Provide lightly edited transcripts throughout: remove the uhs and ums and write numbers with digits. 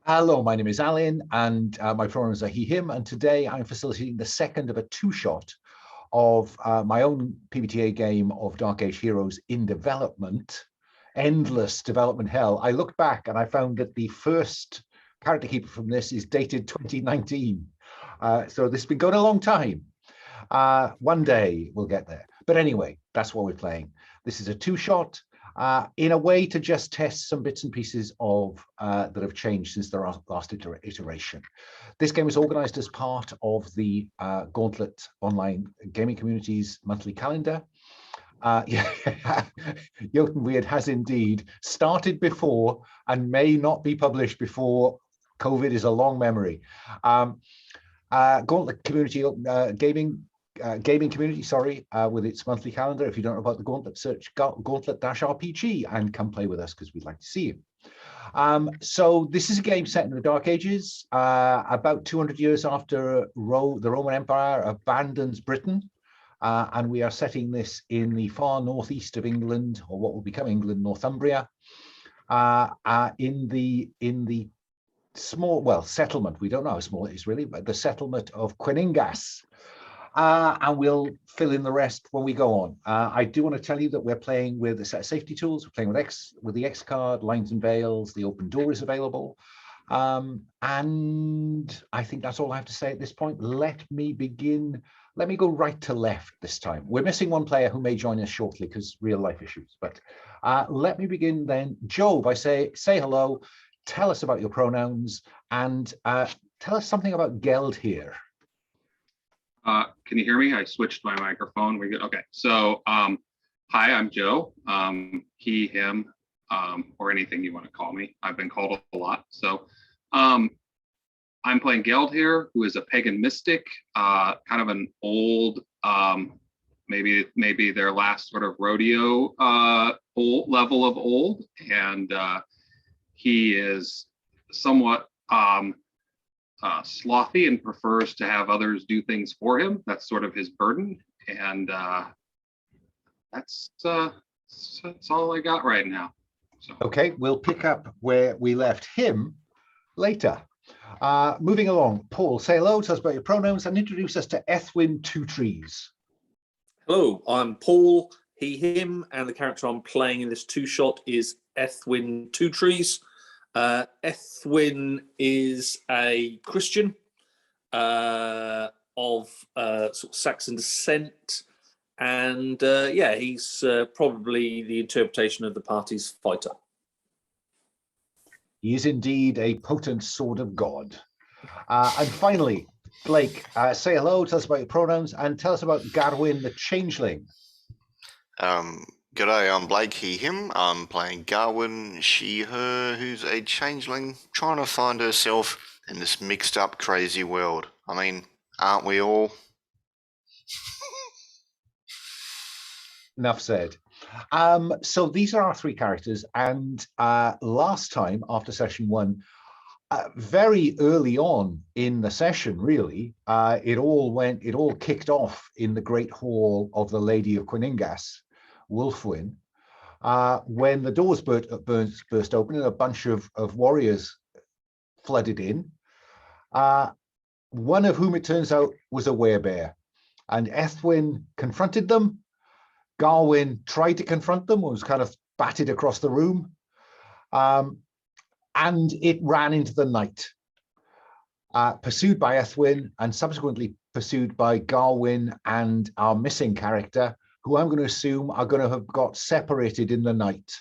Hello, my name is Alan, and my pronouns are he, him, and today I'm facilitating the second of a two-shot of my own PBTA game of Dark Age Heroes in development, endless development hell. I looked back and I found that the first character keeper from this is dated 2019. So this has been going a long time. One day we'll get there. But anyway, that's what we're playing. This is a two-shot. In a way to just test some bits and pieces of that have changed since the last iteration. This game is organized as part of the Gauntlet online gaming community's monthly calendar. Eotenweard has indeed started before and may not be published before. COVID is a long memory. Gauntlet community gaming community, with its monthly calendar. If you don't know about the Gauntlet, search Gauntlet-RPG and come play with us because we'd like to see you. So this is a game set in the Dark Ages, about 200 years after the Roman Empire abandons Britain, and we are setting this in the far northeast of England, or what will become England, Northumbria, in the small, well, settlement. We don't know how small it is really, but the settlement of Cweningas. And we'll fill in the rest when we go on. I do want to tell you that we're playing with a set of safety tools. We're playing with the X card, lines and veils. The open door is available. And I think that's all I have to say at this point. Let me begin. Let me go right to left this time. We're missing one player who may join us shortly because real life issues. But let me begin then. Jove, I say hello. Tell us about your pronouns and tell us something about Geldhere. Can you hear me? I switched my microphone. We good? Okay. So, hi, I'm Joe. He, him, or anything you want to call me. I've been called a lot. So, I'm playing Geldhere, who is a pagan mystic, kind of an old, maybe their last sort of rodeo old level of old, and he is somewhat slothy and prefers to have others do things for him. That's sort of his burden, and that's all I got right now. So. Okay, we'll pick up where we left him later. Moving along, Paul, say hello, tell us about your pronouns, and introduce us to Ethwin Two Trees. Hello, I'm Paul, he, him, and the character I'm playing in this two-shot is Ethwin Two Trees. Ethwin is a Christian of sort of Saxon descent, and yeah, he's probably the interpretation of the party's fighter. He is indeed a potent sword of God. And finally, Blake, say hello, tell us about your pronouns, and tell us about Garwin the Changeling. G'day, I'm Blake, he, him. I'm playing Garwyn, she, her, who's a changeling trying to find herself in this mixed up, crazy world. I mean, aren't we all? Enough said. So these are our three characters, and last time, after session one, very early on in the session, really, it all kicked off in the Great Hall of the Lady of Cweningas, Ethwin, when the doors burst open and a bunch of warriors flooded in, one of whom it turns out was a werebear, and Ethwin confronted them. Garwyn tried to confront them, was kind of batted across the room, and it ran into the night, pursued by Ethwin and subsequently pursued by Garwyn and our missing character, who I'm going to assume are going to have got separated in the night.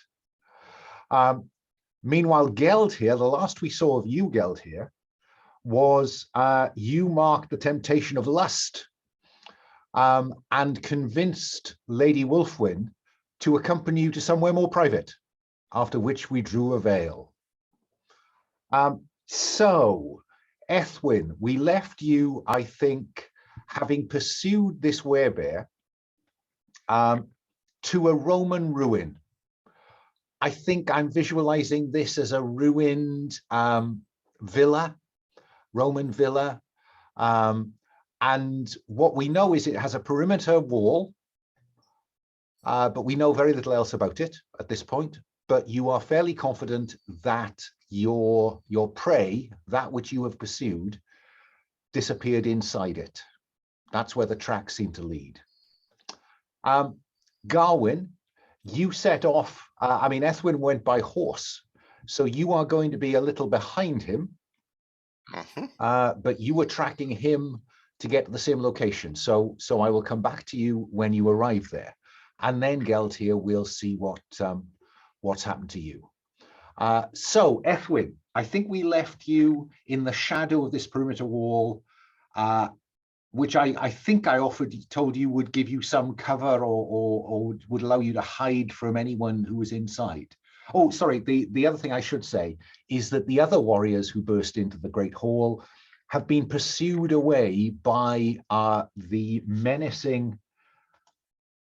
Meanwhile, Geldhere, the last we saw of you, Geldhere, was you marked the temptation of lust and convinced Lady Ethwin to accompany you to somewhere more private, after which we drew a veil. So, Ethwin, we left you, I think, having pursued this werebear to a Roman ruin. I think I'm visualizing this as a ruined villa, Roman villa. And what we know is it has a perimeter wall, but we know very little else about it at this point. But you are fairly confident that your prey, that which you have pursued, disappeared inside it. That's where the tracks seem to lead. Garwyn, you set off, Ethwin went by horse, so you are going to be a little behind him, but you were tracking him to get to the same location. So I will come back to you when you arrive there. And then Geldhere, we'll see what's happened to you. So Ethwin, I think we left you in the shadow of this perimeter wall, which I think I told you would give you some cover or would allow you to hide from anyone who was inside. Oh, sorry, the other thing I should say is that the other warriors who burst into the Great Hall have been pursued away by the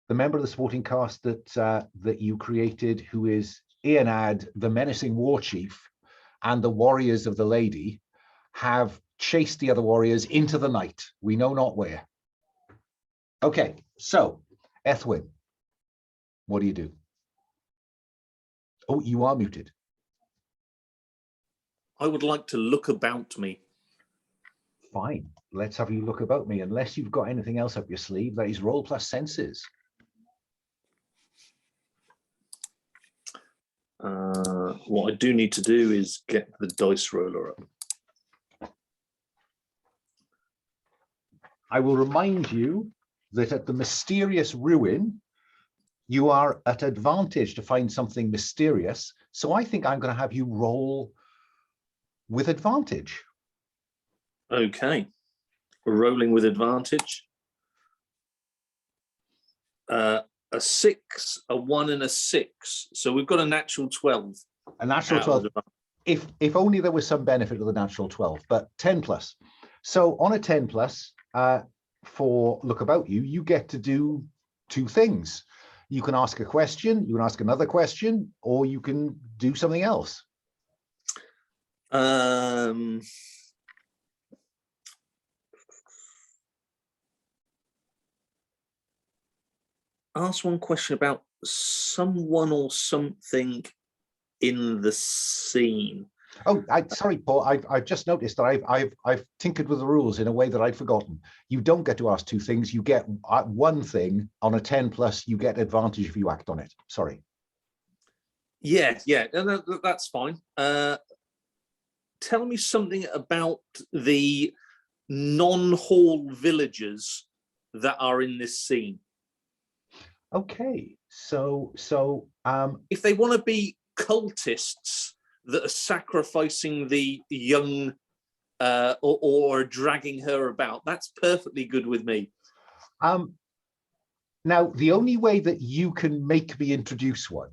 member of the supporting cast that you created, who is Eotenweard, the menacing war chief, and the warriors of the lady have chased the other warriors into the night. We know not where. Okay, so Ethwin, what do you do? Oh, you are muted. I would like to look about me. Fine, let's have you look about me. Unless you've got anything else up your sleeve, that is roll plus senses. What I do need to do is get the dice roller up. I will remind you that at the mysterious ruin, you are at advantage to find something mysterious. So I think I'm going to have you roll with advantage. Okay, we're rolling with advantage. A 6, a 1, and a 6. So we've got a natural 12. A natural 12. If only there was some benefit of the natural 12, but 10 plus. So on a 10 plus, for look about you, you get to do 2 things. You can ask a question, you can ask another question, or you can do something else. Ask one question about someone or something in the scene. Oh, sorry, Paul. I've just noticed that I've tinkered with the rules in a way that I'd forgotten. You don't get to ask 2 things. You get 1 thing on a 10 plus. You get advantage if you act on it. Sorry. Yeah, no, that's fine. Tell me something about the non-hall villagers that are in this scene. Okay, so if they want to be cultists that are sacrificing the young or dragging her about, that's perfectly good with me. Now, the only way that you can make me introduce one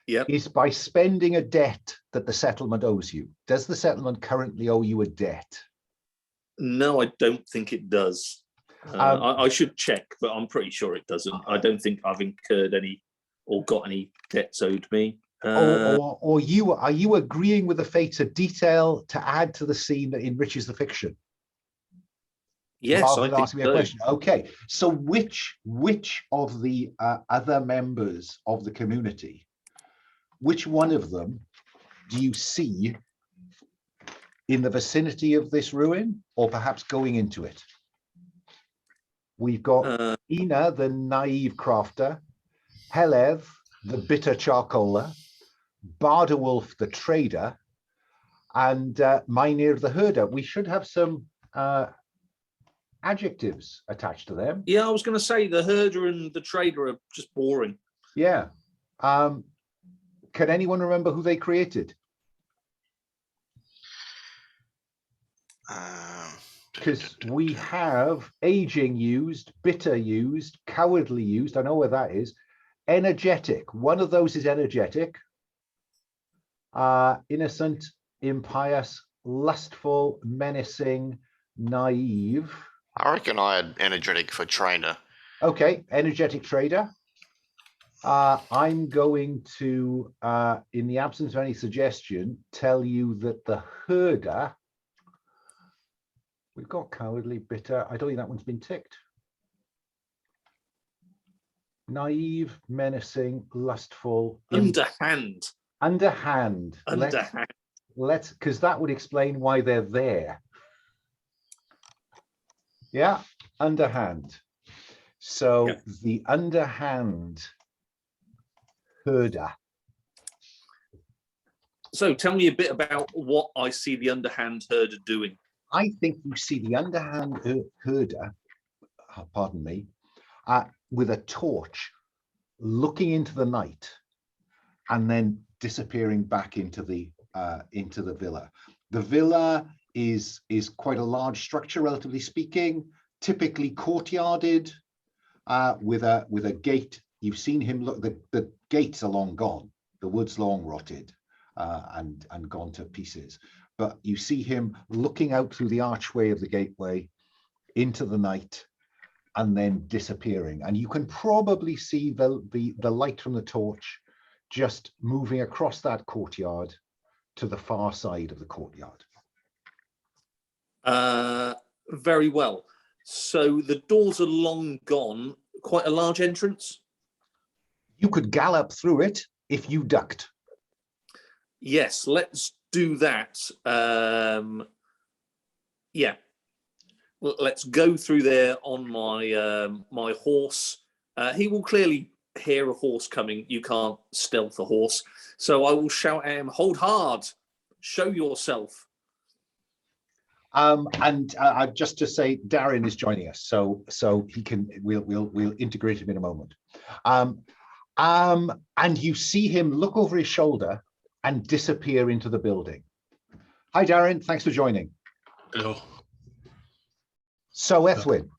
is by spending a debt that the settlement owes you. Does the settlement currently owe you a debt? No, I don't think it does. I should check, but I'm pretty sure it doesn't. I don't think I've incurred any or got any debts owed me. Or are you agreeing with the fates of detail to add to the scene that enriches the fiction? Yes, I think so. Me a question. Okay, so which of the other members of the community, which one of them do you see in the vicinity of this ruin, or perhaps going into it? We've got Ina, the naive crafter, Helev, the bitter charcoaler, Bardewulf, the trader, and Mynir, the herder. We should have some adjectives attached to them. Yeah, I was going to say the herder and the trader are just boring. Yeah. Can anyone remember who they created? Because we have aging used, bitter used, cowardly used. I know where that is. Energetic. One of those is energetic. Innocent, impious, lustful, menacing, naive. I reckon I had energetic for trader. Okay, energetic trader. I'm going to, in the absence of any suggestion, tell you that the herder, we've got cowardly, bitter. I don't think that one's been ticked. Naive, menacing, lustful. Underhand. Underhand. because that would explain why they're there. Yeah, underhand. So Yeah. the underhand herder. So tell me a bit about what I see the underhand herder doing. I think you see the underhand herder, pardon me, with a torch, looking into the night, and then disappearing back into the villa. The villa is quite a large structure, relatively speaking, typically courtyarded, with a gate. You've seen him look. The gates are long gone. The wood's long rotted and gone to pieces. But you see him looking out through the archway of the gateway into the night, and then disappearing. And you can probably see the light from the torch just moving across that courtyard to the far side of the courtyard. Very well. So the doors are long gone. Quite a large entrance. You could gallop through it if you ducked. Yes, let's do that. Yeah. Well, let's go through there on my my horse. He will clearly hear a horse coming. You can't stealth a horse. So I will shout at him, "Hold hard, show yourself." And just to say, Darren is joining us, so he can. We'll integrate him in a moment. And you see him look over his shoulder and disappear into the building. Hi, Darren. Thanks for joining. Hello. So, Ethwin,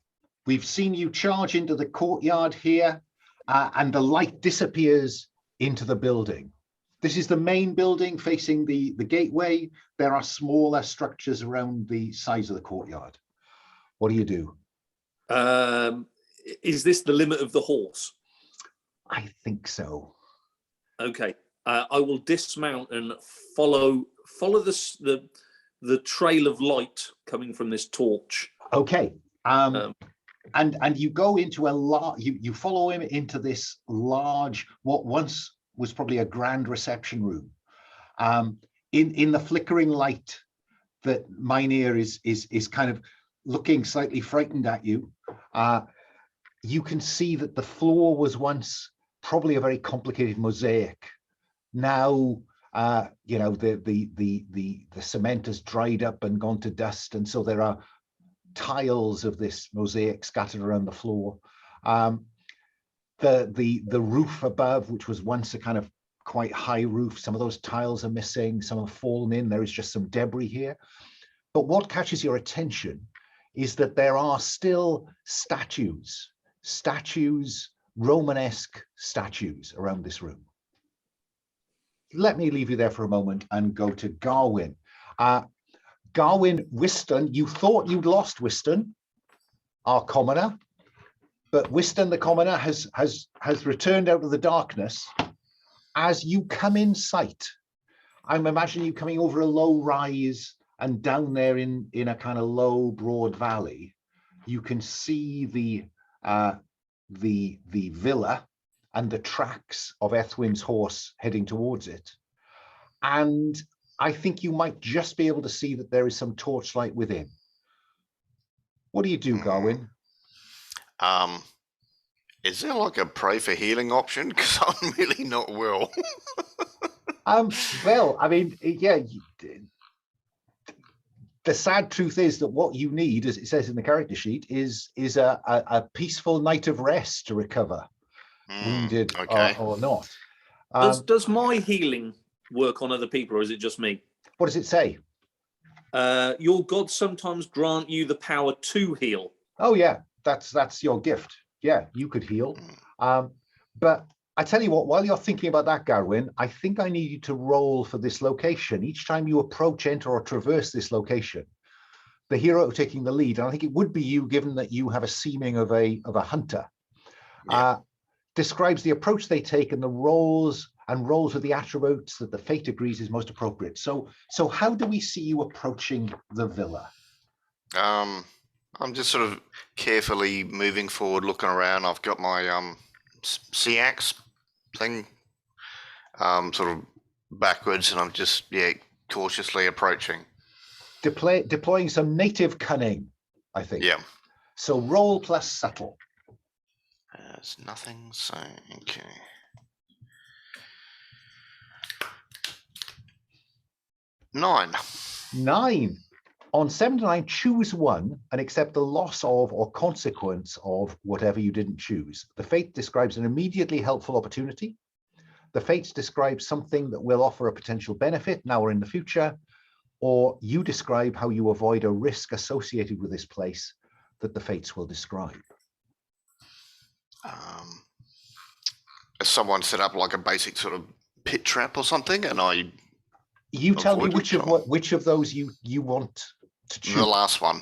we've seen you charge into the courtyard here, and the light disappears into the building. This is the main building facing the gateway. There are smaller structures around the sides of the courtyard. What do you do? Is this the limit of the horse? I think so. Okay. I will dismount and follow the trail of light coming from this torch. Okay. And you go into a large, you follow him into this large, what once was probably a grand reception room. In the flickering light that Mynheer is kind of looking slightly frightened at you, you can see that the floor was once probably a very complicated mosaic. Now, the cement has dried up and gone to dust, and so there are tiles of this mosaic scattered around the floor. The roof above, which was once a kind of quite high roof, some of those tiles are missing, some have fallen in. There is just some debris here. But what catches your attention is that there are still statues, Romanesque statues around this room. Let me leave you there for a moment and go to Garwyn. Garwyn, Wystan, you thought you'd lost Wystan, our commoner, but Wystan the commoner has returned out of the darkness. As you come in sight, I'm imagining you coming over a low rise and down there in a kind of low, broad valley. You can see the villa and the tracks of Ethwin's horse heading towards it. And I think you might just be able to see that there is some torchlight within. What do you do, Garwyn? Is there like a pray for healing option? Because I'm really not well. Well, I mean, yeah. The sad truth is that what you need, as it says in the character sheet, is a peaceful night of rest to recover, wounded or not. Does my healing work on other people, or is it just me? What does it say? Your gods sometimes grant you the power to heal. Oh yeah, that's your gift. Yeah, you could heal. But I tell you what, while you're thinking about that, Garwyn, I think I need you to roll for this location. Each time you approach, enter, or traverse this location, the hero taking the lead, and I think it would be you, given that you have a seeming of a hunter, describes the approach they take and the roles with the attributes that the fate agrees is most appropriate. So how do we see you approaching the villa? I'm just sort of carefully moving forward, looking around. I've got my sea-axe thing sort of backwards, and I'm just cautiously approaching. Deploying some native cunning, I think. Yeah. So roll plus subtle. There's nothing, so okay. 9. 9. On 7 to 9, choose one and accept the loss of or consequence of whatever you didn't choose. The fate describes an immediately helpful opportunity. The fates describe something that will offer a potential benefit now or in the future, or you describe how you avoid a risk associated with this place that the fates will describe. Has someone set up like a basic sort of pit trap or something, and I You tell me avoided which of those you want to choose. the last one.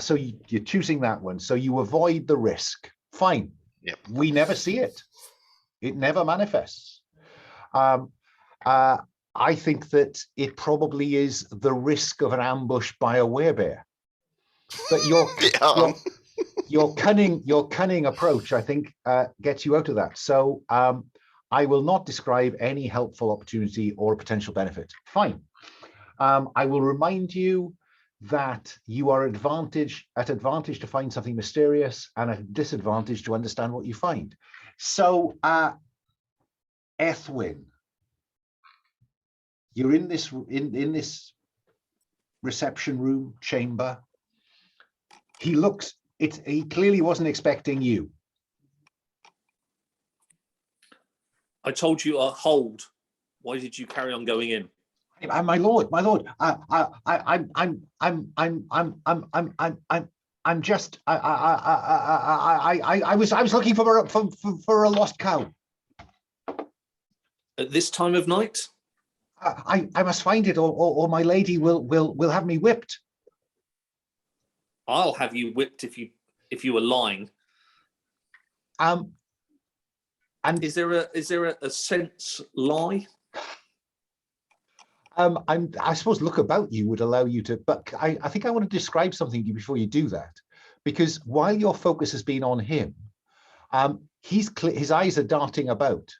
So you're choosing that one. So you avoid the risk. Fine. Yep. We never see it. It never manifests. I think that it probably is the risk of an ambush by a werebear. But your cunning approach, I think, gets you out of that. So I will not describe any helpful opportunity or potential benefit. Fine. I will remind you that you are at advantage to find something mysterious and at a disadvantage to understand what you find. So Ethwin, you're in this reception room chamber. He clearly wasn't expecting you. I told you hold. Why did you carry on going in? My lord, I'm just I was looking for a lost cow. At this time of night? I must find it, or my lady will have me whipped. I'll have you whipped if you were lying. And is there a sense lie? I suppose look about you would allow you to, but I think I want to describe something to you before you do that, because while your focus has been on him, his eyes are darting about,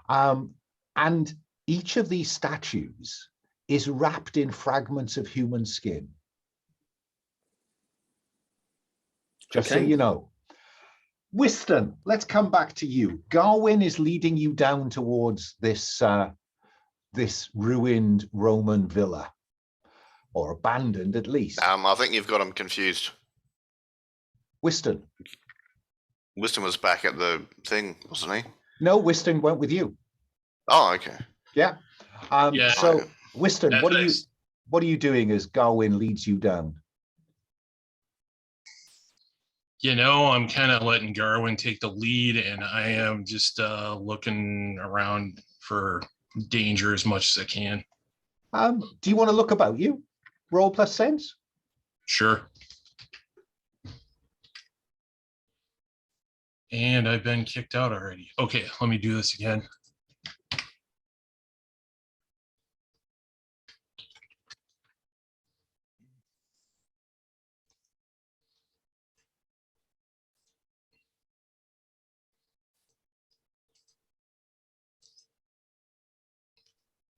and each of these statues is wrapped in fragments of human skin. Just so you know. Wystan, let's come back to you. Garwyn is leading you down towards this ruined Roman villa, or abandoned at least. I think you've got him confused. Wystan. Wystan was back at the thing, wasn't he? No, Wystan went with you. Oh, okay. Yeah. Yeah. So, Wystan, what are you doing as Garwyn leads you down? You know, I'm kind of letting Garwin take the lead, and I am just looking around for danger as much as I can. Do you want to look about you? Roll plus sense? Sure. And I've been kicked out already. Okay, let me do this again.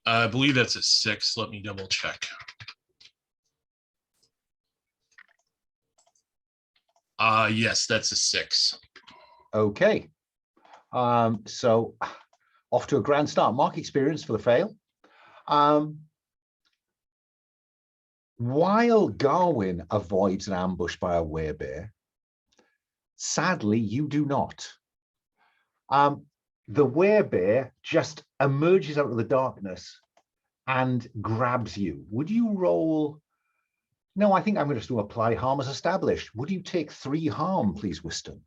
I believe that's a 6. Let me double check. Yes, that's a 6. Okay. So off to a grand start. Mark experience for the fail. While Garwyn avoids an ambush by a werebear, sadly, you do not. The werebear just emerges out of the darkness and grabs you. Would you roll? No, I think I'm going to apply harm as established. Would you take 3 harm, please, Wystan?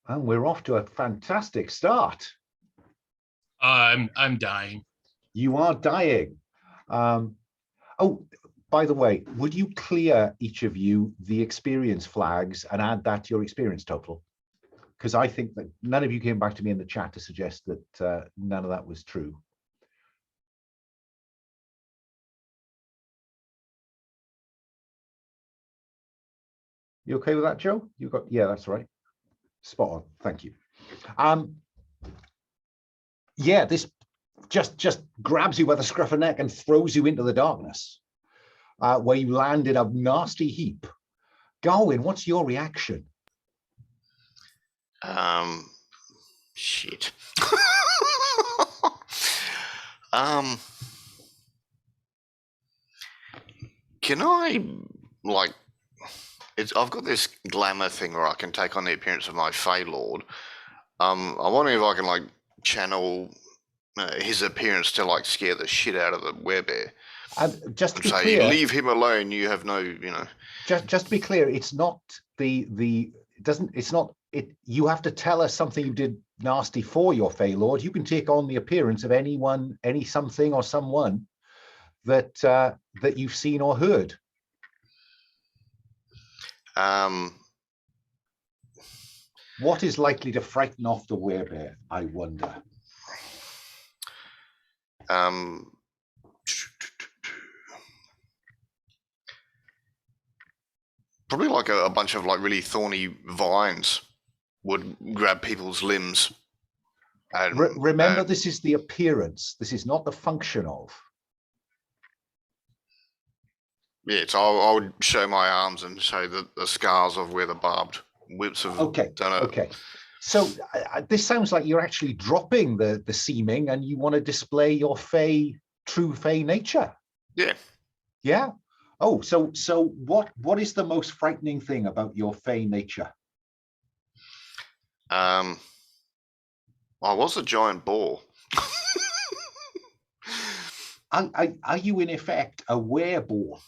And we're off to a fantastic start. I'm dying. You are dying. Oh, by the way, would you clear each of you the experience flags and add that to your experience total? Because I think that none of you came back to me in the chat to suggest that none of that was true. You okay with that, Joe? You got, yeah, that's right. Spot on. Thank you. Yeah, this just grabs you by the scruff of the neck and throws you into the darkness, where you land in a nasty heap. Garwyn, what's your reaction? Shit. Can I, like, I've got this glamour thing where I can take on the appearance of my Fey Lord. I'm wondering if I can, like, channel his appearance to, like, scare the shit out of the werebear. And just to be Say, clear, leave him alone. You have no, you know. Just to be clear, it's not you have to tell us something you did nasty for your Fey Lord. You can take on the appearance of anyone, any something or someone that that you've seen or heard. What is likely to frighten off the werebear, I wonder? Probably like a bunch of like really thorny vines would grab people's limbs. And, remember, this is the appearance. This is not the function of. Yeah, so I would show my arms and show the scars of where the barbed whips have done it. Okay. So this sounds like you're actually dropping the seeming and you want to display your true Fey nature. Yeah. Yeah. Oh, so what is the most frightening thing about your Fey nature? I was a giant boar. Are you in effect a wereboar?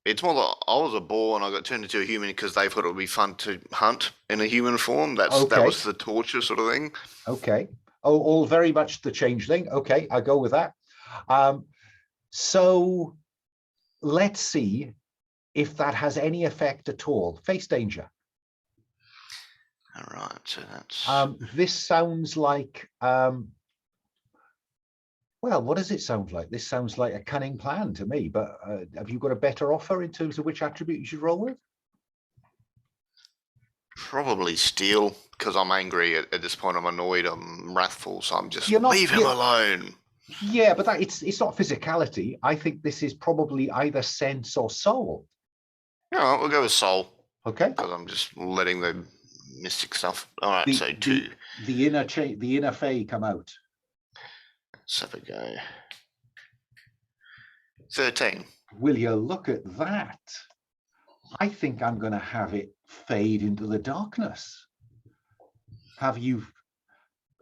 It's more that I was a boar and I got turned into a human because they thought it would be fun to hunt in a human form. That was the torture sort of thing. Okay. Oh, all very much the changeling. Okay, I go with that. So let's see if that has any effect at all. Face danger. All right, so that's... this sounds like, well, what does it sound like? This sounds like a cunning plan to me, but have you got a better offer in terms of which attribute you should roll with? Probably steal, because I'm angry at this point. I'm annoyed, I'm wrathful, so I'm just leave him alone. Yeah, but it's not physicality. I think this is probably either sense or soul. Yeah, we'll go with soul. Okay. Because I'm just letting the mystic stuff. All right, so 2. The inner Fey come out. Let's have a go. 13. Will you look at that? I think I'm going to have it fade into the darkness. It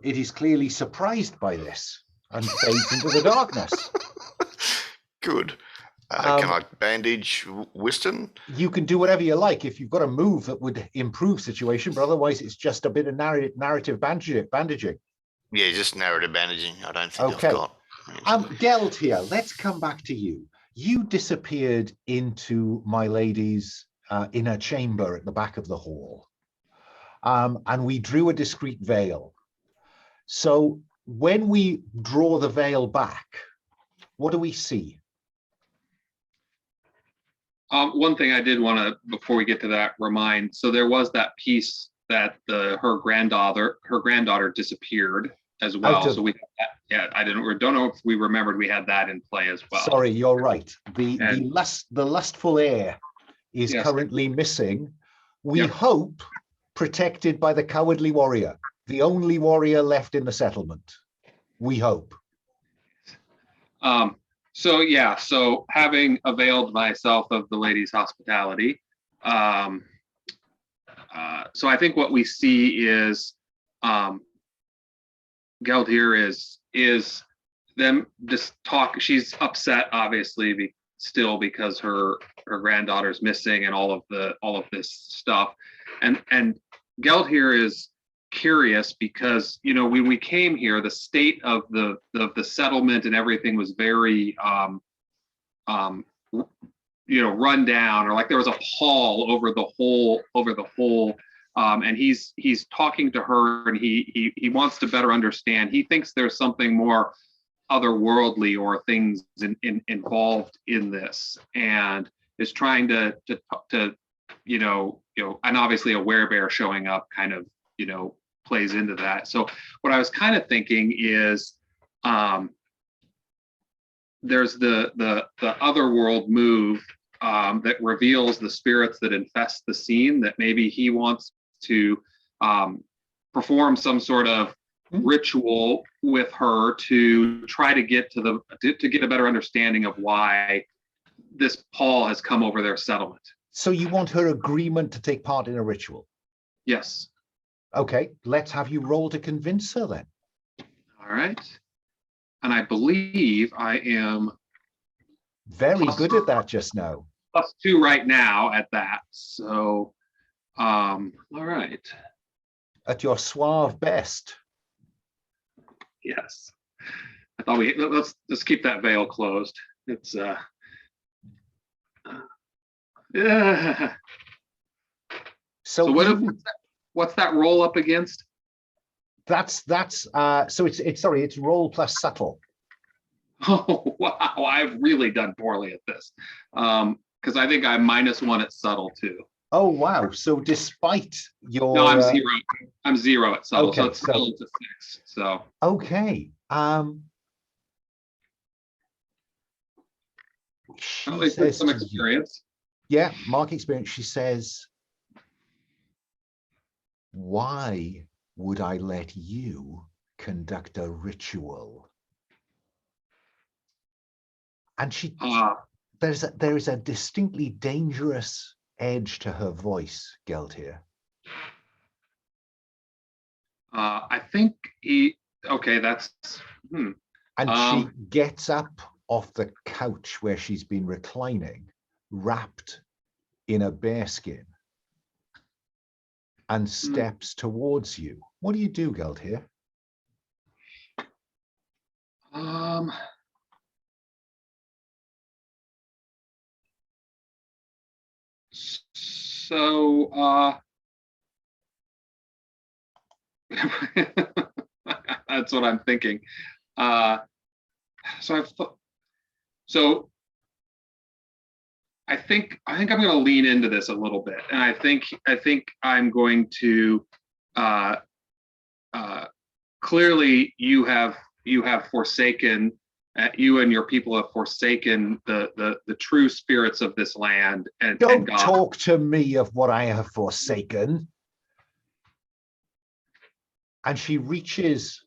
is clearly surprised by this and fades into the darkness. Good. Can I bandage Wystan? You can do whatever you like if you've got a move that would improve situation, but otherwise it's just a bit of narrative bandaging. Yeah, just narrative bandaging. I don't think I've got. Geldhere, let's come back to you. You disappeared into my lady's inner chamber at the back of the hall, and we drew a discreet veil. So when we draw the veil back, what do we see? One thing I did want to, before we get to that, remind. So there was that piece that her granddaughter disappeared as well. So we, I don't know if we remembered we had that in play as well. Sorry, you're right. The lustful heir is currently missing. We hope protected by the cowardly warrior, the only warrior left in the settlement. We hope. So having availed myself of the lady's hospitality, so I think what we see is Geldhere is them just talk. She's upset, obviously, still because her granddaughter's missing and all of this stuff, and Geldhere is curious because, you know, when we came here, the state of the settlement and everything was very run down, or like there was a pall over the whole and he's talking to her, and he wants to better understand. He thinks there's something more otherworldly or things involved in this, and is trying to and obviously a werebear showing up kind of, plays into that. So what I was kind of thinking is, there's the otherworld move that reveals the spirits that infest the scene, that maybe he wants to perform some sort of ritual with her to try to get to get a better understanding of why this Paul has come over their settlement. So you want her agreement to take part in a ritual? Yes. Okay, let's have you roll to convince her then. All right. And I believe I am very good at that just now. +2 right now at that. So, all right. At your suave best. Yes. I thought let's keep that veil closed. It's yeah. So what's that roll up against? That's so it's roll plus subtle. Oh wow, I've really done poorly at this. Because I think I'm -1 at subtle too. Oh wow. So despite your no, I'm 0. I'm 0 at subtle. Okay, so it's still to 6. So okay. She says some experience. Yeah, mark experience. She says, why would I let you conduct a ritual? And she there is a distinctly dangerous edge to her voice, Geldhere. I think that's and she gets up off the couch where she's been reclining, wrapped in a bearskin, and steps towards you. What do you do, Geldhere? So that's what I'm thinking. So I think I'm going to lean into this a little bit, and I think I'm going to clearly you have forsaken. You and your people have forsaken the true spirits of this land. And don't God. Talk to me of what I have forsaken. And she reaches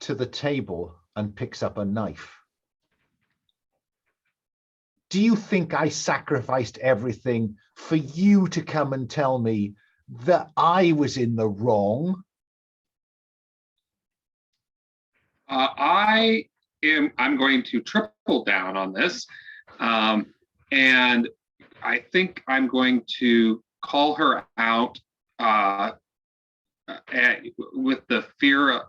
to the table and picks up a knife. Do you think I sacrificed everything for you to come and tell me that I was in the wrong? I'm going to triple down on this. And I think I'm going to call her out with the fear.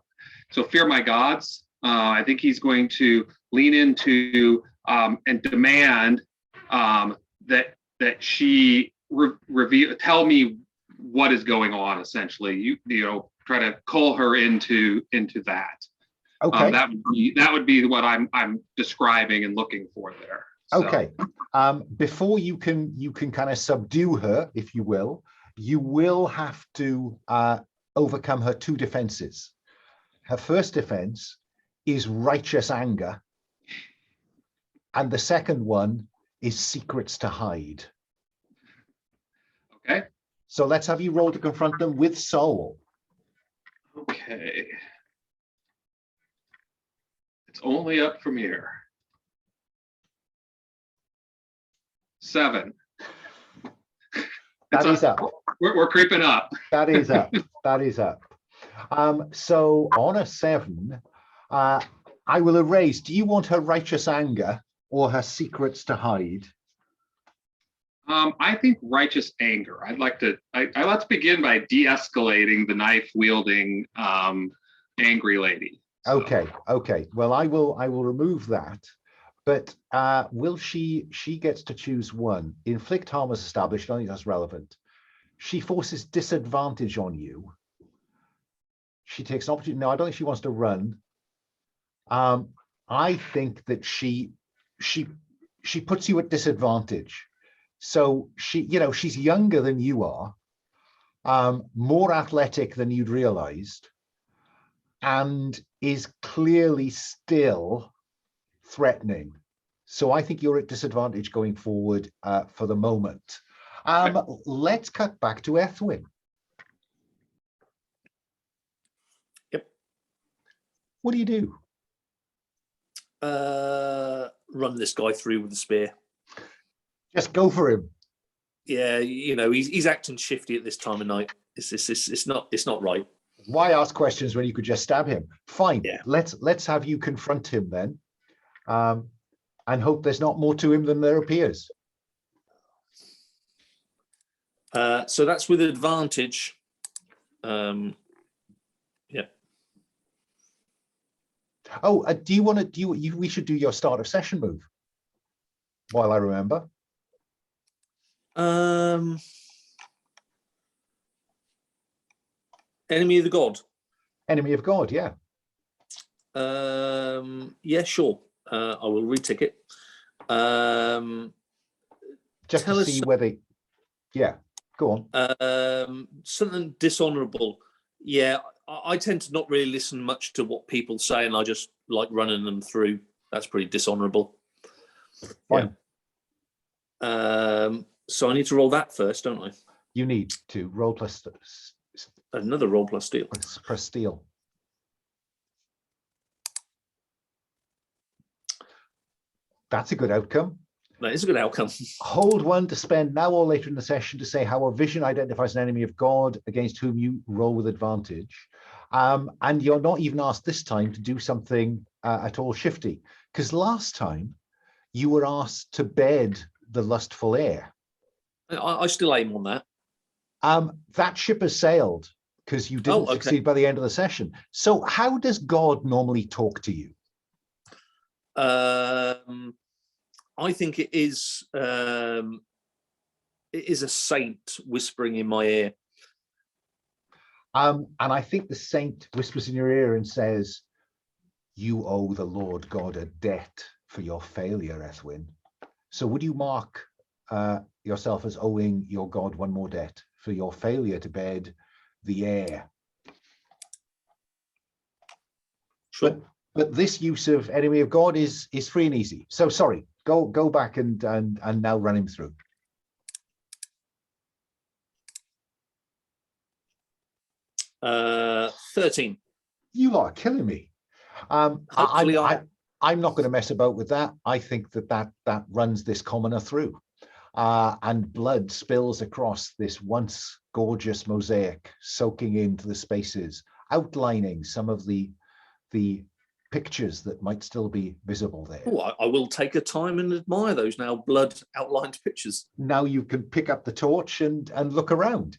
Fear my gods. I think he's going to lean into and demand that she tell me what is going on. Essentially, try to call her into that. Okay. That would be what I'm describing and looking for there. So. Okay. Before you can kind of subdue her, if you will have to overcome her 2 defenses. Her first defense is righteous anger, and the second one is secrets to hide. Okay. So let's have you roll to confront them with soul. Okay. It's only up from here. 7. That is up. We're creeping up. That is up. That is up. So on a 7, I will erase. Do you want her righteous anger or her secrets to hide? I think righteous anger. I'd like to. Let's begin by de-escalating the knife-wielding angry lady. So. Okay. Well, I will remove that. But will she gets to choose one. Inflict harm as established. I don't think that's relevant. She forces disadvantage on you. She takes an opportunity. No, I don't think she wants to run. I think that she puts you at disadvantage. So she's younger than you are, more athletic than you'd realized, and is clearly still threatening. So I think you're at disadvantage going forward for the moment. Let's cut back to Ethwin. Yep. What do you do? Run this guy through with the spear. Just go for him. Yeah, he's acting shifty at this time of night. It's not right. Why ask questions when you could just stab him? Fine. Yeah. Let's have you confront him then, and hope there's not more to him than there appears. So that's with advantage. Yeah. Oh, do you want to? We should do your start of session move. While I remember. Enemy of the god. Enemy of God, yeah. Yeah, sure. I will retick it. Just to see whether. Yeah, go on. Something dishonorable. Yeah, I tend to not really listen much to what people say, and I just like running them through. That's pretty dishonorable. Fine. Yeah. So I need to roll that first, don't I? You need to roll plus another roll plus steel. Plus steel. That's a good outcome. That is a good outcome. Hold one to spend now or later in the session to say how a vision identifies an enemy of God against whom you roll with advantage. And you're not even asked this time to do something at all shifty, because last time you were asked to bed the lustful air. I still aim on that. That ship has sailed because you didn't succeed by the end of the session. So how does God normally talk to you? I think it is a saint whispering in my ear. And I think the saint whispers in your ear and says, "You owe the Lord God a debt for your failure, Ethwin. So would you mark yourself as owing your God one more debt for your failure to bed the air?" Sure. But this use of enemy of God is free and easy. So sorry, go back and now run him through. Uh, 13. You lot are killing me. I'm not going to mess about with that. I think that runs this commoner through. And blood spills across this once gorgeous mosaic, soaking into the spaces, outlining some of the pictures that might still be visible there. Oh, I will take a time and admire those now blood outlined pictures. Now you can pick up the torch and look around.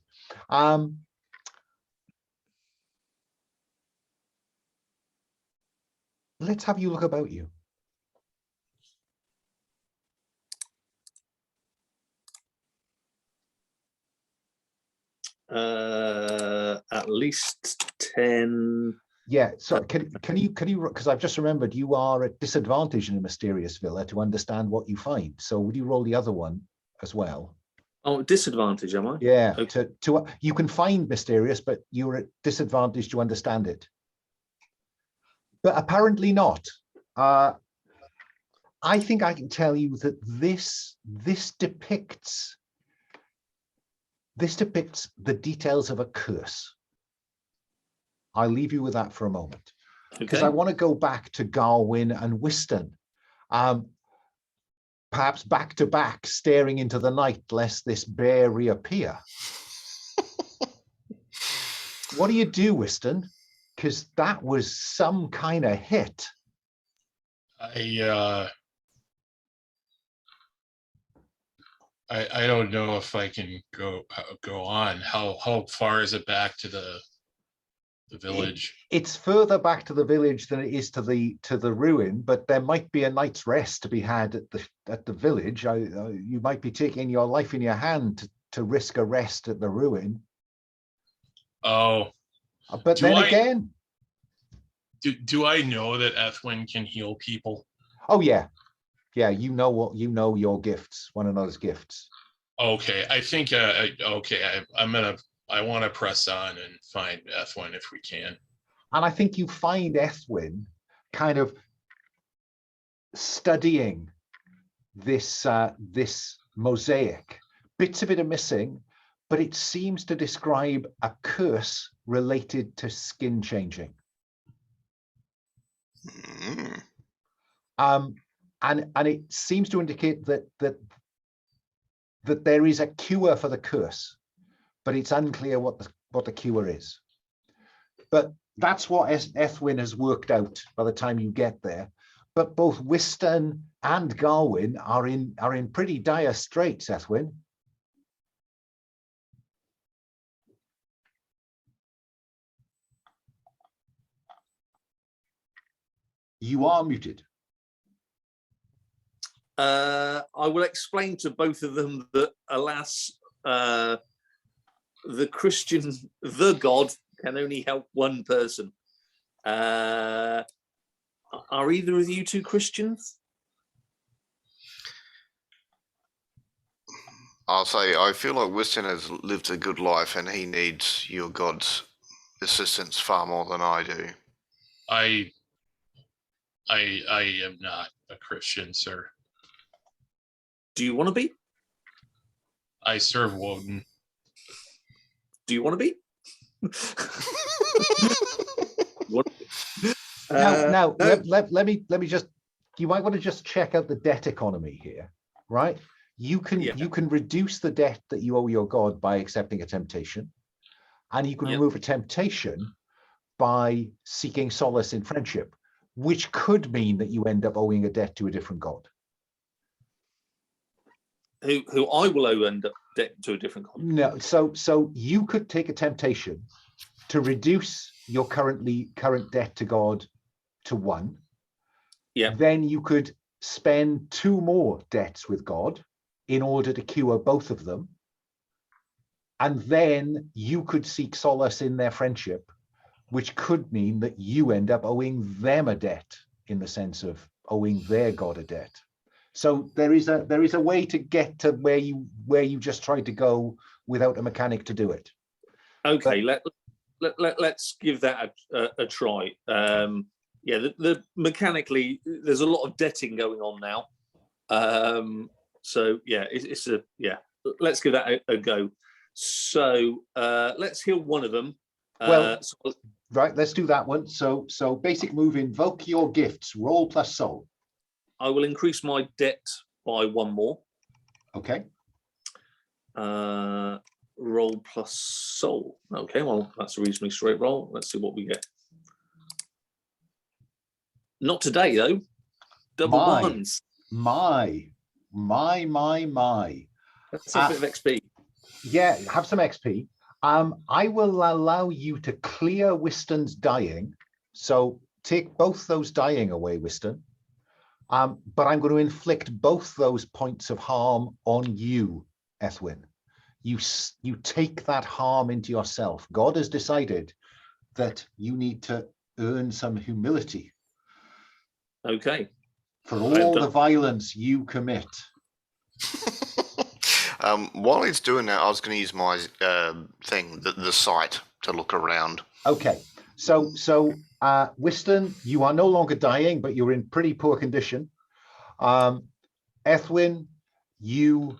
Let's have you look about you. At least 10. Yeah, sorry, can you, because I've just remembered you are at disadvantage in a mysterious villa to understand what you find. So would you roll the other one as well? Oh, disadvantage, am I? Yeah, okay. You can find mysterious, but you're at disadvantage to understand it. But apparently not. I think I can tell you that this depicts the details of a curse. I'll leave you with that for a moment, because I want to go back to Garwyn and Wystan, perhaps back to back, staring into the night, lest this bear reappear. What do you do, Wystan? Because that was some kind of hit. I don't know if I can go on. How far is it back to the village? It's further back to the village than it is to the ruin, but there might be a night's rest to be had at the village. You might be taking your life in your hand to risk a rest at the ruin. Oh, but then again, do I know that Ethwin can heal people? Oh yeah, you know your gifts, one another's gifts. Okay, I think. Okay, I want to press on and find Ethwin if we can. And I think you find Ethwin kind of studying this this mosaic. Bits of it are missing, but it seems to describe a curse related to skin changing. Mm. And it seems to indicate that there is a cure for the curse, but it's unclear what the cure is. But that's what Ethwin has worked out by the time you get there. But both Wystan and Garwyn are in pretty dire straits, Ethwin. You are muted. I will explain to both of them that, alas, the Christian, the God, can only help one person. Are either of you two Christians? I'll say I feel like Wystan has lived a good life, and he needs your God's assistance far more than I do. I am not a Christian, sir. Do you want to be? I serve Woden. Do you want to be? What? Now, No. let me just. You might want to just check out the debt economy here, right? You can reduce the debt that you owe your God by accepting a temptation, and you can remove a temptation by seeking solace in friendship, which could mean that you end up owing a debt to a different God. Who I will owe end up debt to a different God. No, so you could take a temptation to reduce your current debt to God to 1. Yeah. Then you could spend 2 more debts with God in order to cure both of them. And then you could seek solace in their friendship, which could mean that you end up owing them a debt in the sense of owing their God a debt. So there is a way to get to where you just tried to go without a mechanic to do it. Okay, let's give that a try. Yeah, the mechanically there's a lot of debting going on now. So yeah, let's give that a go. So let's heal one of them. Right, let's do that one. So basic move, invoke your gifts, roll plus soul. I will increase my debt by 1 more. Okay. Roll plus soul. Okay, well, that's a reasonably straight roll. Let's see what we get. Not today, though. Double ones. My. Let's have a bit of XP. Yeah, have some XP. I will allow you to clear Wystan's dying. So take both those dying away, Wystan. But I'm going to inflict both those points of harm on you, Ethwin. You take that harm into yourself. God has decided that you need to earn some humility. Okay. For all the violence you commit. While he's doing that, I was going to use my thing, the sight, to look around. Okay. So Wystan, you are no longer dying, but you're in pretty poor condition. Ethwin, you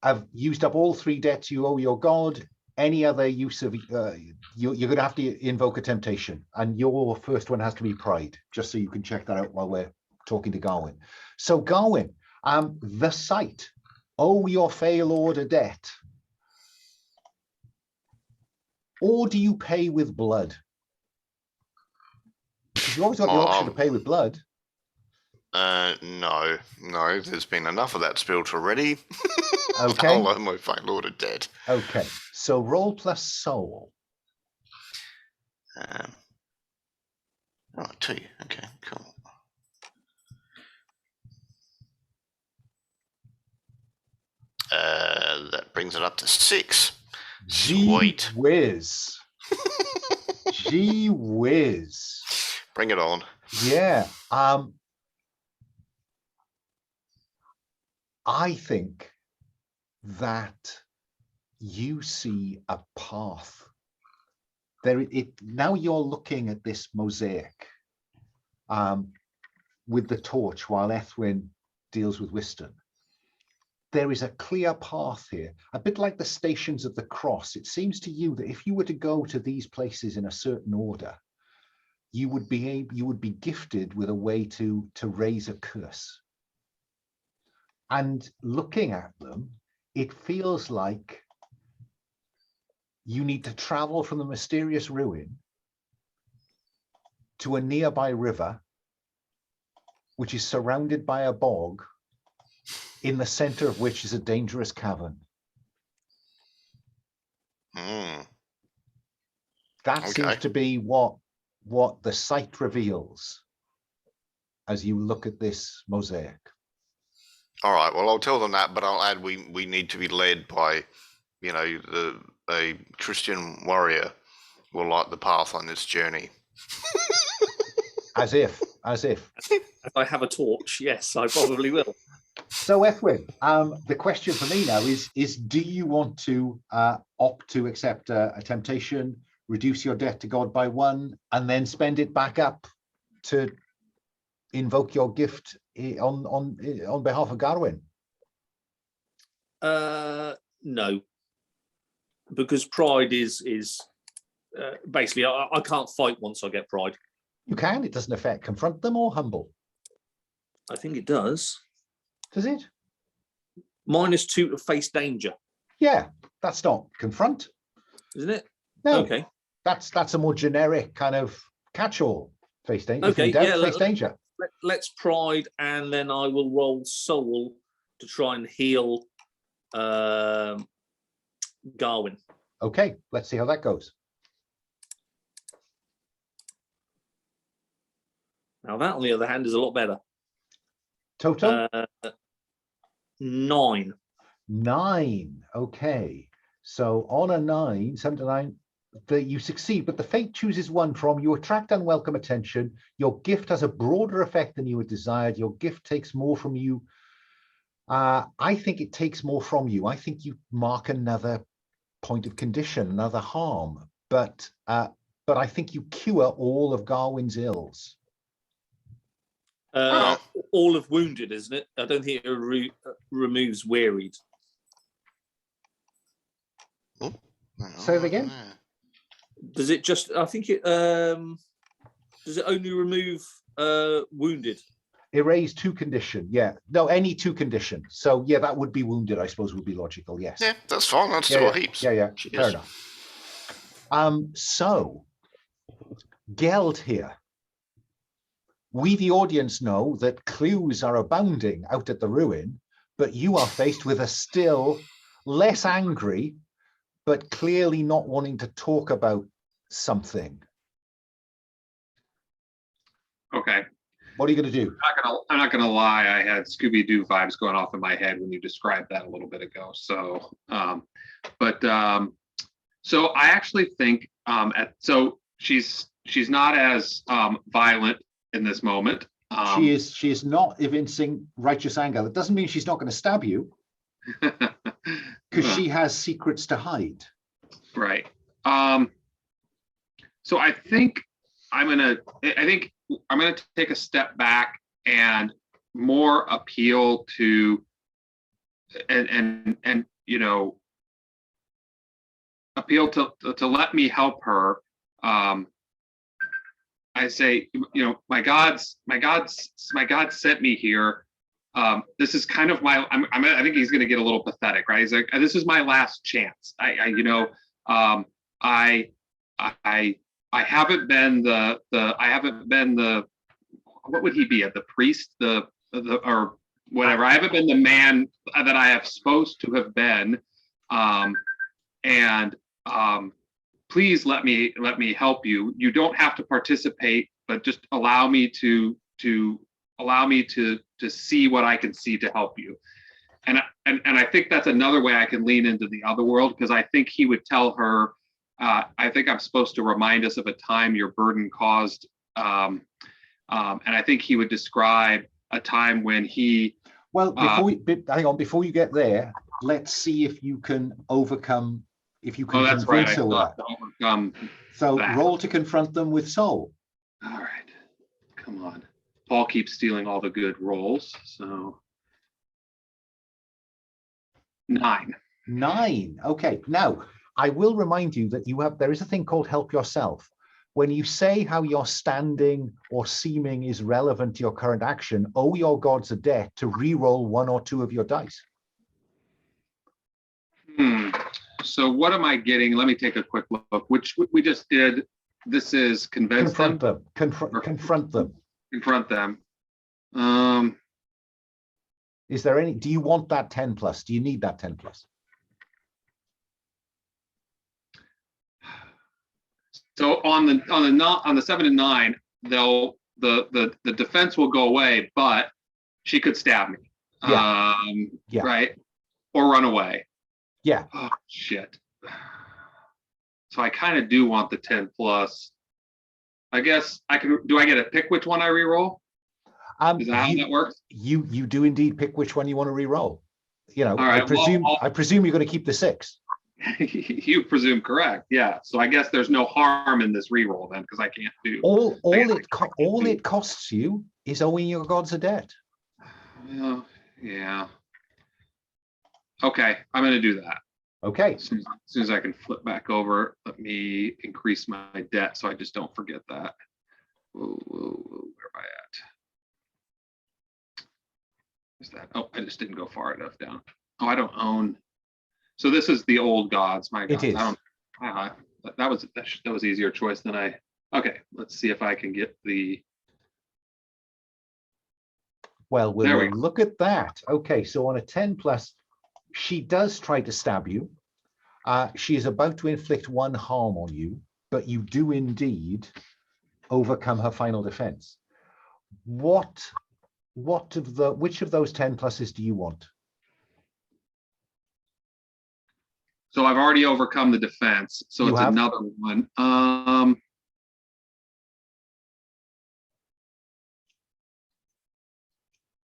have used up all 3 debts you owe your God. Any other use of you're going to have to invoke a temptation, and your first one has to be pride, just so you can check that out while we're talking to Garwyn. So Garwyn, the sight, owe your Fey Lord a debt, or do you pay with blood? Because you always got the option to pay with blood. No, there's been enough of that spilt already. Okay. I'll owe my Fey Lord a debt. Okay, so roll plus soul. 2. Okay, cool. That brings it up to 6. Sweet. Gee whiz. Gee whiz. Bring it on. Yeah. I think that you see a path. Now you're looking at this mosaic with the torch while Ethwin deals with Wystan. There is a clear path here, a bit like the Stations of the Cross. It seems to you that if you were to go to these places in a certain order, you would be gifted with a way to raise a curse. And looking at them, it feels like you need to travel from the mysterious ruin to a nearby river, which is surrounded by a bog, in the center of which is a dangerous cavern. That seems to be what the site reveals as you look at this mosaic. All right, well, I'll tell them that, but I'll add we need to be led by, you know, a Christian warrior will light the path on this journey. As if. If I have a torch, yes, I probably will. So Ethwin, the question for me now is do you want to opt to accept a temptation, reduce your debt to God by 1, and then spend it back up to invoke your gift on behalf of Garwyn? No, because pride is basically I can't fight once I get pride. You can. It doesn't affect confront them or humble. I think it does. Does it? -2 to face danger. Yeah, that's not confront, Isn't it? no. Okay. That's a more generic kind of catch-all. Face danger. Okay, yeah, face danger. Let's pride, and then I will roll soul to try and heal Garwyn. Okay, let's see how that goes. Now that, on the other hand, is a lot better. Total? 9. 9. Okay. So on a 9, 7 to 9, you succeed, but the fate chooses one from you attract unwelcome attention. Your gift has a broader effect than you had desired. Your gift takes more from you. I think it takes more from you. I think you mark another point of condition, another harm, but I think you cure all of Garwyn's ills. All of wounded, isn't it? I don't think it removes wearied. Say it again. Does it just? I think it. Does it only remove wounded? Erase 2 condition. Yeah. No, any 2 condition. So yeah, that would be wounded. I suppose would be logical. Yes. Yeah, that's fine. That's still heaps. Yeah. Cheers. Fair enough. So Geldhere. We, the audience, know that clues are abounding out at the ruin, but you are faced with a still less angry, but clearly not wanting to talk about something. Okay. What are you going to do? I'm not gonna lie. I had Scooby-Doo vibes going off in my head when you described that a little bit ago. So, so I actually think so she's not as violent in this moment. She is not evincing righteous anger. That doesn't mean she's not going to stab you, because she has secrets to hide. Right. So I think I'm gonna take a step back and more appeal to and you know, appeal to let me help her. I say, you know, my God sent me here. This is kind of my. I think he's going to get a little pathetic, right? He's like, this is my last chance. I haven't been the what would he be? The priest, the or whatever. I haven't been the man that I have supposed to have been. Please let me help you. You don't have to participate, but just allow me to see what I can see to help you. And I think that's another way I can lean into the other world, because I think he would tell her, I think I'm supposed to remind us of a time your burden caused. And I think he would describe a time when he. Well, before you get there, let's see if you can overcome, if you can Oh, that's right. convince I her with thought that. to overcome. So that. roll to confront them with soul. All right, come on. Paul keeps stealing all the good rolls, so 9. 9. Okay. Now, I will remind you that there is a thing called help yourself. When you say how your standing or seeming is relevant to your current action, owe your gods a debt to re-roll 1 or 2 of your dice. So what am I getting? Let me take a quick look. Which we just did. This is convince Confront them. confront them. Confront them. Is there any? Do you want that 10 plus? Do you need that 10 plus? So on the 7 and 9, the defense will go away, but she could stab me. Yeah. Yeah. Right, or run away. Yeah. Oh shit. So I kind of do want the 10 plus. I guess I can. Do I get to pick which one I re-roll? Is that how that works? You do indeed pick which one you want to re-roll. You know, right, I presume you're going to keep the 6. You presume correct, yeah. So I guess there's no harm in this re-roll then, because I can't do all it costs you is owing your gods a debt. Well, yeah. Okay, I'm going to do that. Okay. As soon as I can flip back over, let me increase my debt so I just don't forget that. Whoa, where am I at? Is that? Oh, I just didn't go far enough down. Oh, I don't own. So this is the old gods. My gods. It is. That was easier choice than I. Okay, let's see if I can get the. Well, we'll look at that. Okay, so on a 10 plus, she does try to stab you. She is about to inflict 1 harm on you, but you do indeed overcome her final defense. Which of those 10 pluses do you want? So I've already overcome the defense. So it's another one.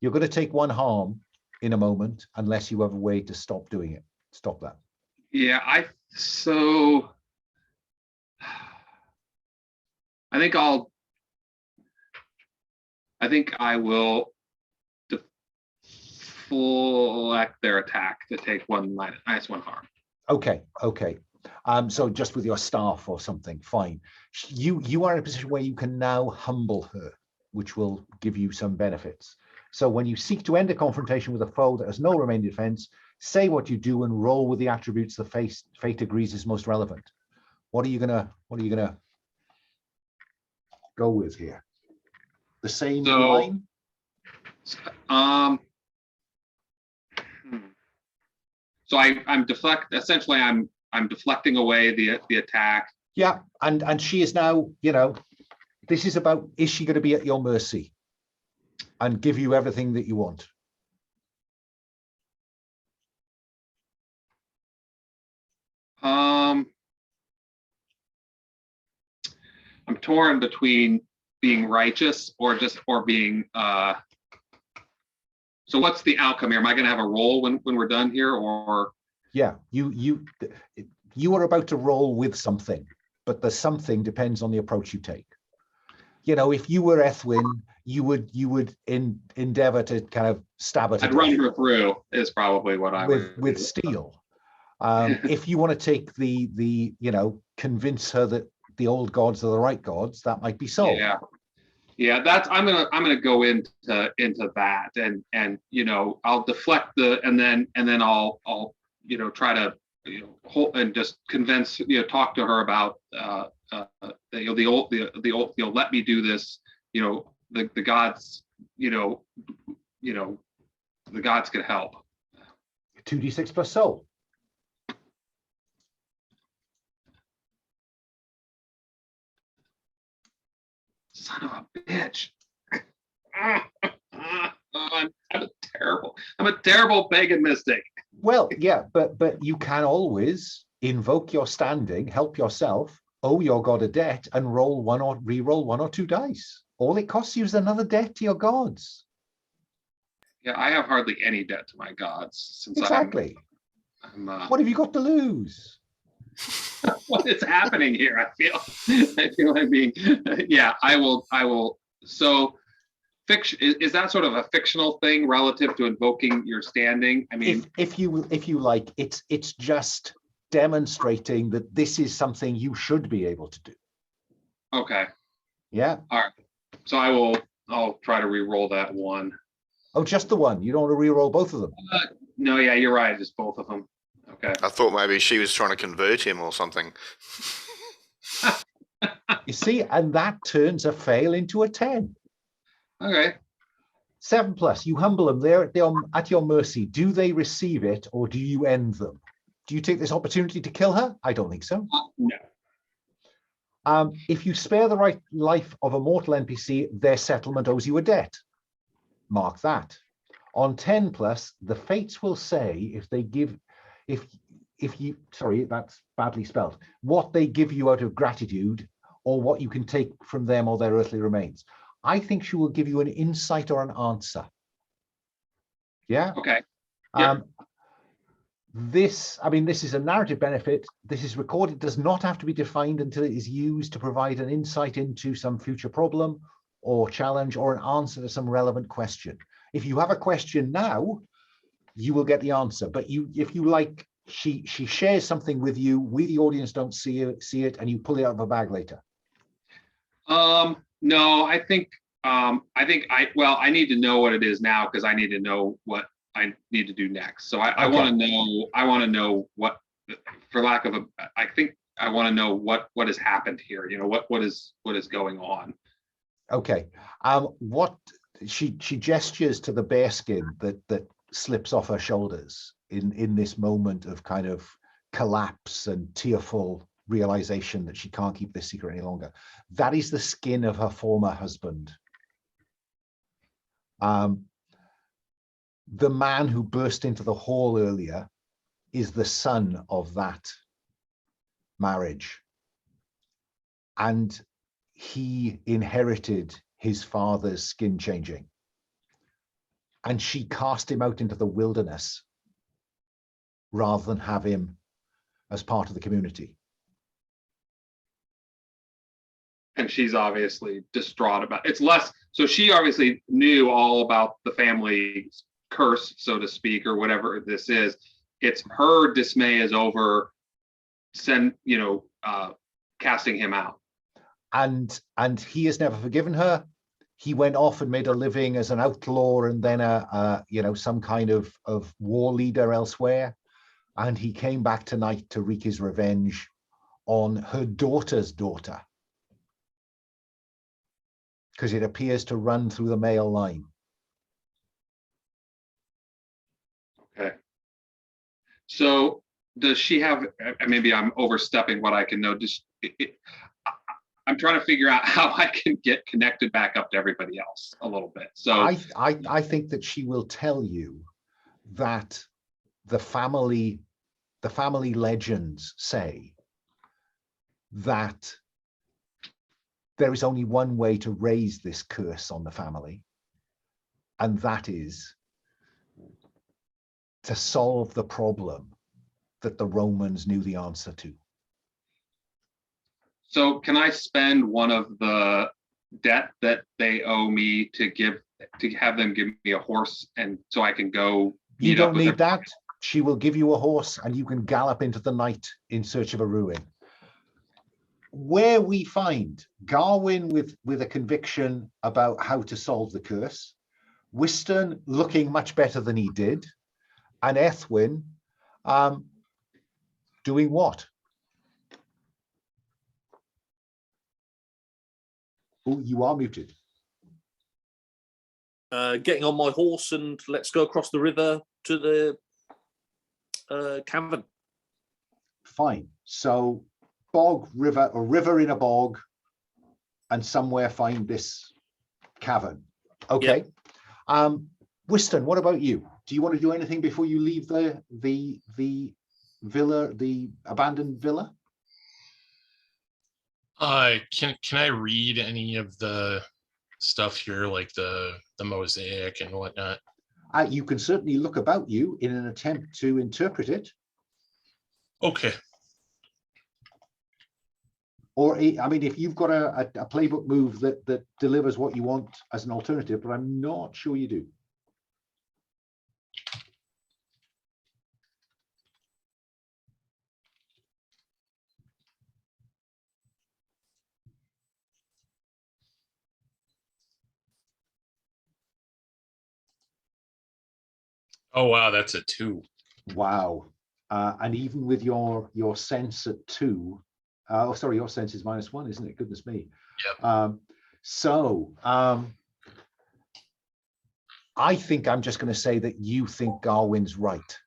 You're going to take 1 harm in a moment, unless you have a way to stop doing it. Stop that. Yeah, I think I will deflect their attack to take minus 1 harm. Okay. So just with your staff or something, fine. You are in a position where you can now humble her, which will give you some benefits. So when you seek to end a confrontation with a foe that has no remaining defense, say what you do and roll with the attributes the fate agrees is most relevant. What are you gonna go with here? The same line? So I'm deflecting away the attack. Yeah, and she is now, this is about, is she going to be at your mercy and give you everything that you want? I'm torn between being righteous or being so what's the outcome here? Am I going to have a roll when we're done here, or? Yeah, you are about to roll with something, but the something depends on the approach you take. If you were Ethwin, you would endeavor to kind of stab it. I'd run her through is probably what I would with steel. If you want to take the convince her that the old gods are the right gods, that might be so. Yeah, that's I'm gonna go into that, and I'll deflect and then I'll try to hold and just convince talk to her about the old let me do this, the gods the gods could help. 2d6 plus soul. Son of a bitch. I'm a terrible pagan mystic. Well, yeah, but you can always invoke your standing, help yourself, owe your god a debt, and re-roll 1 or 2 dice. All it costs you is another debt to your gods. Yeah, I have hardly any debt to my gods since exactly. What have you got to lose? What is happening here? I feel I'm being. Yeah, I will. So, fiction is that sort of a fictional thing relative to invoking your standing? I mean, if you like, it's just demonstrating that this is something you should be able to do. Okay. Yeah. All right. So I'll try to re-roll that one. Oh, just the one. You don't want to re-roll both of them. No, yeah, you're right. Just both of them. Okay. I thought maybe she was trying to convert him or something. You see, and that turns a fail into a 10. Okay. 7+. You humble them. They're at your mercy. Do they receive it, or do you end them? Do you take this opportunity to kill her? I don't think so. No. If you spare the right life of a mortal NPC, their settlement owes you a debt. Mark that. On 10+, the fates will say if you, sorry, that's badly spelled, what they give you out of gratitude or what you can take from them or their earthly remains. I think she will give you an insight or an answer. Yeah? Okay. Yep. This is a narrative benefit. This is recorded, does not have to be defined until it is used to provide an insight into some future problem or challenge or an answer to some relevant question. If you have a question now, you will get the answer. But if you like, she shares something with you, we the audience don't see it, and you pull it out of a bag later. No, I think I need to know what it is now because I need to know what I need to do next. So I want to know what, for lack of I think I want to know what has happened here. You know, what is going on. Okay. What she gestures to the bearskin that slips off her shoulders in this moment of kind of collapse and tearful realization that she can't keep this secret any longer. That is the skin of her former husband. The man who burst into the hall earlier is the son of that marriage. And he inherited his father's skin changing. And she cast him out into the wilderness rather than have him as part of the community. And she's obviously distraught about it. It's less, so she obviously knew all about the family's curse, so to speak, or whatever this is. It's her dismay is over casting him out. And he has never forgiven her. He went off and made a living as an outlaw and then some kind of war leader elsewhere. And he came back tonight to wreak his revenge on her daughter's daughter, because it appears to run through the male line. Okay. So does she have, maybe I'm overstepping what I can know. I'm trying to figure out how I can get connected back up to everybody else a little bit. So I think that she will tell you that the family legends say that there is only one way to raise this curse on the family, and that is to solve the problem that the Romans knew the answer to. So can I spend one of the debt that they owe me to have them give me a horse, and so I can go? You don't need that. She will give you a horse and you can gallop into the night in search of a ruin. Where we find Garwyn with a conviction about how to solve the curse, Wystan looking much better than he did, and Ethwin doing what? Oh, you are muted. Getting on my horse and let's go across the river to the cavern. Fine. So bog, river, or river in a bog, and somewhere find this cavern. Okay. Yep. Wystan, what about you? Do you want to do anything before you leave the villa, the abandoned villa? Can I read any of the stuff here, like the mosaic and whatnot? You can certainly look about you in an attempt to interpret it. Okay. Or, I mean, if you've got a playbook move that delivers what you want as an alternative, but I'm not sure you do. Oh, wow, that's a 2. Wow. And even with your sense at 2, oh, sorry, your sense is -1, isn't it? Goodness me. Yep. I think I'm just going to say that you think Garwyn's right.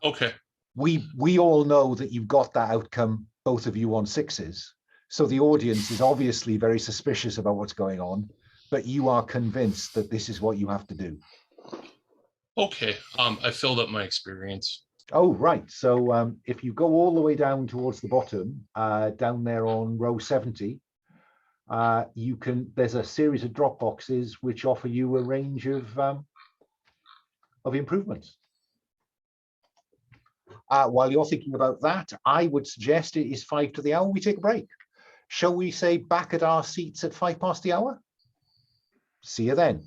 Okay. We all know that you've got that outcome, both of you on 6s. So the audience is obviously very suspicious about what's going on, but you are convinced that this is what you have to do. Okay. I filled up my experience. Oh, right. So if you go all the way down towards the bottom, down there on row 70, there's a series of drop boxes which offer you a range of improvements. While you're thinking about that, I would suggest it is 5 to the hour. We take a break. Shall we say back at our seats at 5 past the hour? See you then.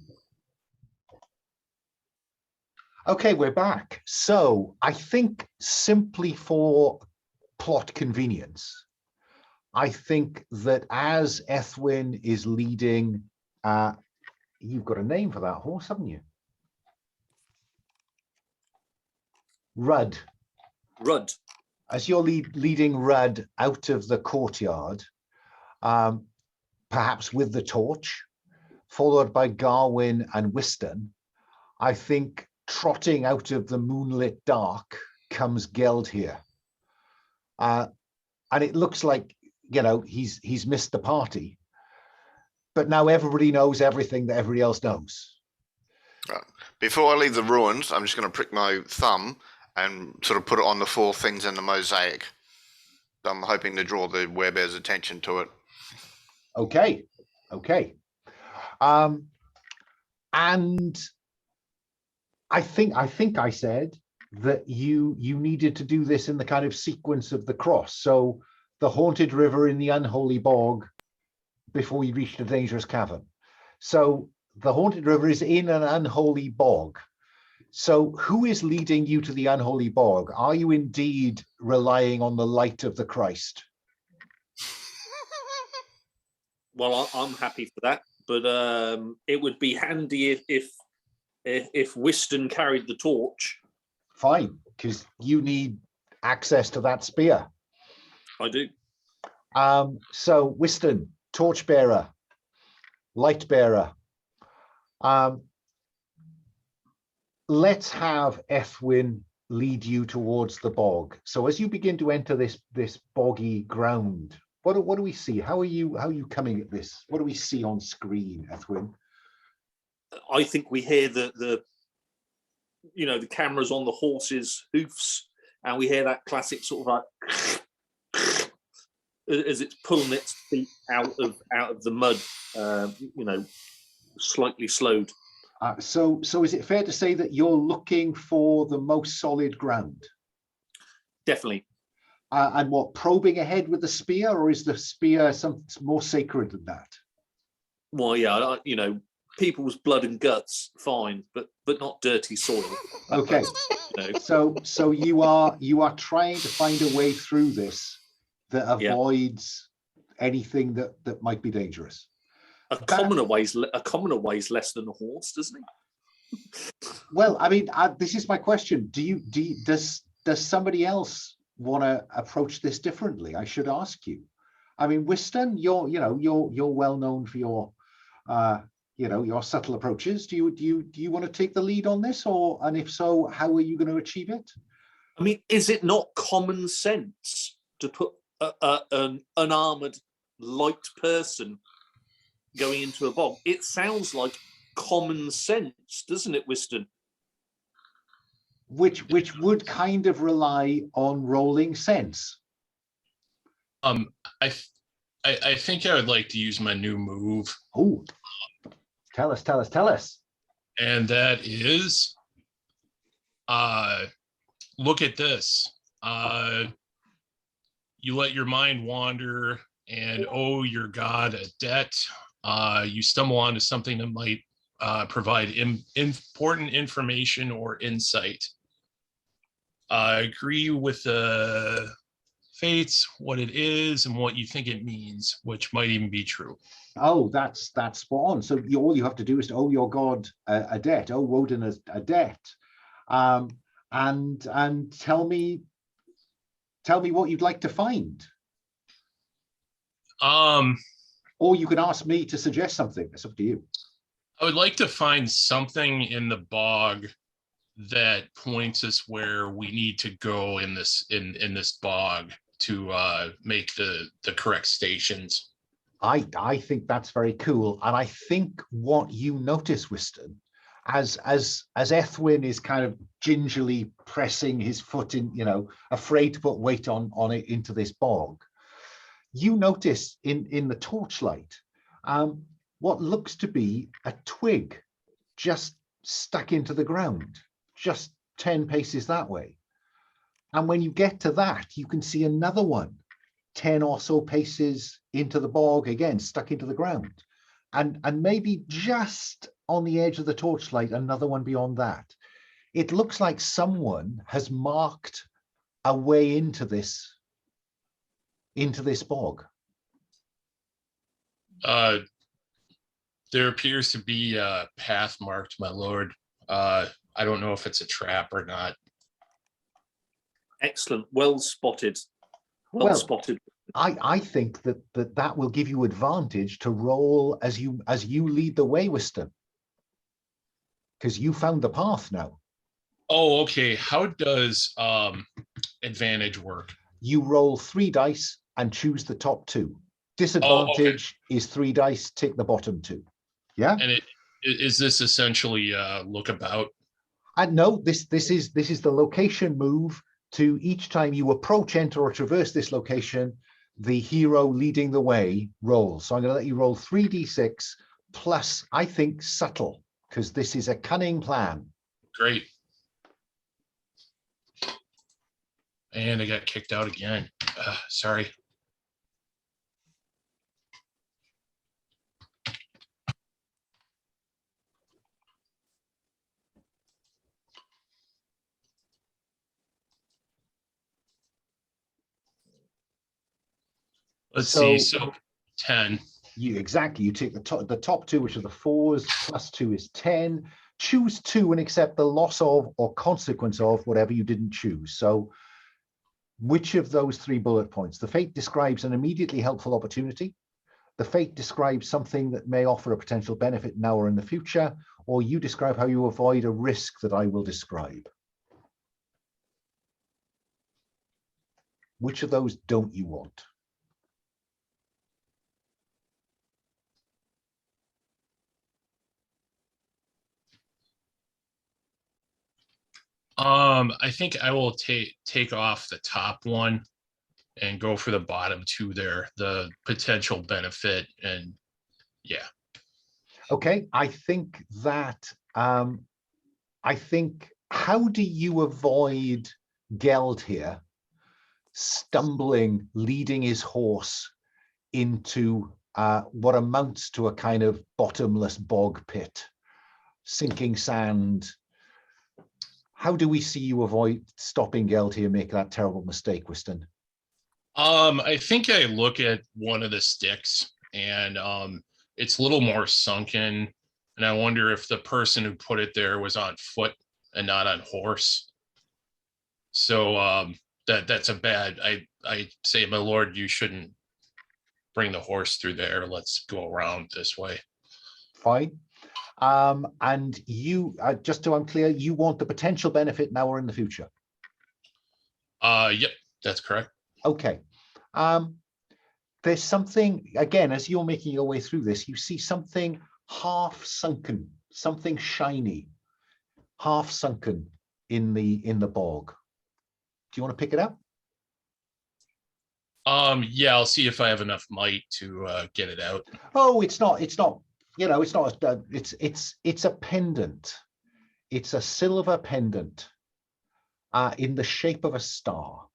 Okay, we're back. So I think simply for plot convenience, I think that as Ethwin is leading, you've got a name for that horse, haven't you? Rudd. Rudd. As you're leading Rudd out of the courtyard, perhaps with the torch, followed by Garwyn and Wystan, I think trotting out of the moonlit dark comes Geldhere. And it looks like, you know, he's missed the party, but now everybody knows everything that everybody else knows. Right. Before I leave the ruins, I'm just going to prick my thumb and sort of put it on the 4 things in the mosaic. I'm hoping to draw the werebear's attention to it. Okay. And I think I said that you needed to do this in the kind of sequence of the cross. So the haunted river in the unholy bog before you reach the dangerous cavern. So the haunted river is in an unholy bog. So who is leading you to the unholy bog? Are you indeed relying on the light of the Christ? Well, I'm happy for that, but it would be handy if Wystan carried the torch. Fine, because you need access to that spear. I do. So Wystan, torchbearer, light bearer. Let's have Ethwin lead you towards the bog. So as you begin to enter this boggy ground, what do we see? How are you coming at this? What do we see on screen, Ethwin? I think we hear the cameras on the horse's hoofs, and we hear that classic sort of like as it's pulling its feet out of the mud, slightly slowed. So is it fair to say that you're looking for the most solid ground? Definitely. And what, probing ahead with the spear, or is the spear something more sacred than that? Well, yeah, people's blood and guts, fine, but not dirty soil. Okay. So you are trying to find a way through this that avoids anything that might be dangerous. A commoner weighs less than a horse, doesn't he? Well, I mean, this is my question. Does somebody else want to approach this differently? I should ask you. I mean, Wystan, you're well known for your your subtle approaches. Do you want to take the lead on this, and if so, how are you going to achieve it? I mean, is it not common sense to put an unarmored light person going into a bog? It sounds like common sense, doesn't it, Wystan? Which would kind of rely on rolling sense. I think I would like to use my new move. Oh, tell us. And that is, look at this. You let your mind wander and owe your god a debt. You stumble onto something that might provide important information or insight. Agree with the fates, what it is, and what you think it means, which might even be true. Oh, that's spot on. So all you have to do is to owe your god a debt. Owe Woden a debt, and tell me what you'd like to find. Or you can ask me to suggest something. It's up to you. I would like to find something in the bog that points us where we need to go in this bog to make the correct stations. I think that's very cool, and I think what you notice, Wystan, as Ethwin is kind of gingerly pressing his foot in, afraid to put weight on it into this bog, you notice in the torchlight what looks to be a twig just stuck into the ground, just 10 paces that way. And when you get to that, you can see another one 10 or so paces into the bog, again stuck into the ground, and maybe just on the edge of the torchlight another one beyond that. It looks like someone has marked a way into this bog. There appears to be a path marked, my lord. I don't know if it's a trap or not. Excellent. Well spotted. Well spotted. I think that will give you advantage to roll as you lead the way, Wystan, because you found the path now. Oh, okay. How does advantage work? You roll 3 dice and choose the top 2. Disadvantage is 3 dice, take the bottom 2. Yeah. And is this essentially lookabout? No, this is the location move. To each time you approach, enter, or traverse this location, the hero leading the way rolls. So I'm going to let you roll 3d6 plus, I think, subtle, because this is a cunning plan. Great. And I got kicked out again. Sorry. Let's see. So 10. You take the top 2, which are the 4s, plus 2 is 10. Choose 2 and accept the loss of or consequence of whatever you didn't choose. So which of those 3 bullet points? The fate describes an immediately helpful opportunity. The fate describes something that may offer a potential benefit now or in the future, or you describe how you avoid a risk that I will describe. Which of those don't you want? I think I will take off the top one and go for the bottom 2 there, the potential benefit, and yeah. Okay, I think how do you avoid Geldhere stumbling, leading his horse into what amounts to a kind of bottomless bog pit, sinking sand? How do we see you avoid stopping Geldhere make that terrible mistake, Wystan? I think I look at one of the sticks and it's a little more sunken, and I wonder if the person who put it there was on foot and not on horse. So that's a bad. I say, my lord, you shouldn't bring the horse through there. Let's go around this way. Fine. And you, just so I'm clear, you want the potential benefit now or in the future? Yep, that's correct. Okay. There's something, again, as you're making your way through this, you see something half sunken, something shiny, half sunken in the bog. Do you want to pick it up? Yeah, I'll see if I have enough might to get it out. Oh, it's not, it's a pendant. It's a silver pendant in the shape of a star.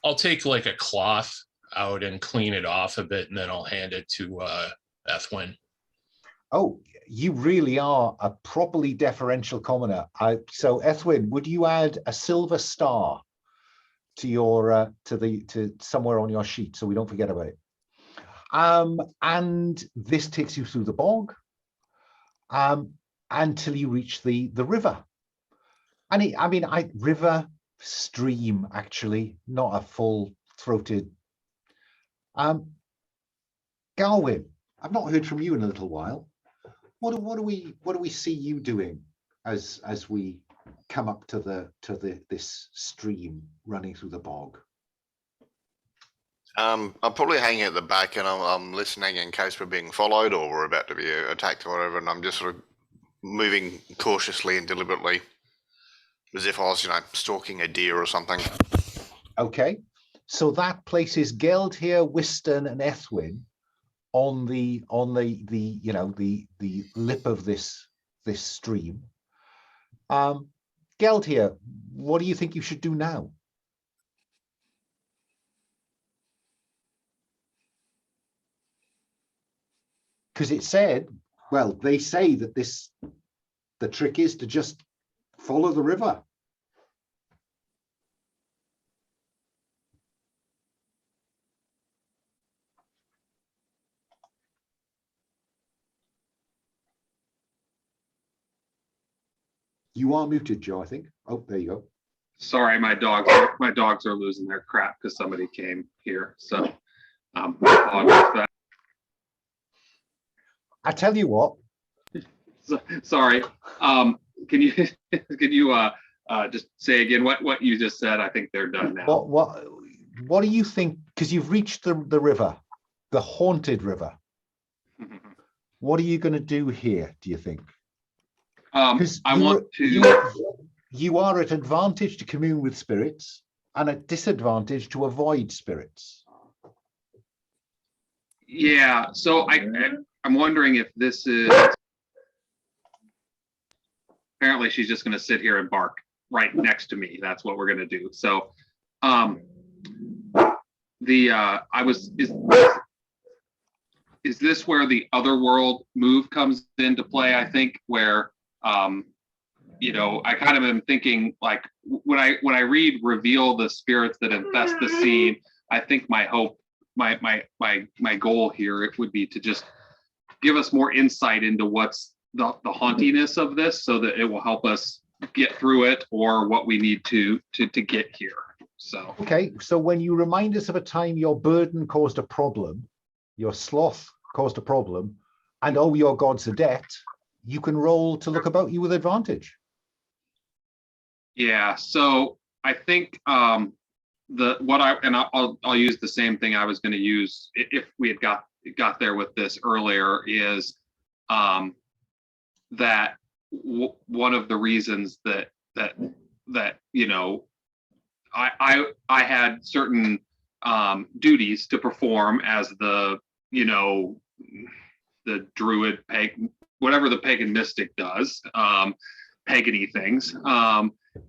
I'll take like a cloth out and clean it off a bit, and then I'll hand it to Ethwin. Oh, you really are a properly deferential commoner. So Ethwin, would you add a silver star to your to somewhere on your sheet so we don't forget about it? And this takes you through the bog until you reach the river. And river, stream, actually, not a full-throated. Garwyn, I've not heard from you in a little while. What do we see you doing as we come up to this stream running through the bog? I'm probably hanging at the back, and I'm listening in case we're being followed or we're about to be attacked or whatever. And I'm just sort of moving cautiously and deliberately, as if I was, stalking a deer or something. Okay, so that places Geldhere, Wystan, and Ethwin on the lip of this stream. Geldhere, what do you think you should do now? Because it said, well, they say that the trick is to just follow the river. You are muted, Joe, I think. Oh, there you go. Sorry, my dogs are losing their crap because somebody came here. So apologize for that. I tell you what. Sorry. Can you just say again what you just said? I think they're done now. What do you think? Because you've reached the river, the haunted river. What are you going to do here, do you think? You are at advantage to commune with spirits and at disadvantage to avoid spirits. Yeah, so I'm wondering if this is, apparently she's just going to sit here and bark right next to me. That's what we're going to do. So is this where the otherworld move comes into play? I think where I kind of am thinking, like, when I read reveal the spirits that infest the scene, I think my hope, my goal here, it would be to just give us more insight into what's the hauntiness of this, so that it will help us get through it or what we need to get here. So okay, so when you remind us of a time your burden caused a problem, your sloth caused a problem, and owe your gods a debt, you can roll to look about you with advantage. Yeah, so I think I'll use the same thing I was going to use if we had got there with this earlier, is that one of the reasons that I had certain duties to perform as the druid, whatever the pagan mystic does, pagany things,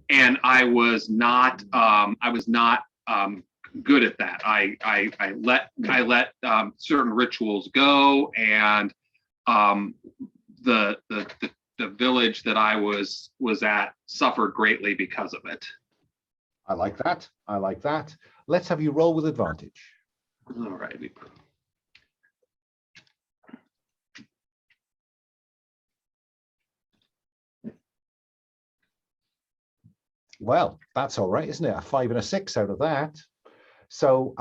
and I was not good at that. I let certain rituals go, and the village that I was at suffered greatly because of it. I like that. I like that. Let's have you roll with advantage. All right. Well, that's all right, isn't it? A 5 and a 6 out of that. So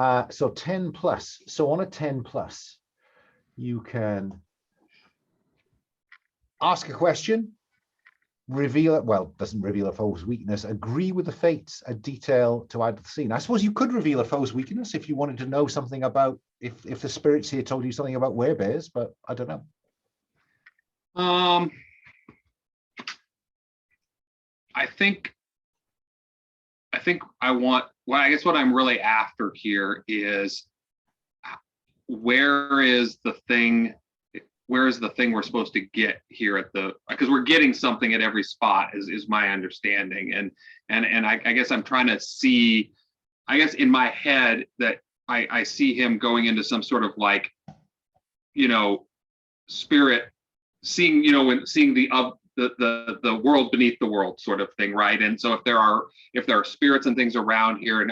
10 plus. So on a 10 plus, you can ask a question, reveal it. Well, doesn't reveal a foe's weakness. Agree with the fates, a detail to add to the scene. I suppose you could reveal a foe's weakness if you wanted to know something about, if the spirits here told you something about werebears, but I don't know. I guess what I'm really after here is, where is the thing we're supposed to get here because we're getting something at every spot is my understanding. And I guess I'm trying to see I guess in my head that I see him going into some sort of like, spirit, seeing, seeing the world beneath the world sort of thing, right? And so if there are spirits and things around here, and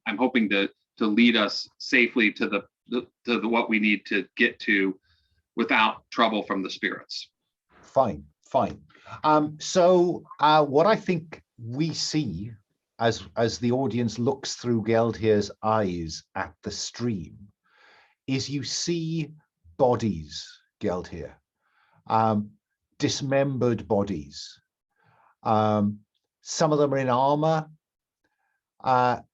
I'm hoping to lead us safely to the what we need to get to without trouble from the spirits. Fine. So what I think we see as the audience looks through Geldhere's eyes at the stream is you see bodies, Geldhere, dismembered bodies. Some of them are in armor.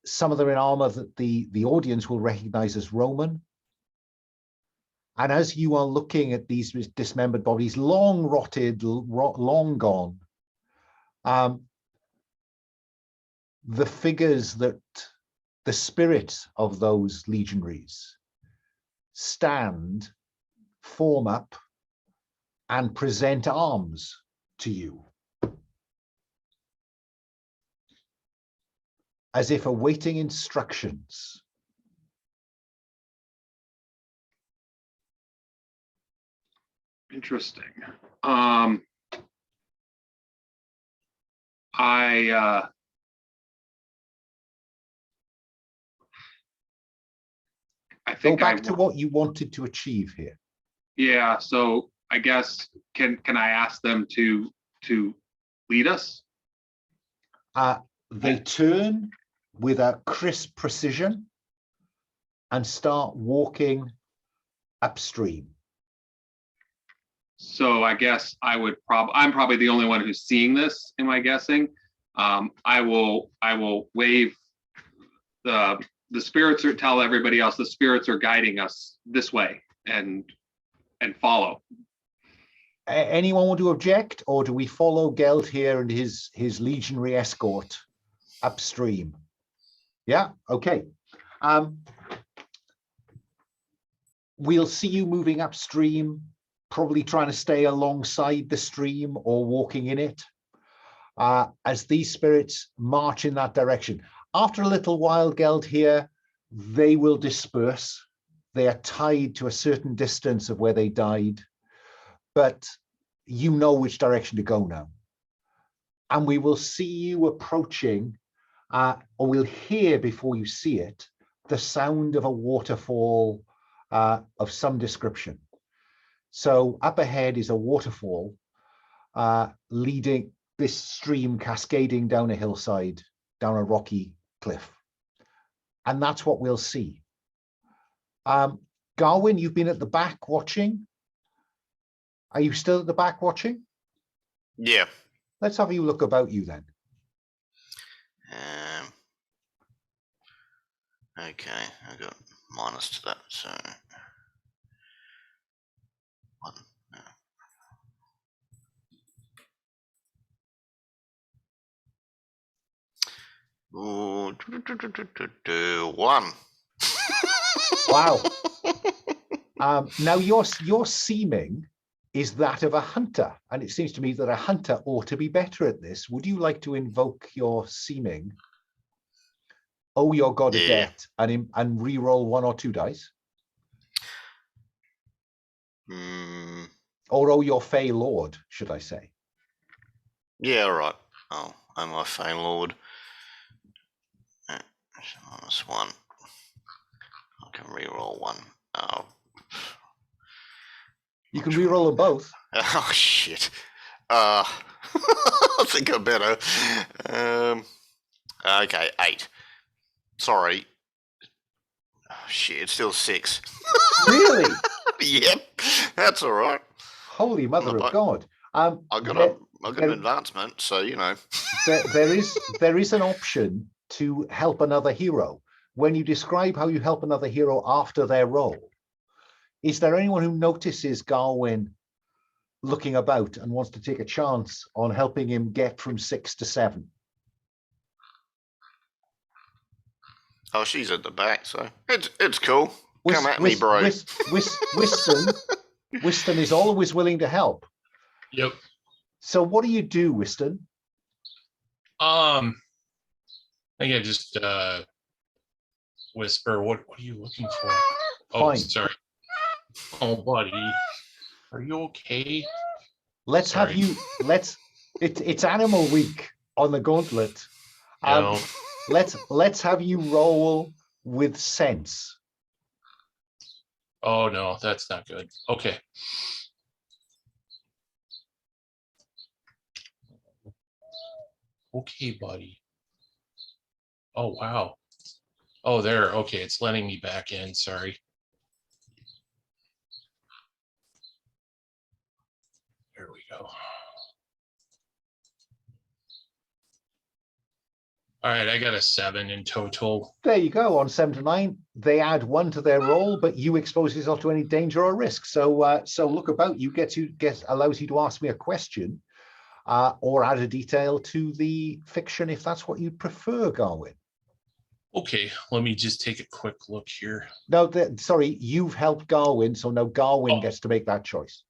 Some of them are in armor that the audience will recognize as Roman. And as you are looking at these dismembered bodies, long rotted, long gone, the figures that the spirit of those legionaries stand, form up, and present arms to you, as if awaiting instructions. Interesting. I think go back to what you wanted to achieve here. Yeah. So I guess can I ask them to lead us? They turn with a crisp precision and start walking upstream. So I guess I'm probably the only one who's seeing this, am I guessing? I will wave the spirits, or tell everybody else the spirits are guiding us this way, and follow. Anyone want to object, or do we follow Geldhere and his legionary escort upstream? Yeah, okay. We'll see you moving upstream, probably trying to stay alongside the stream or walking in it, as these spirits march in that direction. After a little while, Geldhere, they will disperse. They are tied to a certain distance of where they died, but you know which direction to go now. And we will see you approaching, or we'll hear before you see it, the sound of a waterfall of some description. So up ahead is a waterfall leading this stream cascading down a hillside, down a rocky cliff. And that's what we'll see. Garwyn, you've been at the back watching. Are you still at the back watching? Yeah. Let's have you look about you then. Okay, I got minus to that, so 1. Ooh, 1. Wow. Now your seeming is that of a hunter, and it seems to me that a hunter ought to be better at this. Would you like to invoke your seeming, owe your god a debt, and re-roll 1 or 2 dice? Or owe your Fey Lord, should I say? Yeah, right. Oh, I'm a Fey Lord. -1. I can re-roll 1. Oh. You can re-roll them both. Oh shit. I think I better. Okay, 8. Sorry. Oh, shit, it's still 6. Really? Yep, that's all right. Holy mother of God. I got an advancement, so you know. there is an option to help another hero. When you describe how you help another hero after their roll, is there anyone who notices Garwyn looking about and wants to take a chance on helping him get from 6 to 7? Oh, she's at the back, so it's cool. Come at me, bro. Wystan is always willing to help. Yep. So what do you do, Wystan? I think I just Whisper, what are you looking for? Oh, Fine. sorry. Oh, buddy. Are you okay? Let's Sorry. have you. It's Animal Week on the Gauntlet. No. Let's have you roll with sense. Oh no, that's not good. Okay. Okay, buddy. Oh wow. Oh, there. Okay, it's letting me back in. Sorry. There we go. All right, I got a 7 in total. There you go. On 7 to 9, they add 1 to their roll, but you expose yourself to any danger or risk. So, look about. You allows you to ask me a question, or add a detail to the fiction if that's what you prefer, Garwyn. Okay, let me just take a quick look here. No, sorry, you've helped Garwyn, so now Garwyn Oh. gets to make that choice.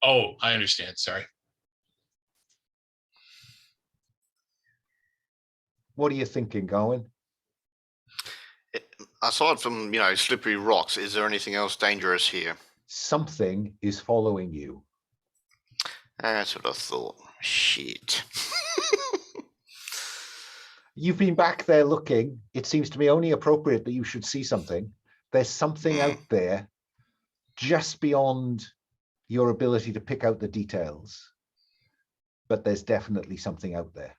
Oh, I understand. Sorry. What are you thinking, Garwyn? Aside from, slippery rocks, is there anything else dangerous here? Something is following you. That's what I thought. Shit. You've been back there looking. It seems to me only appropriate that you should see something. There's something out there just beyond your ability to pick out the details. But there's definitely something out there.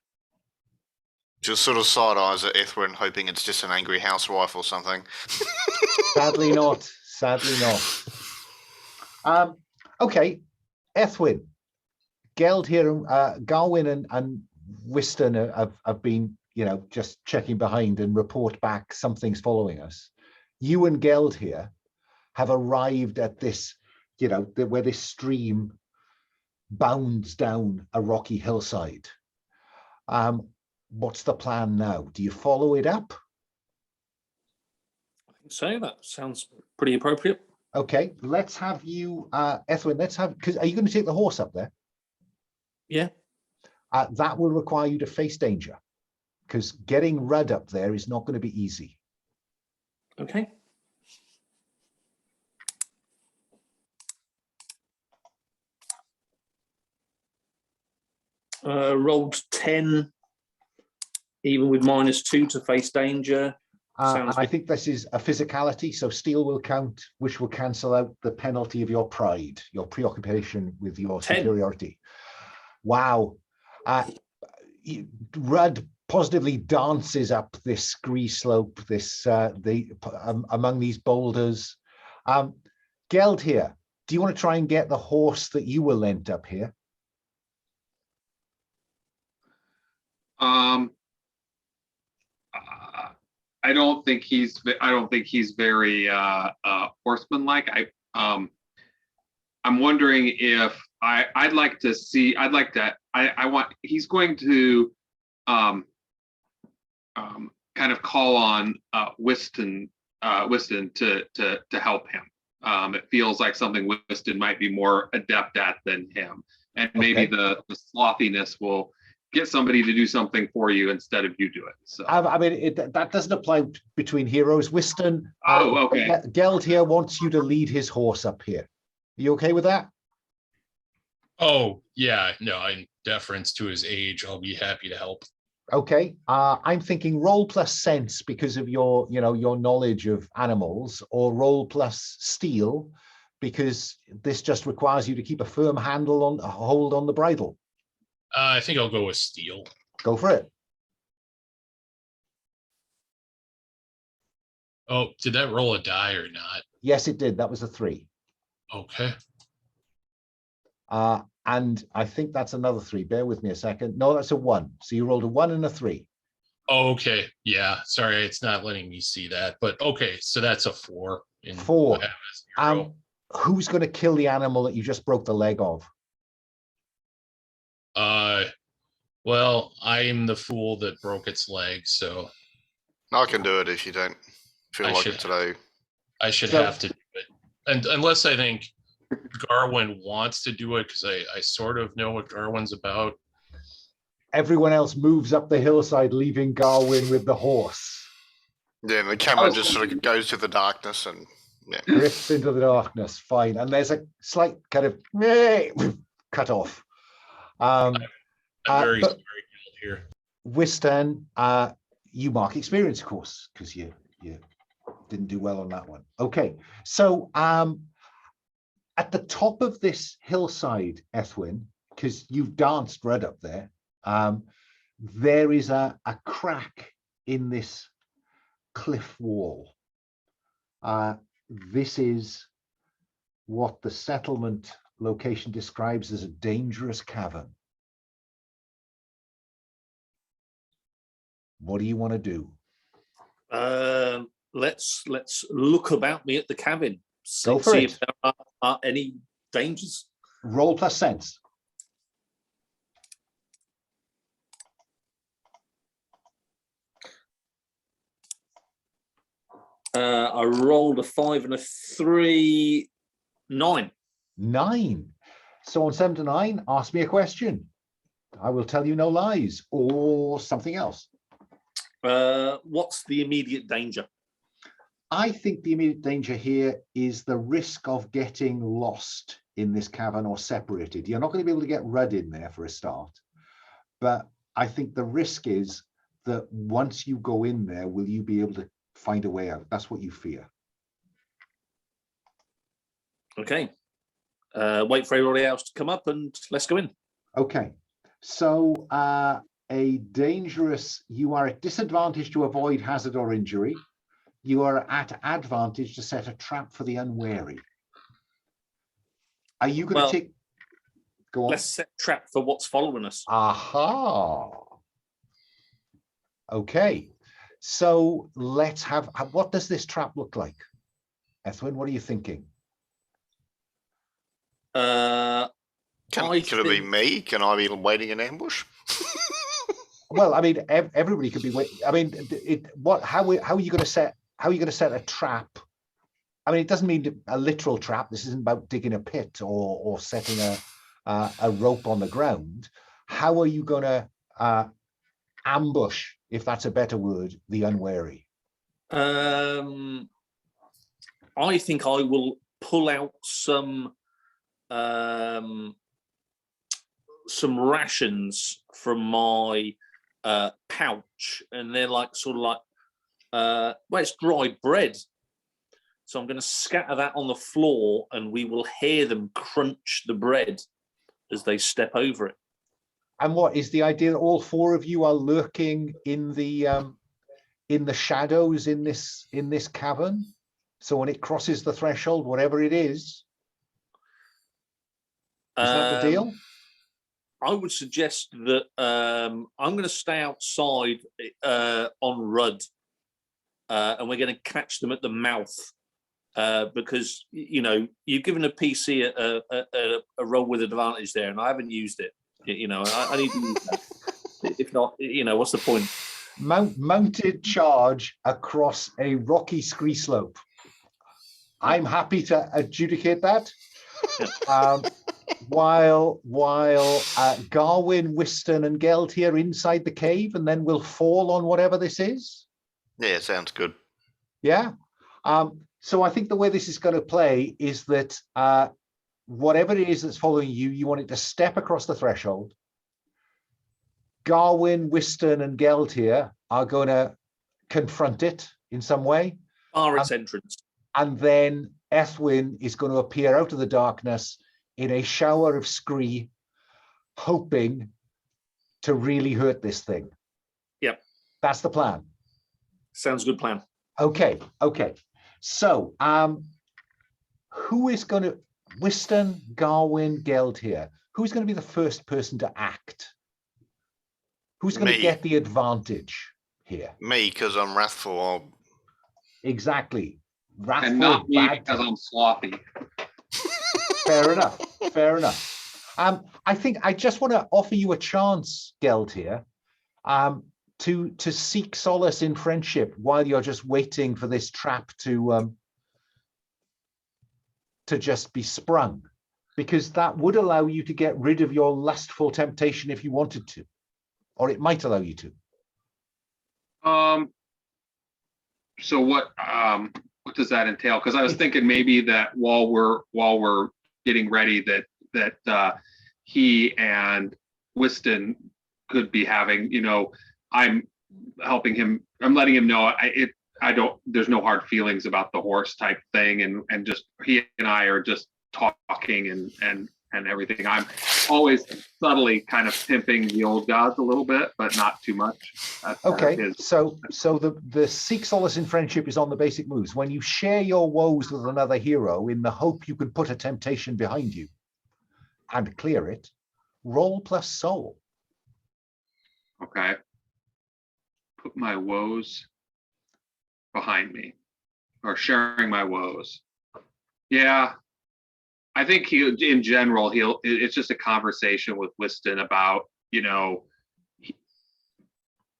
Just sort of side eyes at Ethwin, hoping it's just an angry housewife or something. Sadly not. Sadly not. Okay, Ethwin, Geldhere, Garwyn and Wystan have been, just checking behind and report back something's following us. You and Geldhere have arrived at this, where this stream bounds down a rocky hillside. What's the plan now? Do you follow it up? I think so. That sounds pretty appropriate. Okay, let's have you, Ethwin, because are you going to take the horse up there? Yeah. That will require you to face danger, because getting Rudd up there is not going to be easy. Okay. Rolled 10, even with -2 to face danger. I think this is a physicality, so steel will count, which will cancel out the penalty of your pride, your preoccupation with your 10. superiority. Wow. Rudd positively dances up this scree slope, among these boulders. Geldhere, do you want to try and get the horse that you were lent up here? I don't think he's very horsemanlike. I'm wondering if he's going to kind of call on Wystan to help him. It feels like something Wystan might be more adept at than him, and maybe the slothiness will get somebody to do something for you instead of you do it. So that doesn't apply between heroes. Wystan, okay. Geldhere wants you to lead his horse up here. Are you okay with that? Oh, yeah. No, in deference to his age, I'll be happy to help. Okay. I'm thinking roll plus sense because of your knowledge of animals, or roll plus steel because this just requires you to keep a firm hold on the bridle. I think I'll go with steel. Go for it. Oh, did that roll a die or not? Yes, it did. That was a 3. Okay. And I think that's another 3. Bear with me a second. No, that's a 1. So you rolled a 1 and a 3. Oh, okay. Yeah. Sorry, it's not letting me see that. But okay, so that's a 4. 4. Who's going to kill the animal that you just broke the leg of? Well, I'm the fool that broke its leg, so I can do it if you don't feel like it today. I should have to do it. And unless I think Garwyn wants to do it, because I sort of know what Garwyn's about. Everyone else moves up the hillside, leaving Garwyn with the horse. Yeah, the camera just sort of goes to the darkness and yeah. Drifts into the darkness. Fine. And there's a slight kind of cut off. I'm very But sorry here. Wystan, you mark experience, of course, because you didn't do well on that one. Okay. So at the top of this hillside, Ethwin, because you've danced right up there, there is a crack in this cliff wall. This is what the settlement location describes as a dangerous cavern. What do you want to do? Let's look about me at the cabin. Go for see it. if there are any dangers. Roll plus sense. I rolled a 5 and a 3, 9. 9. So on 7 to 9, ask me a question. I will tell you no lies or something else. What's the immediate danger? I think the immediate danger here is the risk of getting lost in this cavern or separated. You're not going to be able to get Rudd in there for a start. But I think the risk is that once you go in there, will you be able to find a way out? That's what you fear. Okay. Wait for everybody else to come up and let's go in. Okay. So a dangerous, you are at disadvantage to avoid hazard or injury. You are at advantage to set a trap for the unwary. Are you going to take... Go on. Let's set trap for what's following us. Aha. Okay. So let's have, what does this trap look like? Ethwin, what are you thinking? Can it be me? Can I be waiting in ambush? Well, I mean, everybody could be waiting. I mean, how are you going to set a trap? I mean, it doesn't mean a literal trap. This isn't about digging a pit or setting a rope on the ground. How are you going to ambush, if that's a better word, the unwary? I think I will pull out some rations from my pouch, and they're like sort of like well, it's dried bread. So I'm going to scatter that on the floor, and we will hear them crunch the bread as they step over it. And what is the idea that all 4 of you are lurking in the shadows in this cavern? So when it crosses the threshold, whatever it is that the deal? I would suggest that I'm going to stay outside on Rudd, and we're going to catch them at the mouth, because you've given a PC a roll with advantage there, and I haven't used it. I need to use that. If not, what's the point? Mounted charge across a rocky scree slope. I'm happy to adjudicate that. While Garwyn, Wystan, and Geldhere inside the cave, and then we'll fall on whatever this is. Yeah, sounds good. Yeah. So I think the way this is going to play is that whatever it is that's following you, you want it to step across the threshold. Garwyn, Wystan, and Geldhere are going to confront it in some way. Its entrance. And then Ethwin is going to appear out of the darkness in a shower of scree, hoping to really hurt this thing. Yep. That's the plan. Sounds good plan. Okay. So who is going to... Wystan, Garwyn, Geldhere. Who's going to be the first person to act? Who's going to get the advantage here? Me, because I'm wrathful. Exactly. Wrathful, and not me because I'm sloppy. Fair enough. I think I just want to offer you a chance, Geldhere, to seek solace in friendship while you're just waiting for this trap to just be sprung, because that would allow you to get rid of your lustful temptation if you wanted to, or it might allow you to. so what does that entail? Because I was thinking maybe that while we're getting ready, that he and Wystan could be having, I'm helping him. I'm letting him know there's no hard feelings about the horse type thing, and just he and I are just talking and everything. I'm always subtly kind of pimping the old gods a little bit, but not too much. Okay, so the seek solace in friendship is on the basic moves. When you share your woes with another hero in the hope you can put a temptation behind you and clear it, roll plus soul. Okay. Put my woes behind me, or sharing my woes. Yeah. I think in general, it's just a conversation with Wystan about,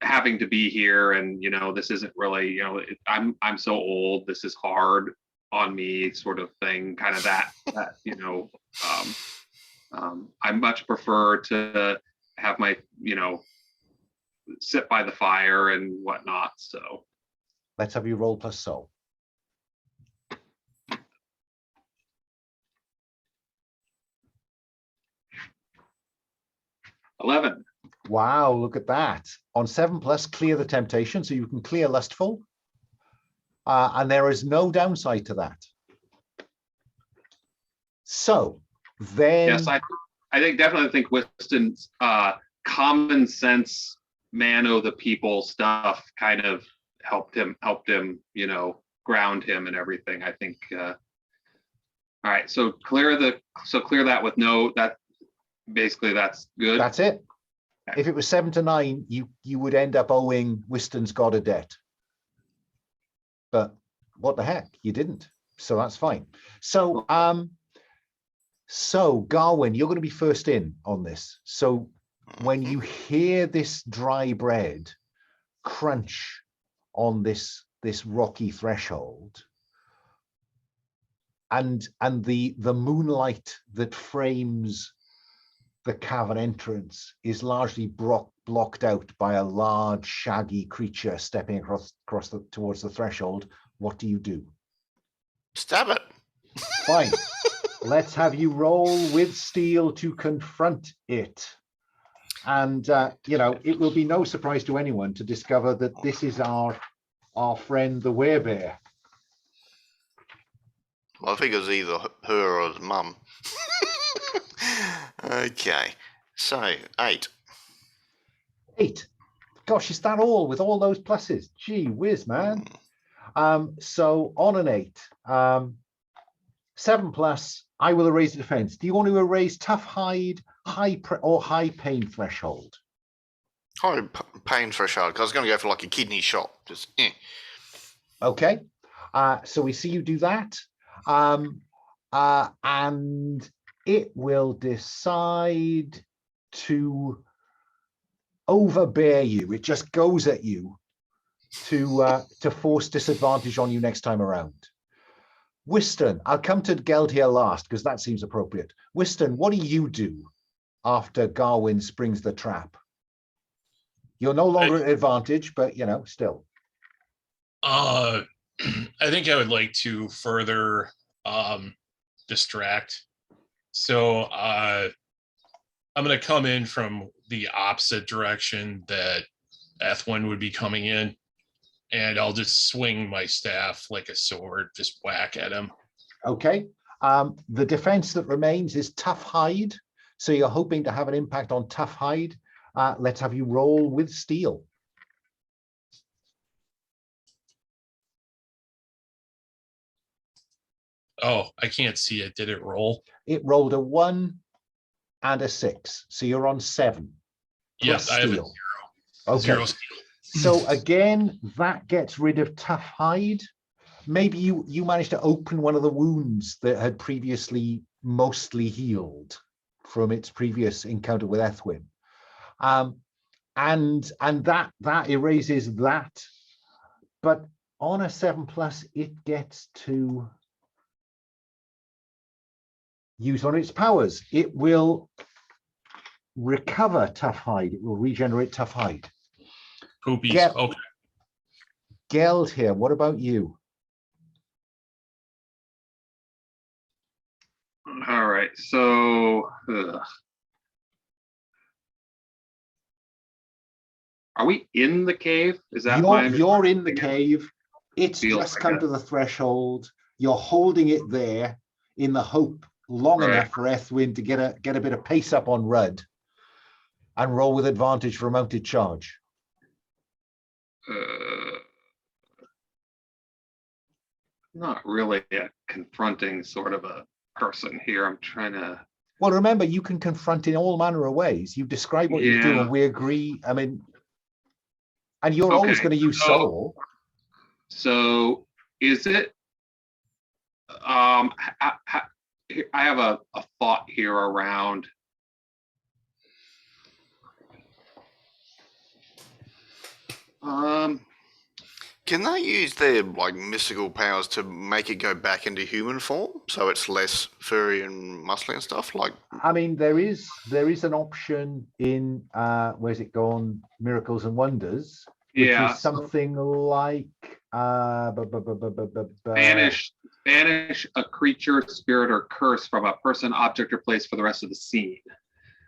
having to be here, and this isn't really, I'm so old, this is hard on me, sort of thing, kind of that I much prefer to have my, sit by the fire and whatnot. So let's have you roll plus soul. $11. Wow, look at that. On 7+, clear the temptation, so you can clear lustful. And there is no downside to that. So then... Yes, I definitely think Wystan's common sense, man of the people stuff kind of helped him, ground him and everything. I think, all right, so clear that with no, that basically that's good. That's it. If it was 7 to 9, you would end up owing Wystan's god a debt. But what the heck, you didn't. So that's fine. So Garwyn, you're going to be first in on this. So when you hear this dry bread crunch on this rocky threshold, and the moonlight that frames the cavern entrance is largely blocked out by a large shaggy creature stepping across towards the threshold, what do you do? Stab it. Fine. Let's have you roll with steel to confront it. And it will be no surprise to anyone to discover that this is our friend the werebear. Well, I think it's either her or his mum. Okay, so 8. 8. Gosh, is that all with all those pluses? Gee whiz, man. So on an 8, 7+, I will erase the defense. Do you want to erase tough hide, high pain threshold? High pain threshold, because I was going to go for like a kidney shot. Just Okay. So we see you do that. And it will decide to overbear you. It just goes at you to force disadvantage on you next time around. Wystan, I'll come to Geldhere last because that seems appropriate. Wystan, what do you do after Garwyn springs the trap? You're no longer at advantage, but still. I think I would like to further distract. So I'm going to come in from the opposite direction that Ethwin would be coming in, and I'll just swing my staff like a sword, just whack at him. Okay. The defense that remains is tough hide. So you're hoping to have an impact on tough hide. Let's have you roll with steel. Oh, I can't see it. Did it roll? It rolled a 1 and a 6. So you're on 7. Yes, I have a 0. Okay. 0 steel. So again, that gets rid of tough hide. Maybe you managed to open one of the wounds that had previously mostly healed from its previous encounter with Ethwin. And that erases that. But on a 7+, it gets to use one of its powers. It will recover tough hide. It will regenerate tough hide. Poopies. Okay. Geldhere, what about you? All right, so are we in the cave? Is that You're in the cave. It's Feels just like come it. to the threshold. You're holding it there in the hope long Right. enough for Ethwin to get a bit of pace up on Rudd and roll with advantage for a mounted charge. Not really a confronting sort of a person here. I'm trying to. Well, remember, you can confront in all manner of ways. You describe what you do, Yeah. and we agree. I mean, and you're always Okay, going to use so- soul. So is it? I have a thought here around. Can they use their like mystical powers to make it go back into human form, so it's less furry and muscly and stuff? Like, I mean, there is an option in where's it gone? Miracles and Wonders, which Yeah, is something like banish a creature, spirit, or curse from a person, object, or place for the rest of the scene.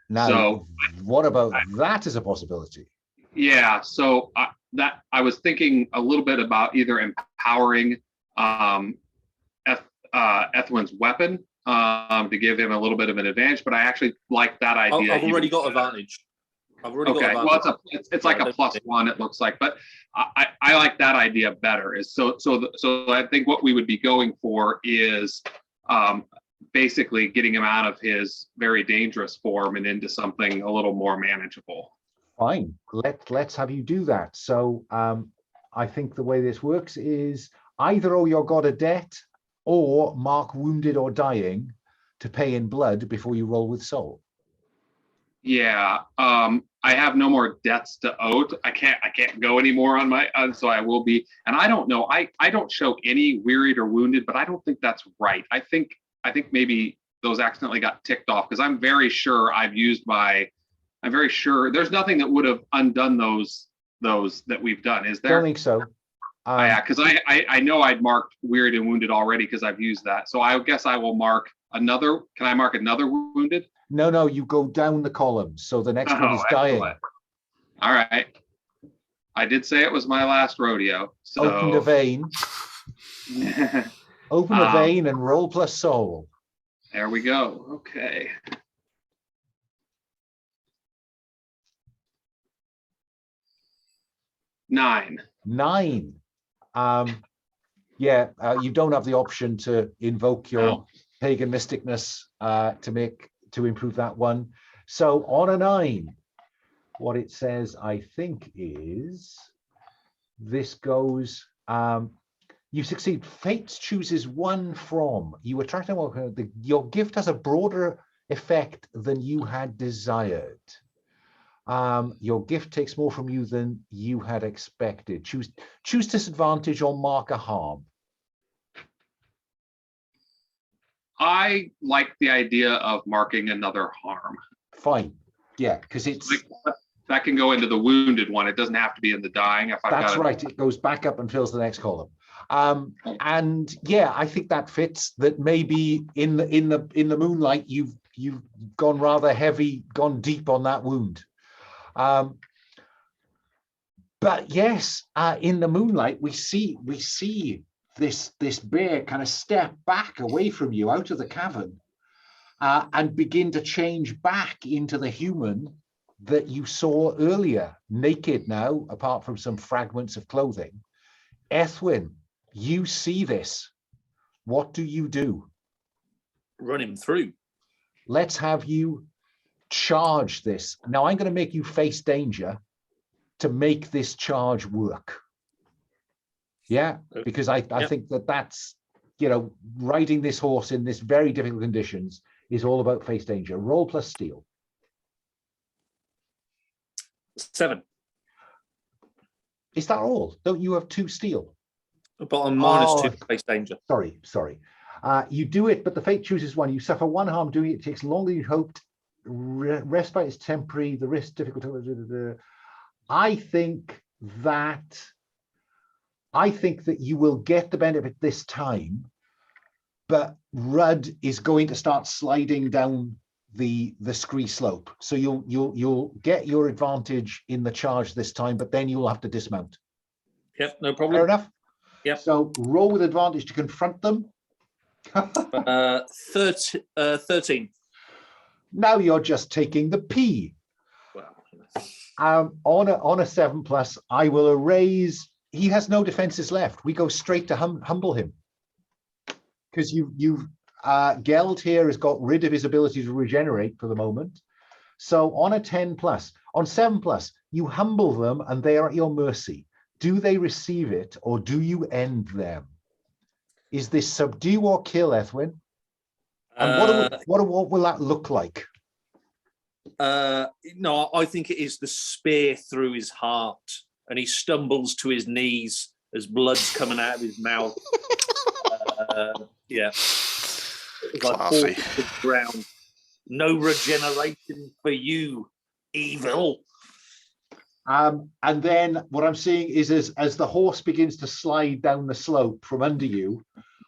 Now, So- what about that as a possibility? Yeah, so that I was thinking a little bit about either empowering Ethwin's weapon to give him a little bit of an advantage, but I actually like that idea. I've already got advantage. I've already got advantage. Well, it's like a +1, it looks like, but I like that idea better. Is so I think what we would be going for is basically getting him out of his very dangerous form and into something a little more manageable. Fine, let's have you do that. So I think the way this works is either owe your god a debt or mark wounded or dying to pay in blood before you roll with soul. Yeah, I have no more debts to owe. I can't go anymore on my, so I will be. And I don't know. I don't show any wearied or wounded, but I don't think that's right. I think maybe those accidentally got ticked off because I'm very sure I've used my. I'm very sure there's nothing that would have undone those that we've done. Is there? Don't think so. Yeah, because I know I'd marked wearied and wounded already because I've used that. So I guess I will mark another. Can I mark another wounded? No, you go down the column. So the next one is dying. Excellent. All right. I did say it was my last rodeo. So Open the vein. Open the vein and roll plus soul. There we go. Okay. Nine. Yeah, you don't have the option to invoke your pagan mysticness to improve that one. So on a 9, what it says, I think, is this goes. You succeed. Fate chooses one from. You attract your gift has a broader effect than you had desired. Your gift takes more from you than you had expected. Choose disadvantage or mark a harm. I like the idea of marking another harm. Fine. Yeah, because it's that can go into the wounded one. It doesn't have to be in the dying. If I've that's got right. It goes back up and fills the next column. And yeah, I think that fits. That maybe in the moonlight, you've gone rather heavy, gone deep on that wound. But yes, in the moonlight, we see this bear kind of step back away from you out of the cavern and begin to change back into the human that you saw earlier, naked now, apart from some fragments of clothing. Ethwin, you see this. What do you do? Run him through. Let's have you charge this. Now I'm going to make you face danger to make this charge work. Yeah, because I think that's, riding this horse in this very difficult conditions is all about face danger. Roll plus steel. 7. Is that all? Don't you have 2 steel? But I'm -2 face danger. Sorry. You do it, but the fate chooses one. You suffer 1 harm doing it. It takes longer than you hoped. Respite is temporary. The risk difficult. I think that I think that you will get the benefit this time, but Rudd is going to start sliding down the scree slope. So you'll get your advantage in the charge this time, but then you'll have to dismount. Yep, no problem. Fair enough? Yep. So roll with advantage to confront them. 13. Now you're just taking the P. Wow. On a 7+, I will erase. He has no defenses left. We go straight to humble him, because Geld here has got rid of his ability to regenerate for the moment. So on a 10+, on 7+, you humble them and they are at your mercy. Do they receive it, or do you end them? Is this subdue or kill, Ethwin? And what will that look like? No, I think it is the spear through his heart, and he stumbles to his knees as blood's coming out of his mouth. Yeah. Classy. Like to the ground. No regeneration for you, evil. And then what I'm seeing is as the horse begins to slide down the slope from under you,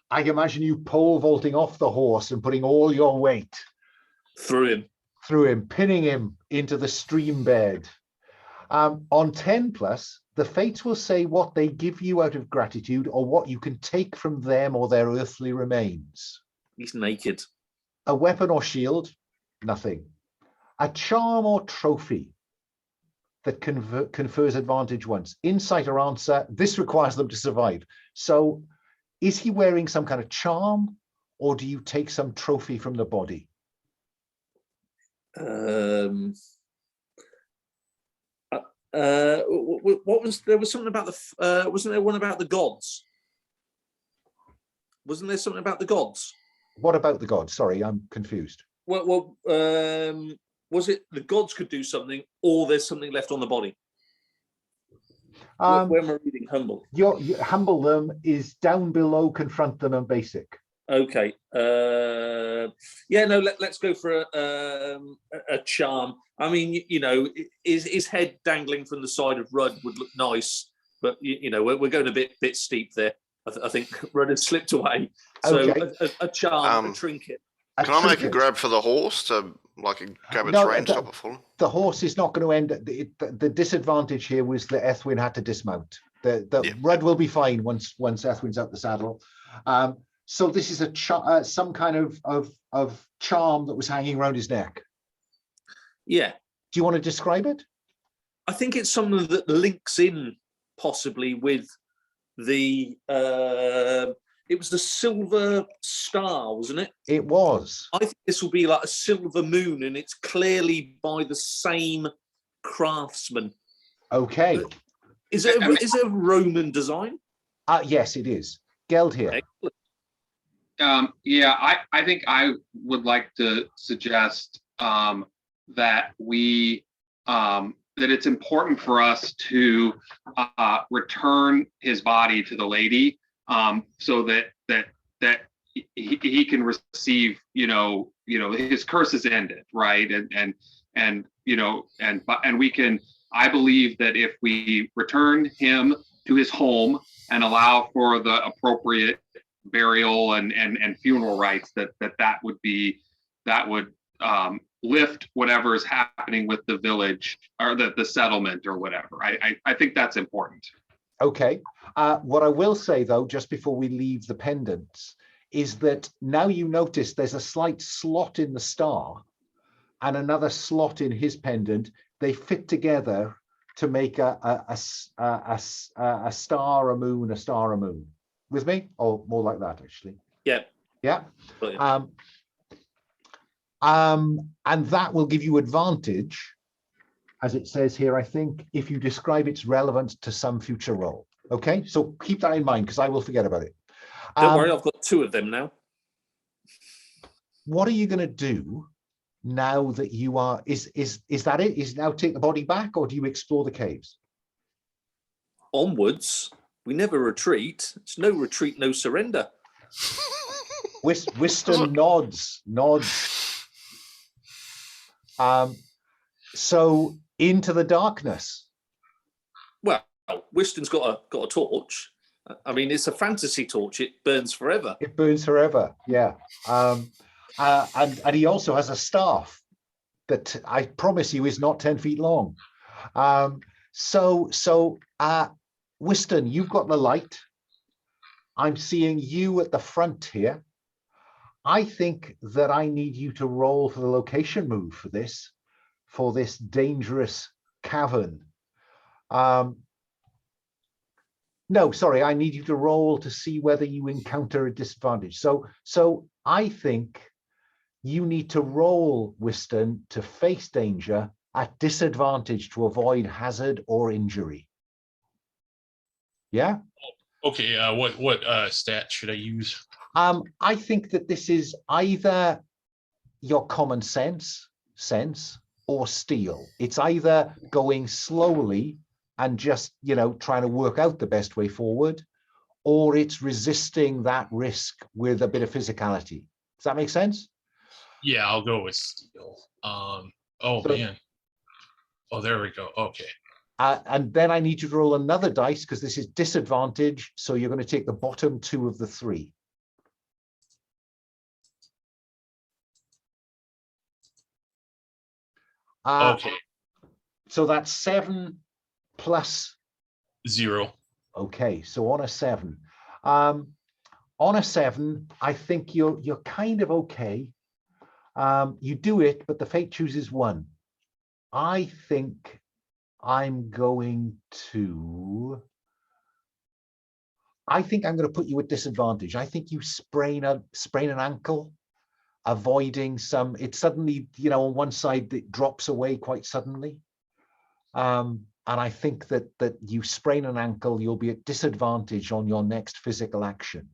I imagine you pole vaulting off the horse and putting all your weight through him, pinning him into the stream bed. On 10+, the fates will say what they give you out of gratitude or what you can take from them or their earthly remains. He's naked. A weapon or shield, nothing. A charm or trophy that confers advantage once. Insight or answer, this requires them to survive. So is he wearing some kind of charm, or do you take some trophy from the body? What was there was something about the wasn't there one about the gods? Wasn't there something about the gods? What about the gods? Sorry, I'm confused. Well, was it the gods could do something, or there's something left on the body? When we're reading humble, you humble them is down below, confront them, and basic. Okay. Yeah, no, let's go for a charm. I mean, you know, his head dangling from the side of Rudd would look nice, but you know, we're going a bit steep there. I think Rudd has slipped away. So okay. a charm, a trinket. Can I make a grab for the horse to grab its rein, stop it falling? The horse is not going to end. The disadvantage here was that Ethwin had to dismount. Rudd will be fine once Ethwin's out the saddle. So this is some kind of charm that was hanging around his neck. Yeah. Do you want to describe it? I think it's something that links in possibly with the. It was the silver star, wasn't it? It was. I think this will be like a silver moon, and it's clearly by the same craftsman. Okay. Is it a Roman design? Yes, it is. Geldhere. Yeah, I think I would like to suggest that we that it's important for us to return his body to the lady, so that he can receive, his curse is ended, right? And we can. I believe that if we return him to his home and allow for the appropriate burial and funeral rites, that would lift whatever is happening with the village or the settlement or whatever. I think that's important. Okay. What I will say though, just before we leave the pendants, is that now you notice there's a slight slot in the star and another slot in his pendant. They fit together to make a star, a moon, a star, a moon. With me, or more like that, actually. Yeah. Yeah. And that will give you advantage, as it says here, I think, if you describe its relevance to some future role. Okay, so keep that in mind because I will forget about it. Don't worry, I've got 2 of them now. What are you going to do now that you are? Is that it? Is now take the body back, or do you explore the caves? Onwards. We never retreat. It's no retreat, no surrender. Wystan nods. So into the darkness. Well, Wystan's got a torch. I mean, it's a fantasy torch. It burns forever. It burns forever, yeah. And he also has a staff that I promise you is not 10 feet long. So Wystan, you've got the light. I'm seeing you at the front here. I think that I need you to roll for the location move for this dangerous cavern. No, sorry, I need you to roll to see whether you encounter a disadvantage. So I think you need to roll, Wystan, to face danger at disadvantage to avoid hazard or injury. Yeah? Okay, what stat should I use? I think that this is either your common sense or steel. It's either going slowly and just, trying to work out the best way forward, or it's resisting that risk with a bit of physicality. Does that make sense? Yeah, I'll go with steel. Man. Oh, there we go. Okay. And then I need you to roll another dice because this is disadvantage. So you're going to take the bottom 2 of the 3. Okay. So that's 7 plus 0. Okay, so on a 7. On a 7, I think you're kind of okay. You do it, but the fate chooses 1. I think I'm going to put you at disadvantage. I think you sprain an ankle, avoiding some. It suddenly, on one side it drops away quite suddenly. And I think that you sprain an ankle, you'll be at disadvantage on your next physical action.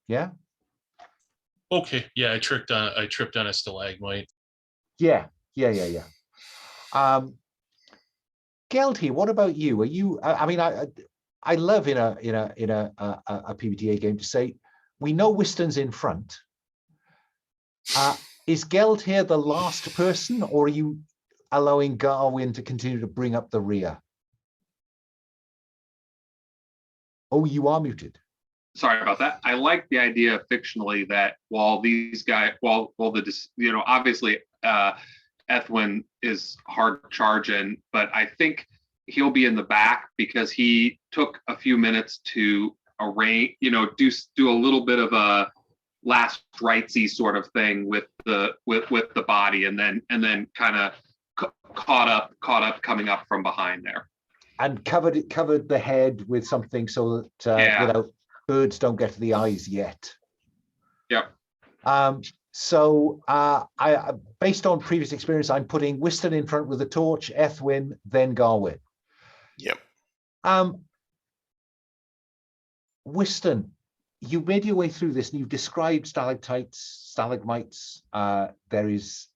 Yeah. Okay. Yeah, I tripped on a stalagmite. Yeah. Geldhere, what about you? Are you? I mean, I love in a PBTA game to say we know Wystan's in front. Is Geldhere the last person, or are you allowing Garwyn to continue to bring up the rear? Oh, you are muted. Sorry about that. I like the idea fictionally that while these guys, obviously Ethwin is hard charging, but I think he'll be in the back because he took a few minutes to arrange, do a little bit of a last rightsy sort of thing with the body, and then kind of caught up coming up from behind there, and covered the head with something so that birds don't get to the eyes yet. Yep. So I based on previous experience, I'm putting Wystan in front with a torch, Ethwin, then Garwyn. Yep. Wystan, you made your way through this and you've described stalactites, stalagmites. There's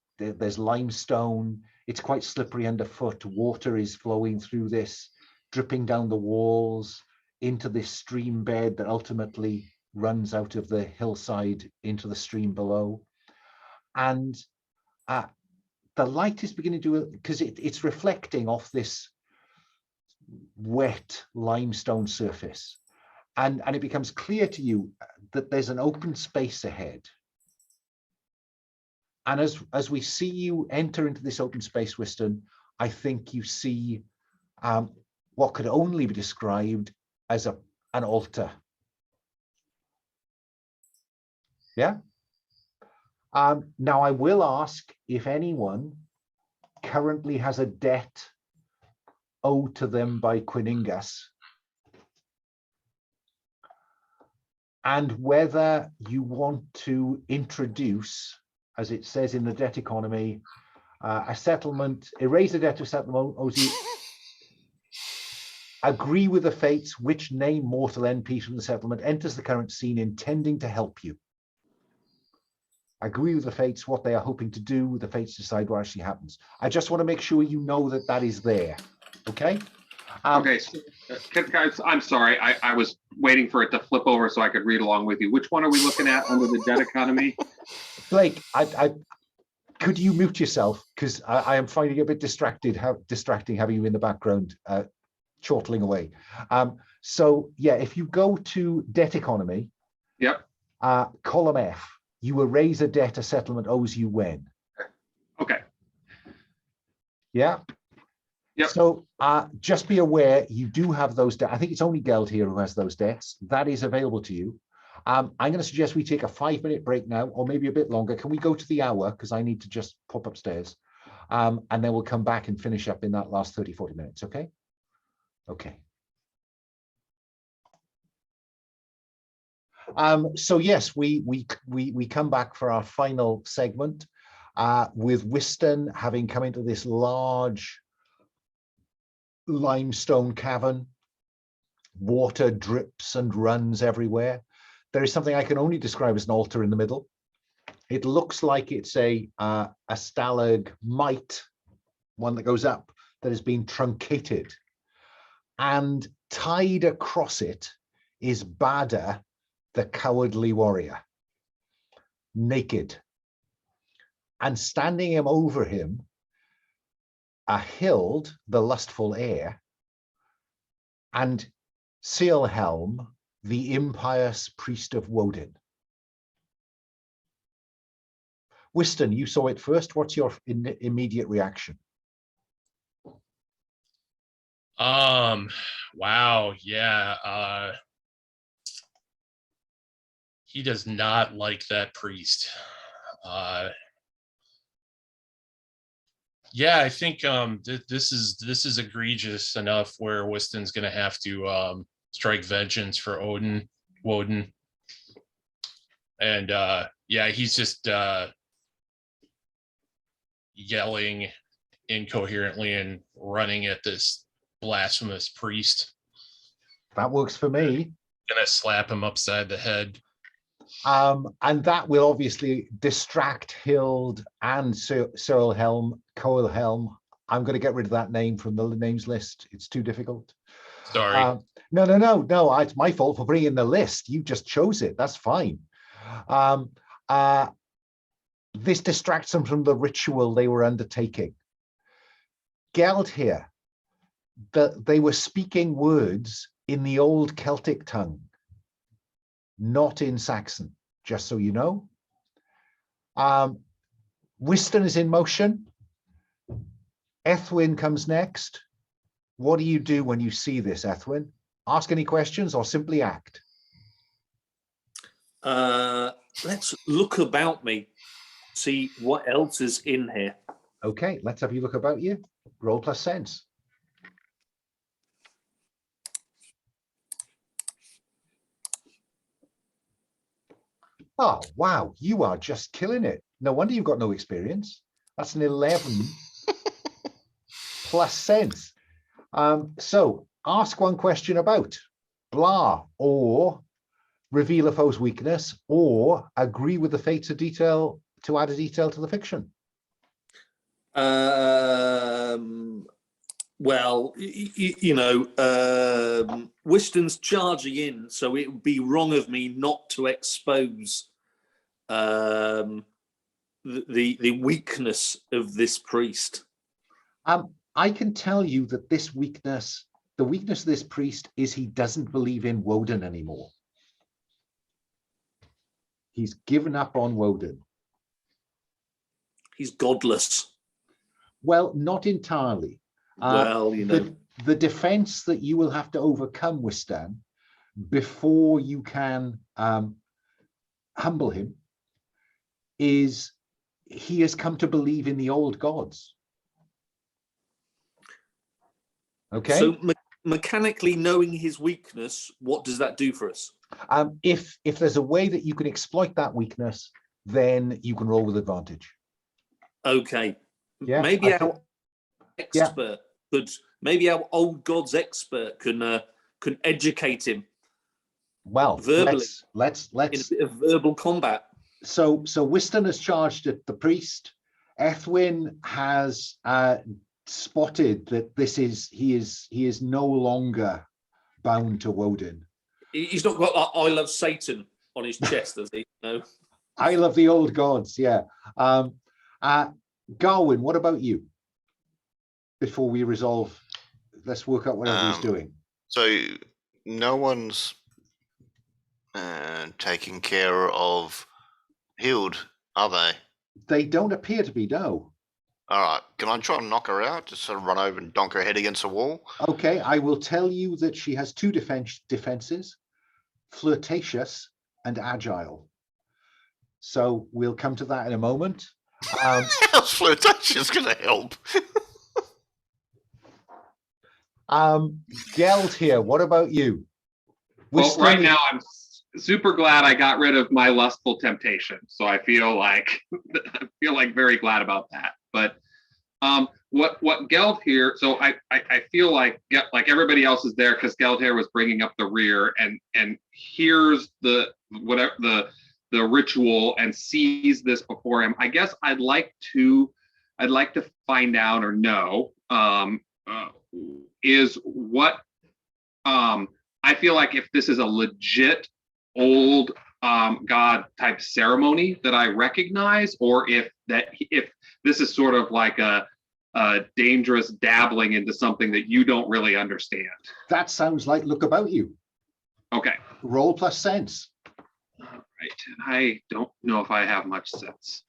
limestone. It's quite slippery underfoot. Water is flowing through this, dripping down the walls into this stream bed that ultimately runs out of the hillside into the stream below. And the light is beginning to, because it's reflecting off this wet limestone surface. And it becomes clear to you that there's an open space ahead. And as we see you enter into this open space, Wystan, I think you see what could only be described as an altar. Yeah. Now I will ask if anyone currently has a debt owed to them by Cweningas, and whether you want to introduce, as it says in the debt economy, a settlement, erase the debt to settlement, agree with the fates which name mortal NP from the settlement enters the current scene intending to help you. Agree with the fates, what they are hoping to do, the fates decide what actually happens. I just want to make sure you know that that is there, okay? Okay, so, I'm sorry, I was waiting for it to flip over so I could read along with you. Which one are we looking at under the debt economy? Blake, could you mute yourself? Because I am finding it a bit distracting having you in the background, chortling away. So yeah, if you go to debt economy, Yep. column F, you will raise a debt a settlement owes you when. Okay. Yeah. Yep. So just be aware you do have those debts. I think it's only Geldhere who has those debts. That is available to you. I'm going to suggest we take a 5-minute break now, or maybe a bit longer. Can we go to the hour? Because I need to just pop upstairs. And then we'll come back and finish up in that last 30, 40 minutes. Okay. Okay. So yes, we come back for our final segment with Wystan having come into this large limestone cavern. Water drips and runs everywhere. There is something I can only describe as an altar in the middle. It looks like it's a stalagmite, one that goes up, that has been truncated. And tied across it is Bada, the cowardly warrior, naked. And standing him over him are Hild, the lustful heir, and Sealhelm, the impious priest of Woden. Wystan, you saw it first. What's your immediate reaction? Wow, yeah. He does not like that priest. Yeah, I think this is egregious enough where Wystan's gonna have to strike vengeance for Woden. And yeah, he's just yelling incoherently and running at this blasphemous priest. That works for me. Gonna slap him upside the head. And that will obviously distract Hild and Coilhelm. I'm going to get rid of that name from the names list. It's too difficult. Sorry. No. It's my fault for bringing the list. You just chose it. That's fine. This distracts them from the ritual they were undertaking. Geldhere, they were speaking words in the old Celtic tongue, not in Saxon, just so you know. Wystan is in motion. Ethwin comes next. What do you do when you see this, Ethwin? Ask any questions or simply act? Let's look about me, see what else is in here. Okay, let's have you look about you. Roll plus sense. Oh, wow, you are just killing it. No wonder you've got no experience. That's an 11 plus sense. So ask one question about blah, or reveal a foe's weakness, or agree with the fates of detail to add a detail to the fiction. Well, Wystan's charging in, so it would be wrong of me not to expose the weakness of this priest. I can tell you that this weakness, the weakness of this priest is he doesn't believe in Woden anymore. He's given up on Woden. He's godless. Well, not entirely. Well, you know. The defense that you will have to overcome, Wystan, before you can humble him, is he has come to believe in the old gods. Okay. So mechanically knowing his weakness, what does that do for us? If there's a way that you can exploit that weakness, then you can roll with advantage. Okay. Yeah. Maybe our expert could. Maybe our old gods expert can educate him. Well, verbally. Let's in a bit of verbal combat. So Wystan has charged at the priest. Ethwin has spotted that he is no longer bound to Woden. He's not got I love Satan on his chest, does he? No. I love the old gods, yeah. Garwyn, what about you? Before we resolve, let's work out what everybody's doing. So no one's taking care of Hild, are they? They don't appear to be, no. All right. Can I try and knock her out? Just sort of run over and donk her head against a wall? Okay, I will tell you that she has two defenses, flirtatious and agile. So we'll come to that in a moment. How's flirtatious going to help? Geldhere, what about you? Well, right now I'm super glad I got rid of my lustful temptation. So I feel like very glad about that. But what Geldhere, so I feel like everybody else is there because Geldhere was bringing up the rear and hears the ritual and sees this before him. I guess I'd like to find out or know is what I feel like if this is a legit old god type ceremony that I recognize, or if this is sort of like a dangerous dabbling into something that you don't really understand. That sounds like look about you. Okay. Roll plus sense. All right. And I don't know if I have much sense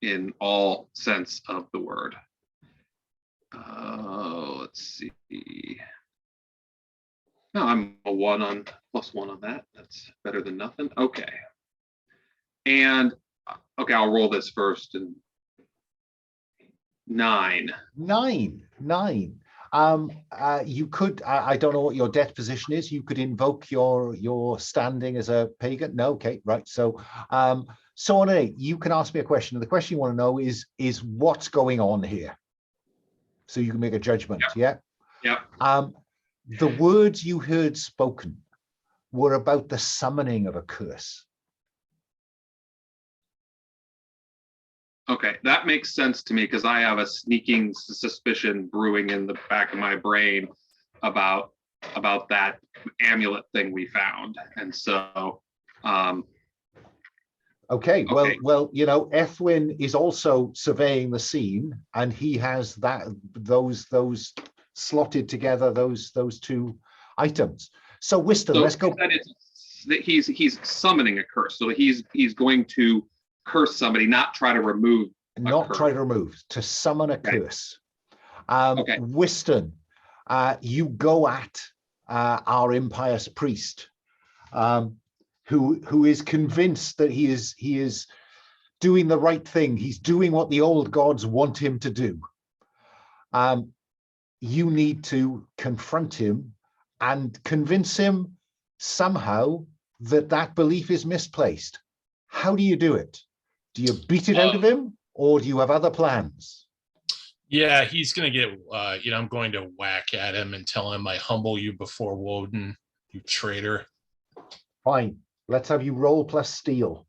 in all sense of the word. Let's see. No, I'm a plus one on that. That's better than nothing. Okay. And okay, I'll roll this first. And 9. You could, I don't know what your death position is. You could invoke your standing as a pagan. No, okay, right. So on an 8, you can ask me a question. And the question you want to know is what's going on here? So you can make a judgment, yeah? Yeah. The words you heard spoken were about the summoning of a curse. Okay, that makes sense to me because I have a sneaking suspicion brewing in the back of my brain about that amulet thing we found, and so. Okay, well, you know, Ethwin is also surveying the scene, and he has those slotted together those two items. So Wystan, let's go. That he's summoning a curse, so he's going to curse somebody, not try to remove. To summon a curse. Okay. Wystan, you go at our impious priest, who is convinced that he is doing the right thing. He's doing what the old gods want him to do. You need to confront him and convince him somehow that belief is misplaced. How do you do it? Do you beat it out of him, or do you have other plans? Yeah, he's going to get, I'm going to whack at him and tell him I humble you before Woden, you traitor. Fine. Let's have you roll plus steel.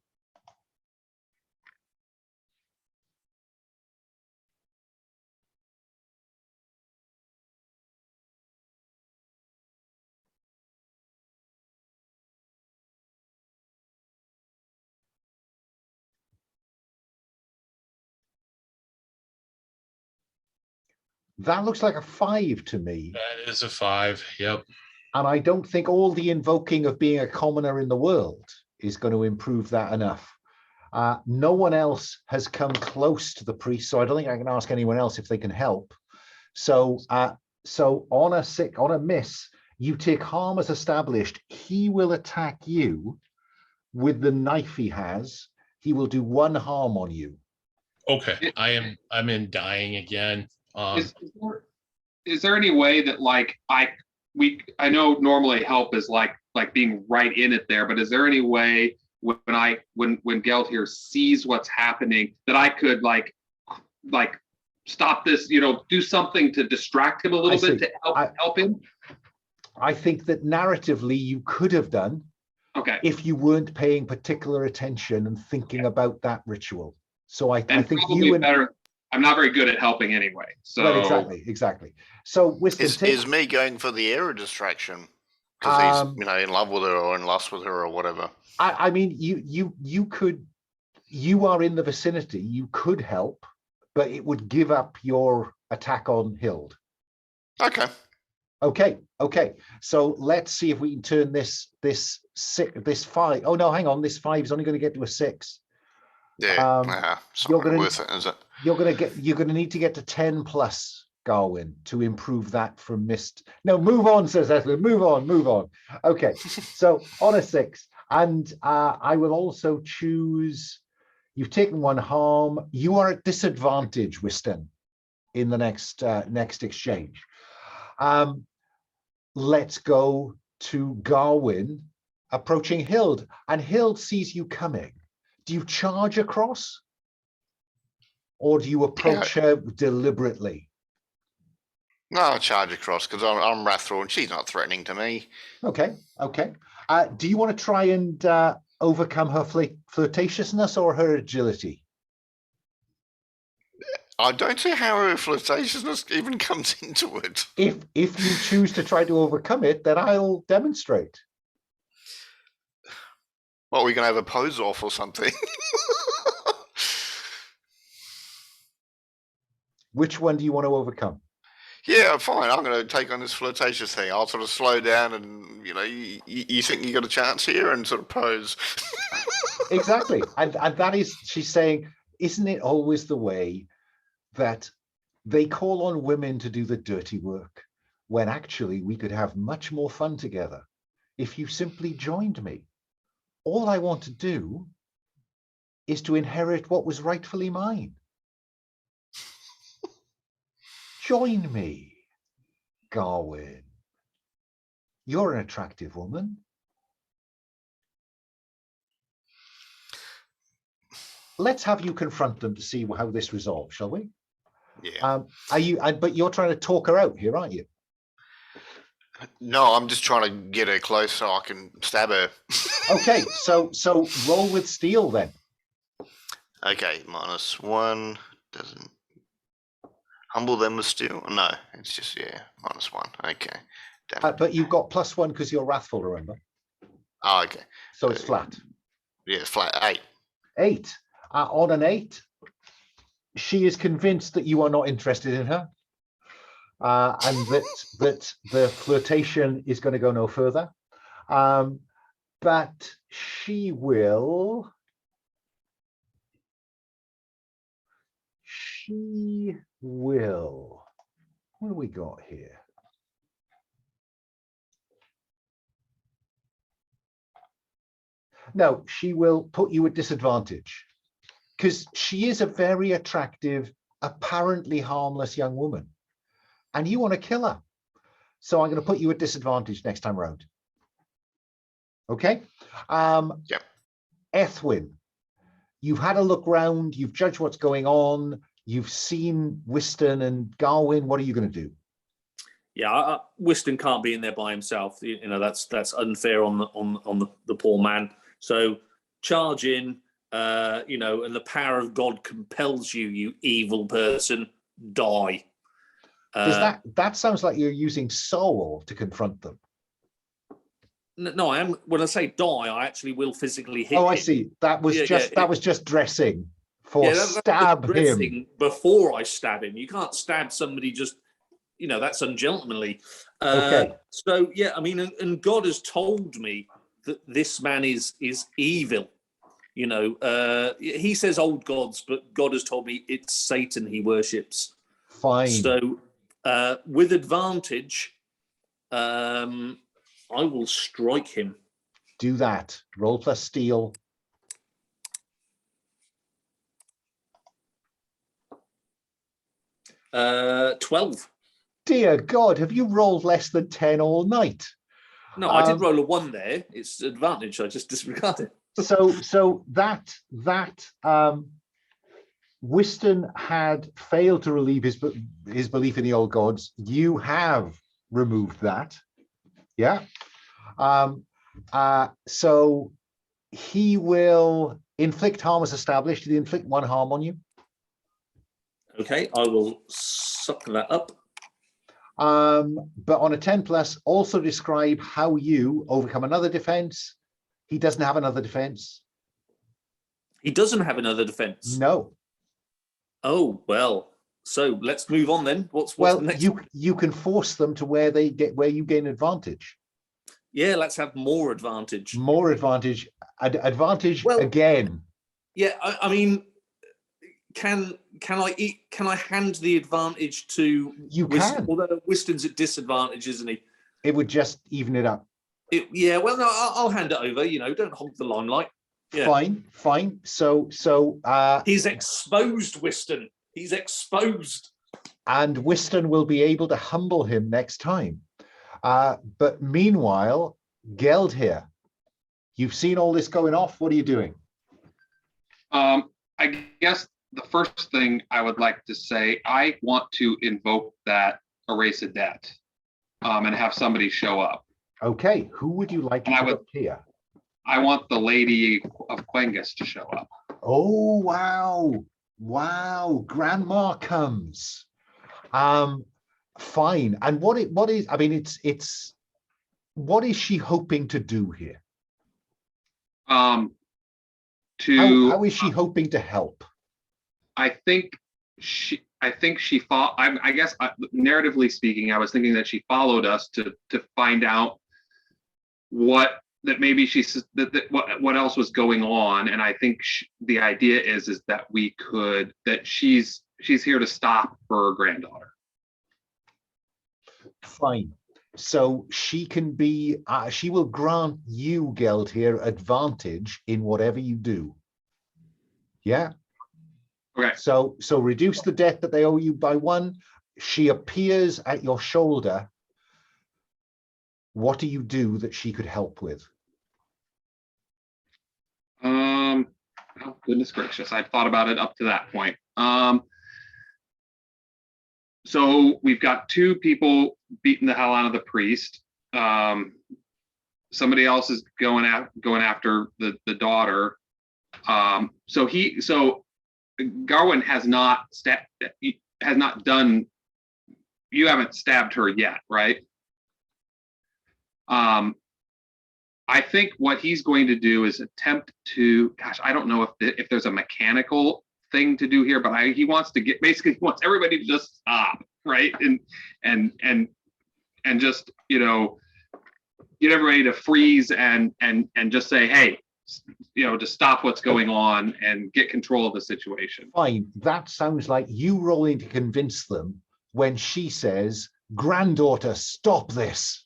That looks like a 5 to me. That is a 5, yep. And I don't think all the invoking of being a commoner in the world is going to improve that enough. No one else has come close to the priest, so I don't think I can ask anyone else if they can help. So on a miss, you take harm as established. He will attack you with the knife he has. He will do 1 harm on you. Okay, I'm in dying again. Is there any way that I know normally help is like being right in it there, but is there any way when Geldhere sees what's happening that I could like stop this, do something to distract him a little bit to help him? I think that narratively you could have done, okay, if you weren't paying particular attention and thinking about that ritual. So I think you and better. I'm not very good at helping anyway. So well, exactly. So Wystan, is me going for the air distraction because he's in love with her or in lust with her or whatever? I mean, you could. You are in the vicinity. You could help, but it would give up your attack on Hild. Okay. Okay. So let's see if we can turn this 5. Oh no, hang on. This 5 is only going to get to a 6. Yeah, it's not really worth it, is it? You're going to need to get to 10 plus, Garwyn, to improve that from missed. No, move on, says Ethwin. Move on. Okay, so on a 6, and I will also choose. You've taken 1 harm. You are at disadvantage, Wystan, in the next exchange. Let's go to Garwyn approaching Hild, and Hild sees you coming. Do you charge across, or do you approach her deliberately? No, I'll charge across because I'm wrathful and she's not threatening to me. Okay. Do you want to try and overcome her flirtatiousness or her agility? I don't see how her flirtatiousness even comes into it. If you choose to try to overcome it, then I'll demonstrate. Well, we can have a pose off or something. Which one do you want to overcome? Yeah, fine. I'm going to take on this flirtatious thing. I'll sort of slow down and, you think you got a chance here and sort of pose. Exactly. And that is, she's saying, isn't it always the way that they call on women to do the dirty work when actually we could have much more fun together if you simply joined me? All I want to do is to inherit what was rightfully mine. Join me, Garwyn. You're an attractive woman. Let's have you confront them to see how this resolves, shall we? Yeah. But you're trying to talk her out here, aren't you? No, I'm just trying to get her close so I can stab her. Okay, so roll with steel then. Okay, -1 doesn't humble them with steel. No, it's just -1. Okay, damn it. But you've got +1 because you're wrathful, remember? Oh, okay. So it's flat. Yeah, it's flat 8. 8. On an 8, she is convinced that you are not interested in her, and that the flirtation is going to go no further. But she will. What do we got here? No, she will put you at disadvantage because she is a very attractive, apparently harmless young woman, and you want to kill her. So I'm going to put you at disadvantage next time around. Okay? Yep. Ethwin, you've had a look round, you've judged what's going on, you've seen Wystan and Garwyn. What are you going to do? Yeah, Wystan can't be in there by himself. That's unfair on the poor man. So charge in, and the power of God compels you, you evil person, die. That sounds like you're using soul to confront them. No, I am. When I say die, I actually will physically hit. Oh, I him. see. That was just dressing for stab him before I stab him. You can't stab somebody just. That's ungentlemanly. Okay. So yeah, I mean, and God has told me that this man is evil. He says old gods, but God has told me it's Satan he worships. Fine. So with advantage, I will strike him. Do that. Roll plus steel. $12. Dear God, have you rolled less than 10 all night? No, I did roll a 1 there. It's advantage. I just disregarded it. So that Wystan had failed to relieve his belief in the old gods. You have removed that. Yeah. So he will inflict harm as established. Did he inflict 1 harm on you? Okay, I will suck that up. But on a 10 plus, also describe how you overcome another defense. He doesn't have another defense. He doesn't have another defense. No. Oh, well. So let's move on then. What's Well, the next? you can force them to where you gain advantage. Yeah, let's have more advantage. More advantage. Advantage Well, again. Yeah, I mean, can I hand the advantage to You Wystan? can. Although Wystan's at disadvantage, isn't he? It would just even it up. Yeah, well, no, I'll hand it over. Don't hog the limelight. Yeah. Fine. So He's exposed, Wystan. He's exposed. And Wystan will be able to humble him next time. But meanwhile, Geldhere, you've seen all this going off. What are you doing? I guess the first thing I would like to say, I want to invoke that erase a debt, and have somebody show up. Okay, who would you like to put up here? I want the Lady of Cweningas to show up. Oh, wow, Grandma comes. Fine. And what is, I mean, it's what is she hoping to do here? How is she hoping to help? I think she thought, I guess, narratively speaking, I was thinking that she followed us to find out what else was going on. And I think the idea is that that she's here to stop her granddaughter. Fine. So she can be, she will grant you, Geldhere, advantage in whatever you do. Yeah. Okay. So reduce the debt that they owe you by 1. She appears at your shoulder. What do you do that she could help with? Oh, goodness gracious. I'd thought about it up to that point. So we've got 2 people beating the hell out of the priest. Somebody else is going after the daughter. So Garwyn has not done. You haven't stabbed her yet, right? I think what he's going to do is attempt to. Gosh, I don't know if there's a mechanical thing to do here, but he wants everybody to just stop, right? And just get everybody to freeze and just say, hey, to stop what's going on and get control of the situation. Fine. That sounds like you rolling to convince them when she says, granddaughter, stop this.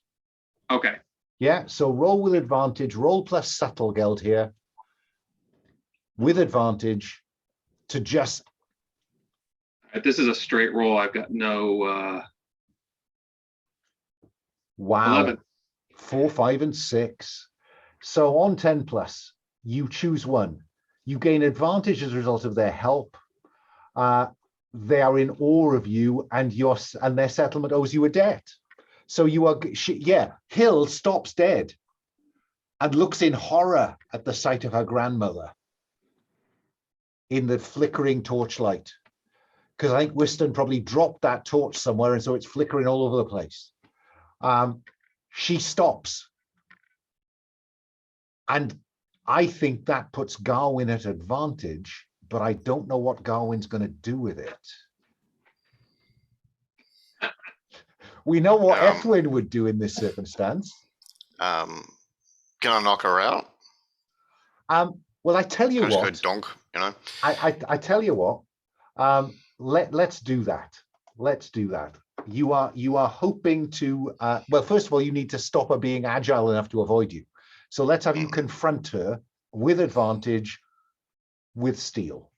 Okay. Yeah. So roll with advantage, roll plus subtle, Geldhere, with advantage to just. This is a straight roll. I've got no. Wow. 11. 4, 5, and 6. So on 10 plus, you choose 1. You gain advantage as a result of their help. They are in awe of you, and their settlement owes you a debt. So you are, Hill stops dead and looks in horror at the sight of her grandmother in the flickering torchlight. Because I think Wystan probably dropped that torch somewhere, and so it's flickering all over the place. She stops. And I think that puts Garwyn at advantage, but I don't know what Garwyn's going to do with it. We know what Ethwin would do in this circumstance. Can I knock her out? Well, I tell you Can I what. just go donk, I tell you what. Let's do that. Let's do that. You are hoping to. Well, first of all, you need to stop her being agile enough to avoid you. So let's have you confront her with advantage with steel.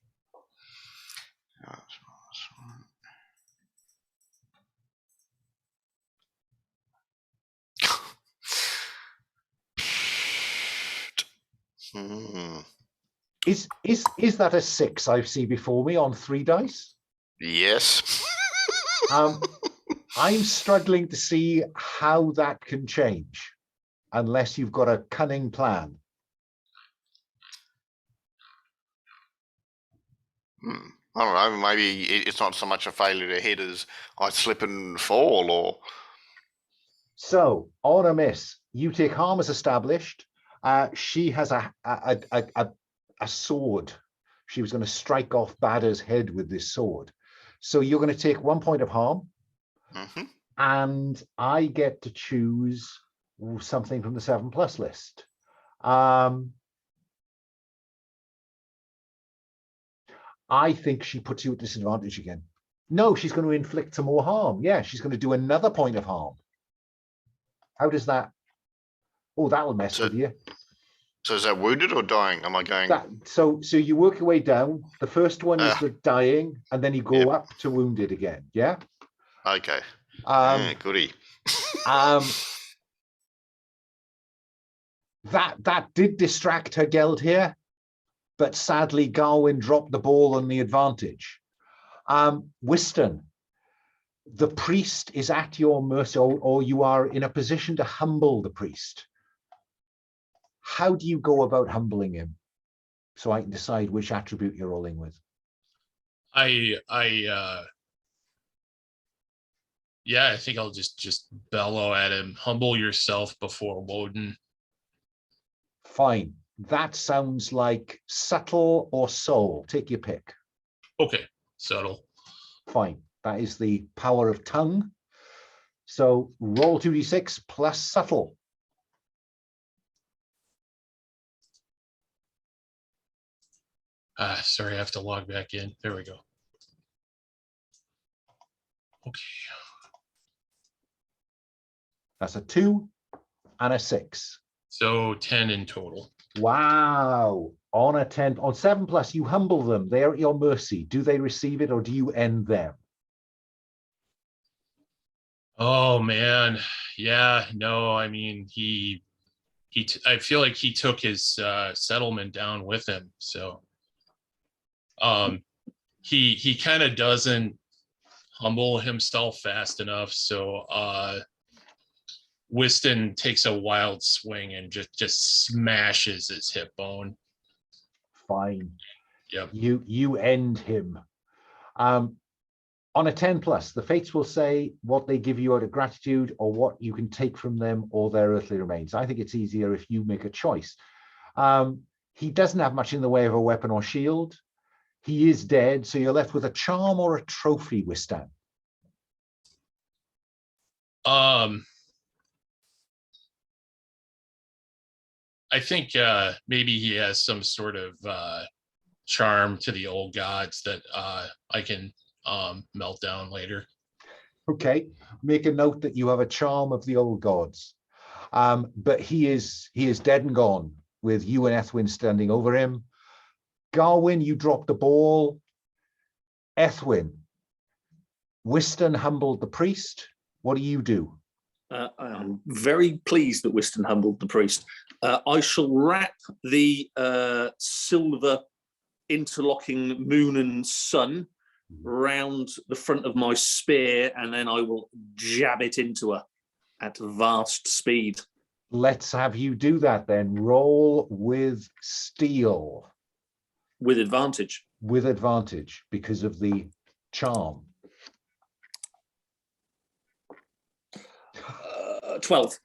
Is that a 6 I see before me on 3 dice? Yes. I'm struggling to see how that can change unless you've got a cunning plan. I don't know. Maybe it's not so much a failure to hit as I slip and fall, or. So on a miss, you take harm as established. She has a sword. She was going to strike off Badder's head with this sword. So you're going to take 1 point of harm, Mm-hmm. and I get to choose something from the 7+ list. I think she puts you at disadvantage again. No, she's going to inflict some more harm. Yeah, she's going to do another point of harm. How does that? Oh, that'll mess with you. So is that wounded or dying? Am I going? So you work your way down. The first one is the dying, and then you go up to wounded again. Yeah. Okay. Goody. That did distract her Geldhere, but sadly Garwyn dropped the ball on the advantage. Wystan, the priest is at your mercy, or you are in a position to humble the priest. How do you go about humbling him? So I can decide which attribute you're rolling with. Yeah, I think I'll just bellow at him. Humble yourself before Woden. Fine. That sounds like subtle or soul. Take your pick. Okay, subtle. Fine. That is the power of tongue. So roll 2d6 plus subtle. Sorry, I have to log back in. There we go. Okay. That's a 2 and a 6. So 10 in total. Wow. On a 10, on 7+, you humble them. They're at your mercy. Do they receive it, or do you end them? Oh man. Yeah, no, I mean, I feel like he took his settlement down with him. So he kind of doesn't humble himself fast enough. So Wystan takes a wild swing and just smashes his hip bone. Fine. Yep. You end him. On a 10+, the fates will say what they give you out of gratitude, or what you can take from them, or their earthly remains. I think it's easier if you make a choice. He doesn't have much in the way of a weapon or shield. He is dead, so you're left with a charm or a trophy, Wystan. I think maybe he has some sort of charm to the old gods that I can melt down later. Okay, make a note that you have a charm of the old gods. But he is dead and gone, with you and Ethwin standing over him. Garwyn, you dropped the ball. Ethwin, Wystan humbled the priest. What do you do? I'm very pleased that Wystan humbled the priest. I shall wrap the silver interlocking moon and sun round the front of my spear, and then I will jab it into her at vast speed. Let's have you do that then. Roll with steel. With advantage. With advantage because of the charm. 12.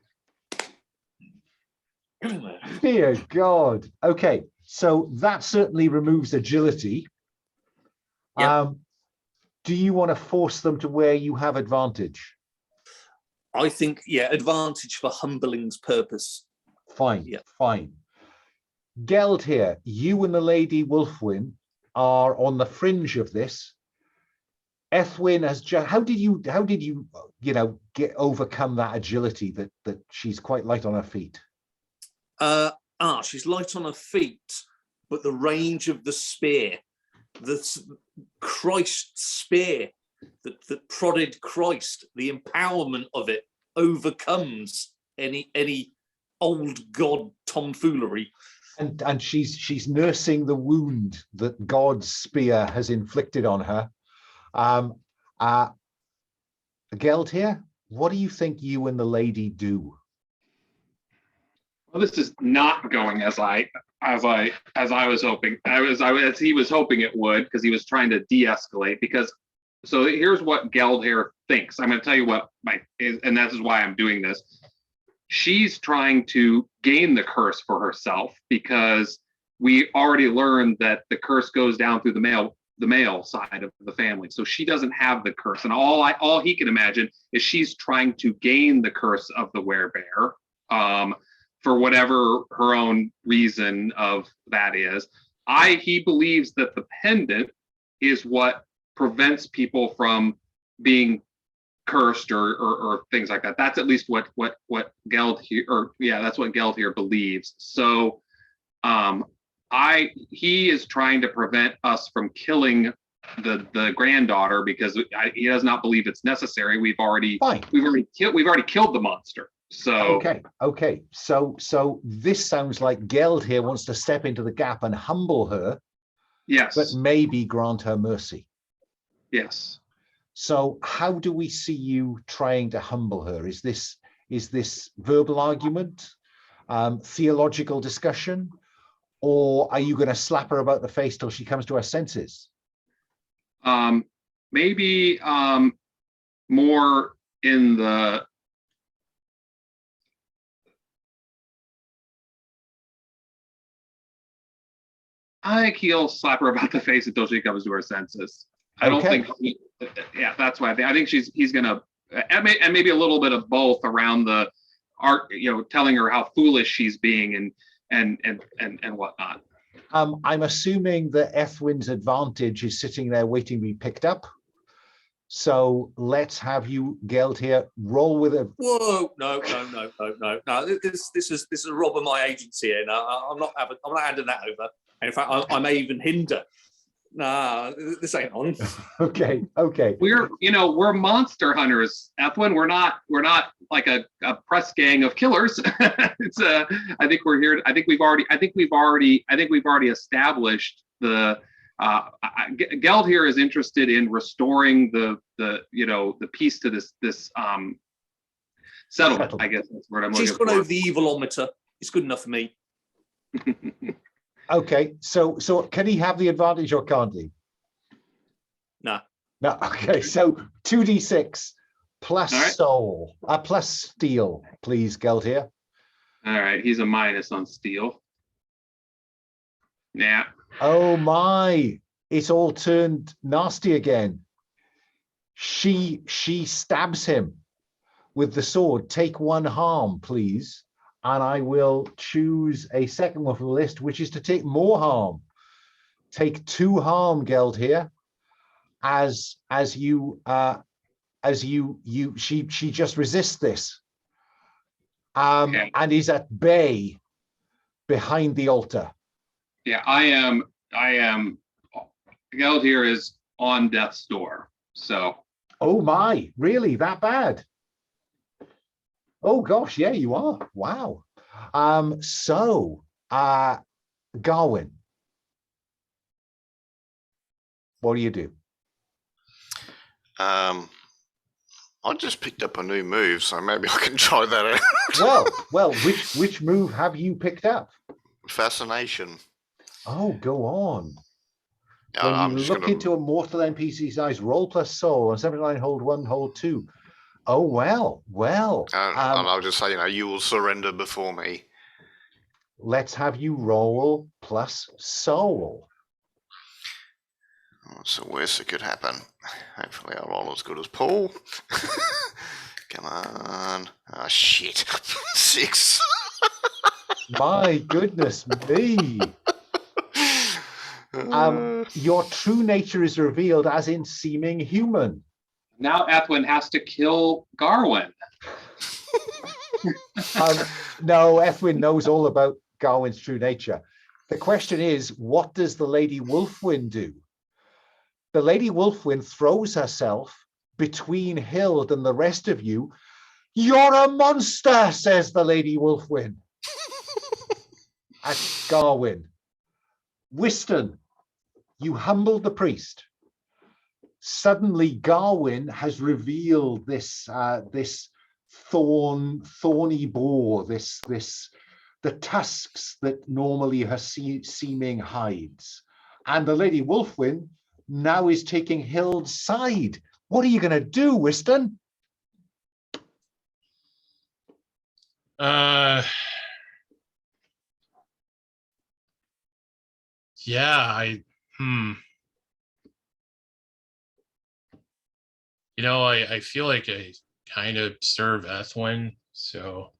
Dear God. Okay, so that certainly removes agility. Yep. Do you want to force them to where you have advantage? I think, yeah, advantage for humbling's purpose. Fine, yeah. Fine. Geldhere, you and the Lady Wolfwyn are on the fringe of this. Ethwin has just, how did you overcome that agility that she's quite light on her feet? She's light on her feet, but the range of the spear, the Christ's spear that prodded Christ, the empowerment of it overcomes any old god tomfoolery. And she's nursing the wound that God's spear has inflicted on her. Geldhere, what do you think you and the lady do? Well, this is not going as I was hoping. As he was hoping it would, because he was trying to de-escalate. So here's what Geldhere thinks. I'm going to tell you what and this is why I'm doing this. She's trying to gain the curse for herself, because we already learned that the curse goes down through the the male side of the family, so she doesn't have the curse. And all he can imagine is she's trying to gain the curse of the werebear, for whatever her own reason of that is. He believes that the pendant is what prevents people from being cursed or things like that. That's at least what that's what Geldhere believes. So he is trying to prevent us from killing the granddaughter because he does not believe it's necessary. We've already killed the monster. So okay. So this sounds like Geldhere wants to step into the gap and humble her. Yes. But maybe grant her mercy. Yes. So how do we see you trying to humble her? Is this verbal argument, theological discussion, or are you going to slap her about the face till she comes to her senses? Maybe more in the I think he'll slap her about the face until she comes to her senses. I don't think. That's why I think he's gonna, and maybe a little bit of both around the art, telling her how foolish she's being and whatnot. I'm assuming that Ethwin's advantage is sitting there waiting to be picked up. So let's have you, Geldhere, roll with it. Whoa! No! This is a rob of my agency here. No, I'm not handing that over. In fact, I may even hinder. Nah, this ain't on. Okay. We're monster hunters, Ethwin. We're not like a press gang of killers. I think we're here. I think we've already established the. Geldhere is interested in restoring the peace to this settlement. I guess that's what I'm looking for. She's gone over the evilometer. It's good enough for me. Okay, so can he have the advantage or can't he? No. Okay, so 2d6 plus right. soul, plus steel, please, Geldhere. All right, he's a minus on steel. Yeah. Oh my, it's all turned nasty again. She stabs him with the sword. Take 1 harm, please. And I will choose a second one from the list, which is to take more harm. Take 2 harm, Geldhere, she just resists this, and is at bay behind the altar. Yeah, I am. Geldhere is on death's door. So. Oh my, really that bad? Oh gosh, yeah, you are. Wow. Garwyn, what do you do? I just picked up a new move, so maybe I can try that out. Well, which move have you picked up? Fascination. Oh, go on. When I'm you look into a mortal NPC size, roll plus soul, and 79 hold 1, hold 2. Oh, well. And I'll just say, you will surrender before me. Let's have you roll plus soul. What's the worst that could happen? Hopefully I'll roll as good as Paul. Come on. Oh, shit. 6. My goodness me. Your true nature is revealed as in seeming human. Now Ethwin has to kill Garwyn. No, Ethwin knows all about Garwyn's true nature. The question is, what does the Lady Wolfwyn do? The Lady Wolfwyn throws herself between Hild and the rest of you. You're a monster, says the Lady Wolfwyn. At Garwyn. Wystan, you humbled the priest. Suddenly Garwyn has revealed this thorny boar, the tusks that normally her seeming hides. And the Lady Wolfwyn now is taking Hild's side. What are you going to do, Wystan? Yeah, I feel like I kind of serve Ethwin, so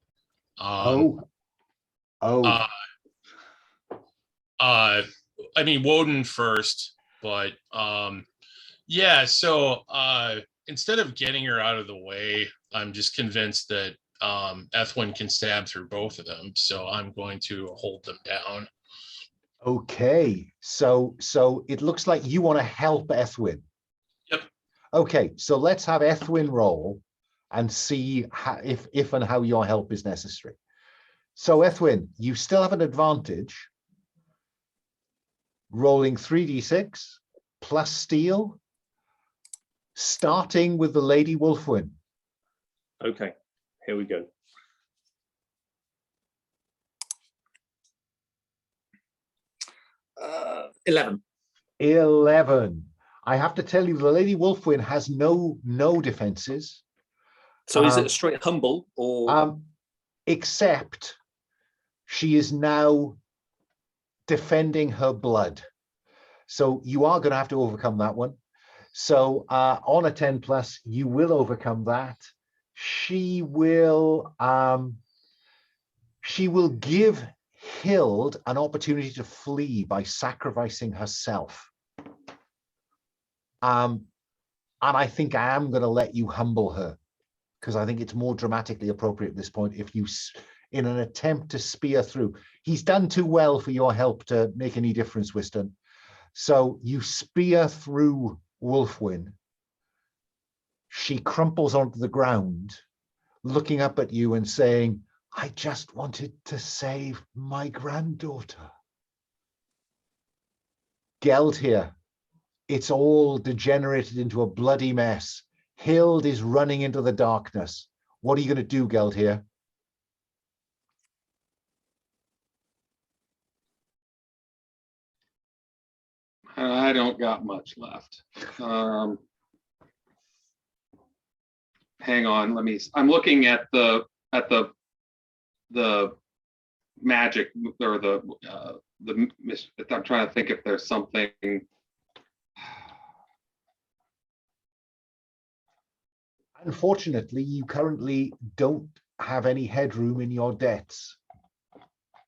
Oh. I mean Woden first, but yeah, so instead of getting her out of the way, I'm just convinced that Ethwin can stab through both of them, so I'm going to hold them down. Okay, so it looks like you want to help Ethwin. Yep. Okay, so let's have Ethwin roll and see how, if and how your help is necessary. So Ethwin, you still have an advantage. Rolling 3d6 plus steel, starting with the Lady Wolfwin. Okay, here we go. Uh, 11. 11. I have to tell you, the Lady Wolfwin has no defenses. So is it a straight humble or? Except she is now defending her blood. So you are going to have to overcome that one. So on a 10 plus, you will overcome that. She will give Hild an opportunity to flee by sacrificing herself. And I think I am going to let you humble her, because I think it's more dramatically appropriate at this point if you, in an attempt to spear through. He's done too well for your help to make any difference, Wystan. So you spear through Wolfwin. She crumples onto the ground, looking up at you and saying, I just wanted to save my granddaughter. Geldhere, it's all degenerated into a bloody mess. Hild is running into the darkness. What are you going to do, Geldhere? I don't got much left. Hang on, I'm looking at the magic or I'm trying to think if there's something. Unfortunately, you currently don't have any headroom in your debts.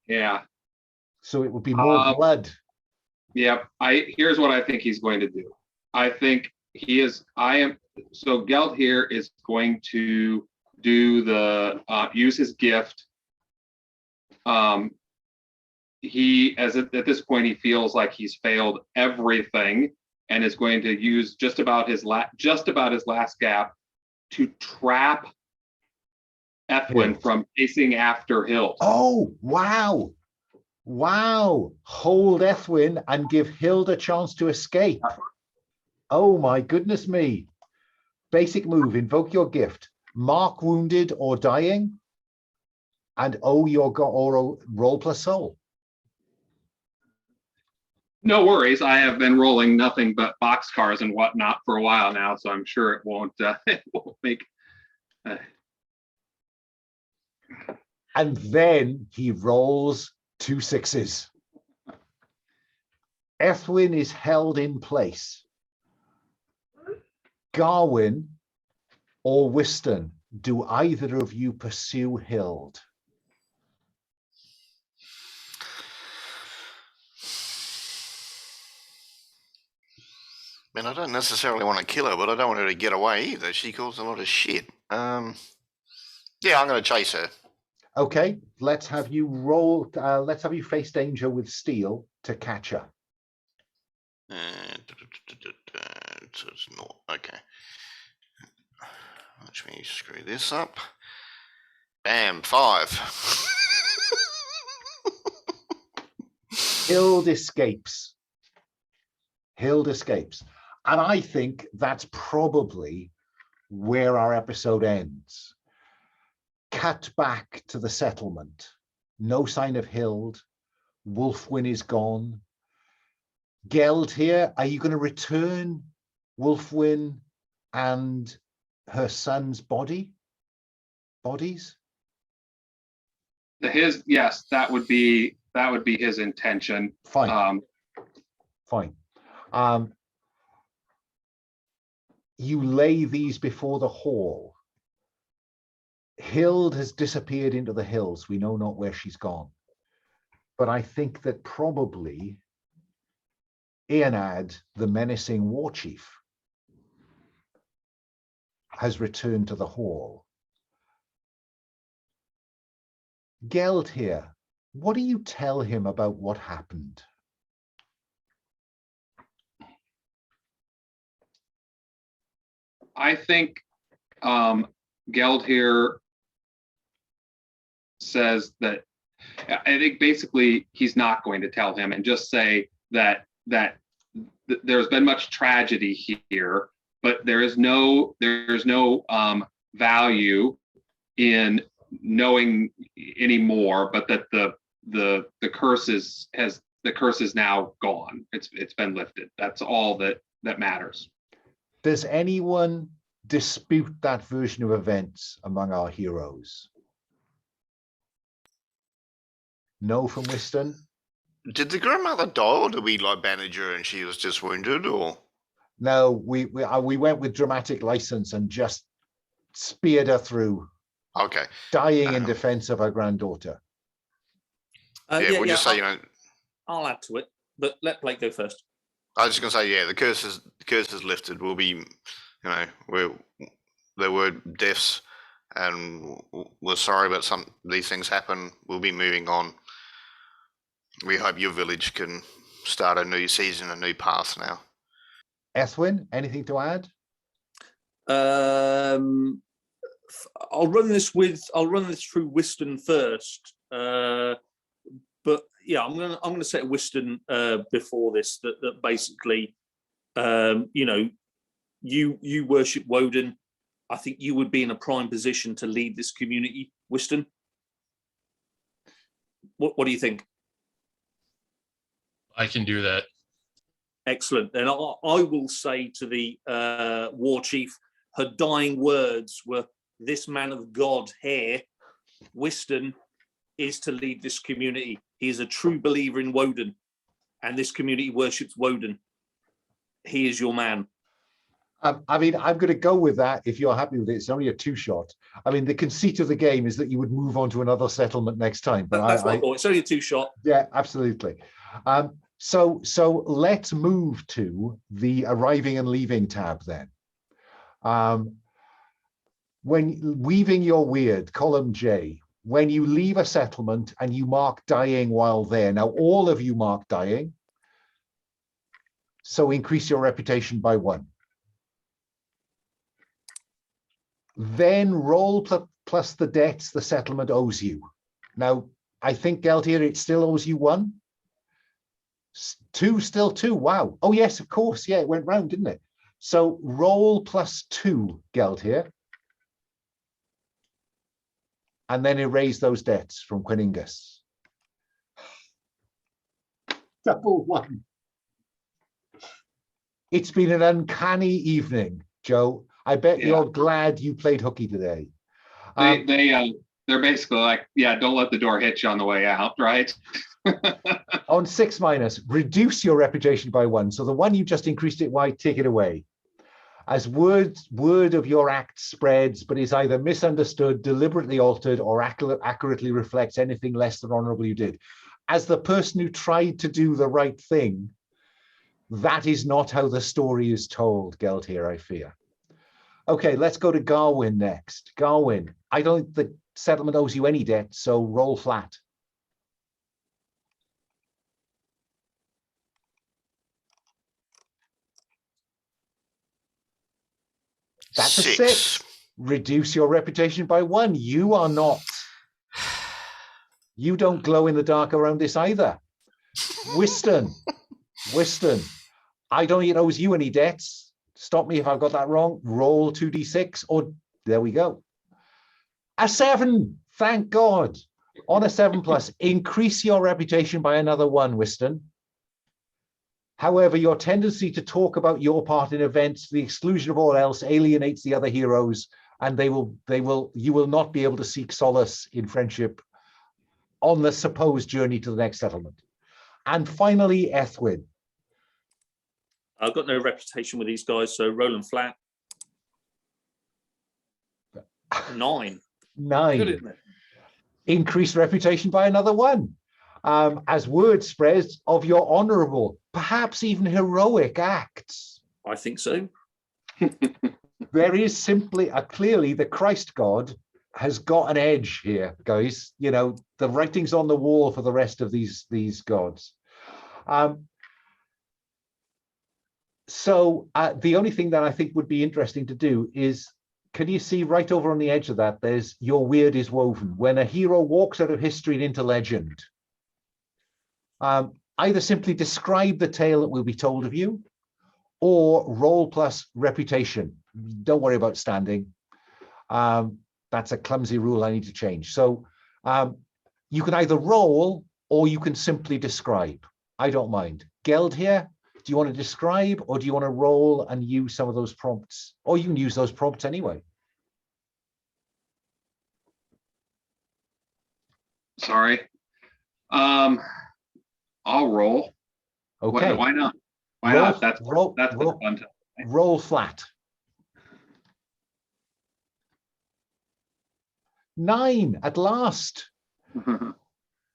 Yeah. So it would be more blood. Yep. Here's what I think he's going to do. I think so Geldhere is going to do use his gift. He, at this point, he feels like he's failed everything and is going to use just about his last gap to trap Ethwin from chasing after Hild. Oh, wow. Wow. Hold Ethwin and give Hild a chance to escape. Oh my goodness me. Basic move, invoke your gift. Mark wounded or dying. And or roll plus soul. No worries. I have been rolling nothing but boxcars and whatnot for a while now, so I'm sure it won't make. And then he rolls 2 6s. Ethwin is held in place. Garwyn or Wystan, do either of you pursue Hild? I mean, I don't necessarily want to kill her, but I don't want her to get away either. She caused a lot of shit. Yeah, I'm going to chase her. Okay, let's have you roll. Let's have you face danger with steel to catch her. So it's not okay. Watch me screw this up. Bam, 5. Hild escapes. Hild escapes. And I think that's probably where our episode ends. Cut back to the settlement. No sign of Hild. Wolfwin is gone. Geldhere, are you going to return Wolfwin and her son's bodies? Yes, that would be his intention. Fine. Fine. you lay these before the hall. Hild has disappeared into the hills. We know not where she's gone. But I think that probably Eonad, the menacing war chief, has returned to the hall. Geldhere, what do you tell him about what happened? I think Geldhere says that, I think basically he's not going to tell him and just say that there's been much tragedy here, but there's no value in knowing anymore, but that the curse is now gone. It's been lifted. That's all that matters. Does anyone dispute that version of events among our heroes? No from Wystan? Did the grandmother die, or did we like bandage her and she was just wounded, or? No, we went with dramatic license and just speared her through, Okay. dying in defense of her granddaughter. We'll just say, I'll add to it, but let Blake go first. I was just gonna say, yeah, the curse is lifted. We'll be, there were deaths, and we're sorry, but these things happen. We'll be moving on. We hope your village can start a new season, a new path now. Ethwin, anything to add? I'll run this through Wystan first. But yeah, I'm gonna say Wystan before this that basically, you worship Woden. I think you would be in a prime position to lead this community, Wystan. What do you think? I can do that. Excellent. And I will say to the war chief, her dying words were, "This man of God here, Wystan, is to lead this community. He is a true believer in Woden, and this community worships Woden. He is your man." I mean, I'm going to go with that if you're happy with it. It's only a 2-shot. I mean, the conceit of the game is that you would move on to another settlement next time. But that's what I thought. It's only a 2-shot. Yeah, absolutely. So let's move to the arriving and leaving tab then. When weaving your weird, column J, when you leave a settlement and you mark dying while there. Now, all of you mark dying. So increase your reputation by 1. Then roll plus the debts the settlement owes you. Now, I think, Geldhere, it still owes you 1. 2, still 2. Wow. Oh, yes, of course. Yeah, it went round, didn't it? So roll plus 2, Geldhere. And then erase those debts from Cweningas. Double 1. It's been an uncanny evening, Joe. I bet you're glad you played hooky today. They're basically like, yeah, don't let the door hit you on the way out, right? On 6-, reduce your reputation by 1. So the 1 you just increased it by, take it away. As word of your act spreads, but is either misunderstood, deliberately altered, or accurately reflects anything less than honorable you did. As the person who tried to do the right thing, that is not how the story is told, Geldhere, I fear. Okay, let's go to Garwyn next. Garwyn, I don't think the settlement owes you any debt, so roll flat. That's 6. a 6. Reduce your reputation by 1. You are not. You don't glow in the dark around this either. Wystan, I don't think it owes you any debts. Stop me if I've got that wrong. Roll 2d6, or there we go. A 7, thank God. On a 7+, increase your reputation by another 1, Wystan. However, your tendency to talk about your part in events to the exclusion of all else alienates the other heroes, and you will not be able to seek solace in friendship on the supposed journey to the next settlement. And finally, Ethwin. I've got no reputation with these guys, so roll them flat. 9. 9. Good, isn't it? Increased reputation by another 1. As word spreads of your honorable, perhaps even heroic acts. I think so. There is simply, clearly the Christ God has got an edge here, guys. You know, the writing's on the wall for the rest of these gods. So the only thing that I think would be interesting to do is, can you see right over on the edge of that, there's your weird is woven. When a hero walks out of history and into legend, either simply describe the tale that will be told of you, or roll plus reputation. Don't worry about standing. That's a clumsy rule I need to change. So you can either roll or you can simply describe. I don't mind. Geldhere, do you want to describe or do you want to roll and use some of those prompts? Or you can use those prompts anyway. Sorry. I'll roll. Okay. Why not? Why Roll, not? That's roll, the roll, fun time. roll flat. 9 at last.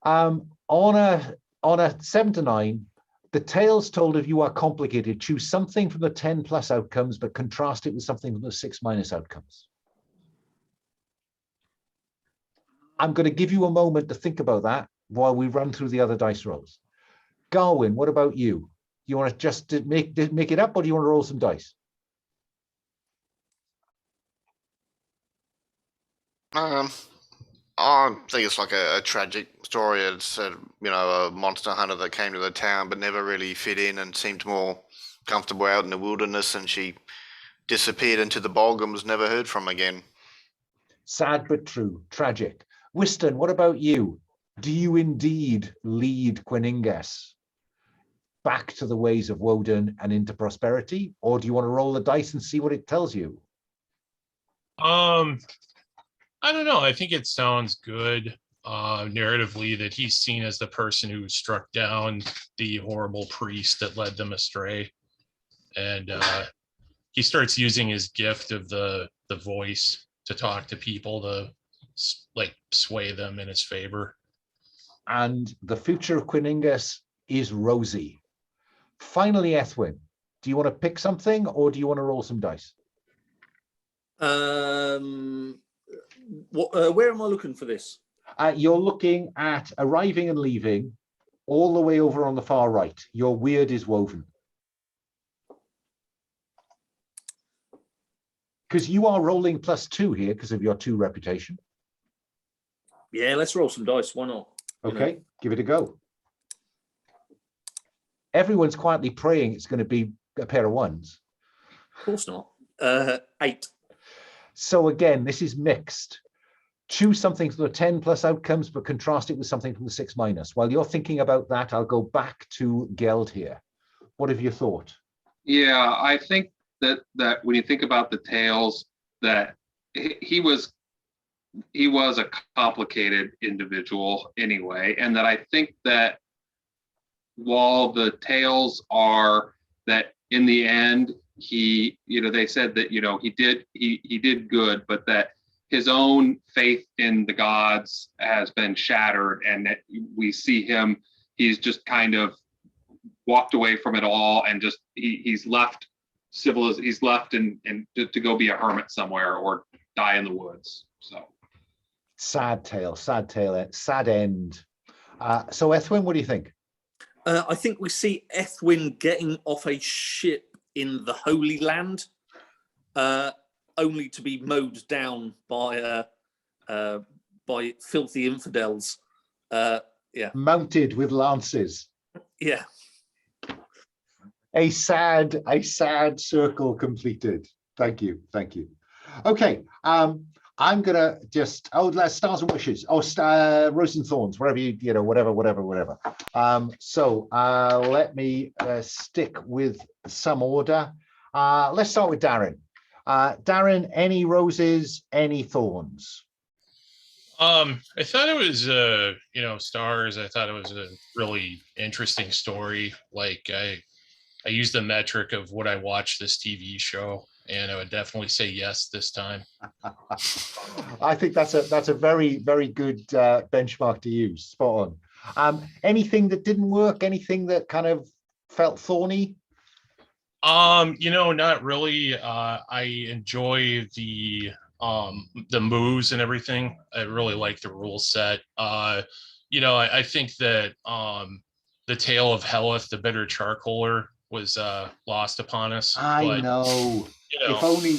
On a 7 to 9, the tales told of you are complicated. Choose something from the 10 plus outcomes, but contrast it with something from the 6 minus outcomes. I'm going to give you a moment to think about that while we run through the other dice rolls. Garwyn, what about you? You want to just make it up, or do you want to roll some dice? I think it's like a tragic story. It's a monster hunter that came to the town but never really fit in and seemed more comfortable out in the wilderness, and she disappeared into the bog and was never heard from again. Sad but true, tragic. Wystan, what about you? Do you indeed lead Cweningas back to the ways of Woden and into prosperity, or do you want to roll the dice and see what it tells you? I don't know. I think it sounds good narratively that he's seen as the person who struck down the horrible priest that led them astray. And he starts using his gift of the voice to talk to people to like sway them in his favor. And the future of Cweningas is rosy. Finally, Ethwin, do you want to pick something or do you want to roll some dice? Where am I looking for this? You're looking at arriving and leaving all the way over on the far right. Your weird is woven. Because you are rolling +2 here because of your 2 reputation. Yeah, let's roll some dice. Why not? Okay, give it a go. Everyone's quietly praying it's going to be a pair of 1s. Of course not. 8. So again, this is mixed. Choose something from the 10 plus outcomes, but contrast it with something from the 6 minus. While you're thinking about that, I'll go back to Geldhere. What have you thought? Yeah, I think that when you think about the tales, that he was a complicated individual anyway, and that I think that while the tales are that in the end he, they said that he did good, but that his own faith in the gods has been shattered, and that we see him, he's just kind of walked away from it all, and just he's left he's left and to go be a hermit somewhere or die in the woods. So sad tale, sad end. So Ethwin, what do you think? I think we see Ethwin getting off a ship in the Holy Land, only to be mowed down by filthy infidels. Yeah, mounted with lances. Yeah. A sad circle completed. Thank you. Okay, I'm gonna just let's stars and wishes. Rose and thorns, wherever whatever. So let me stick with some order. Let's start with Darren. Darren, any roses, any thorns? I thought it was stars. I thought it was a really interesting story. Like I used the metric of would I watch this TV show, and I would definitely say yes this time. I think that's a very, very good benchmark to use. Spot on. Anything that didn't work? Anything that kind of felt thorny? Not really. I enjoy the moves and everything. I really like the rule set. I think that the Tale of Heleth, the Bitter Charcoaler, was lost upon us. I know. If only,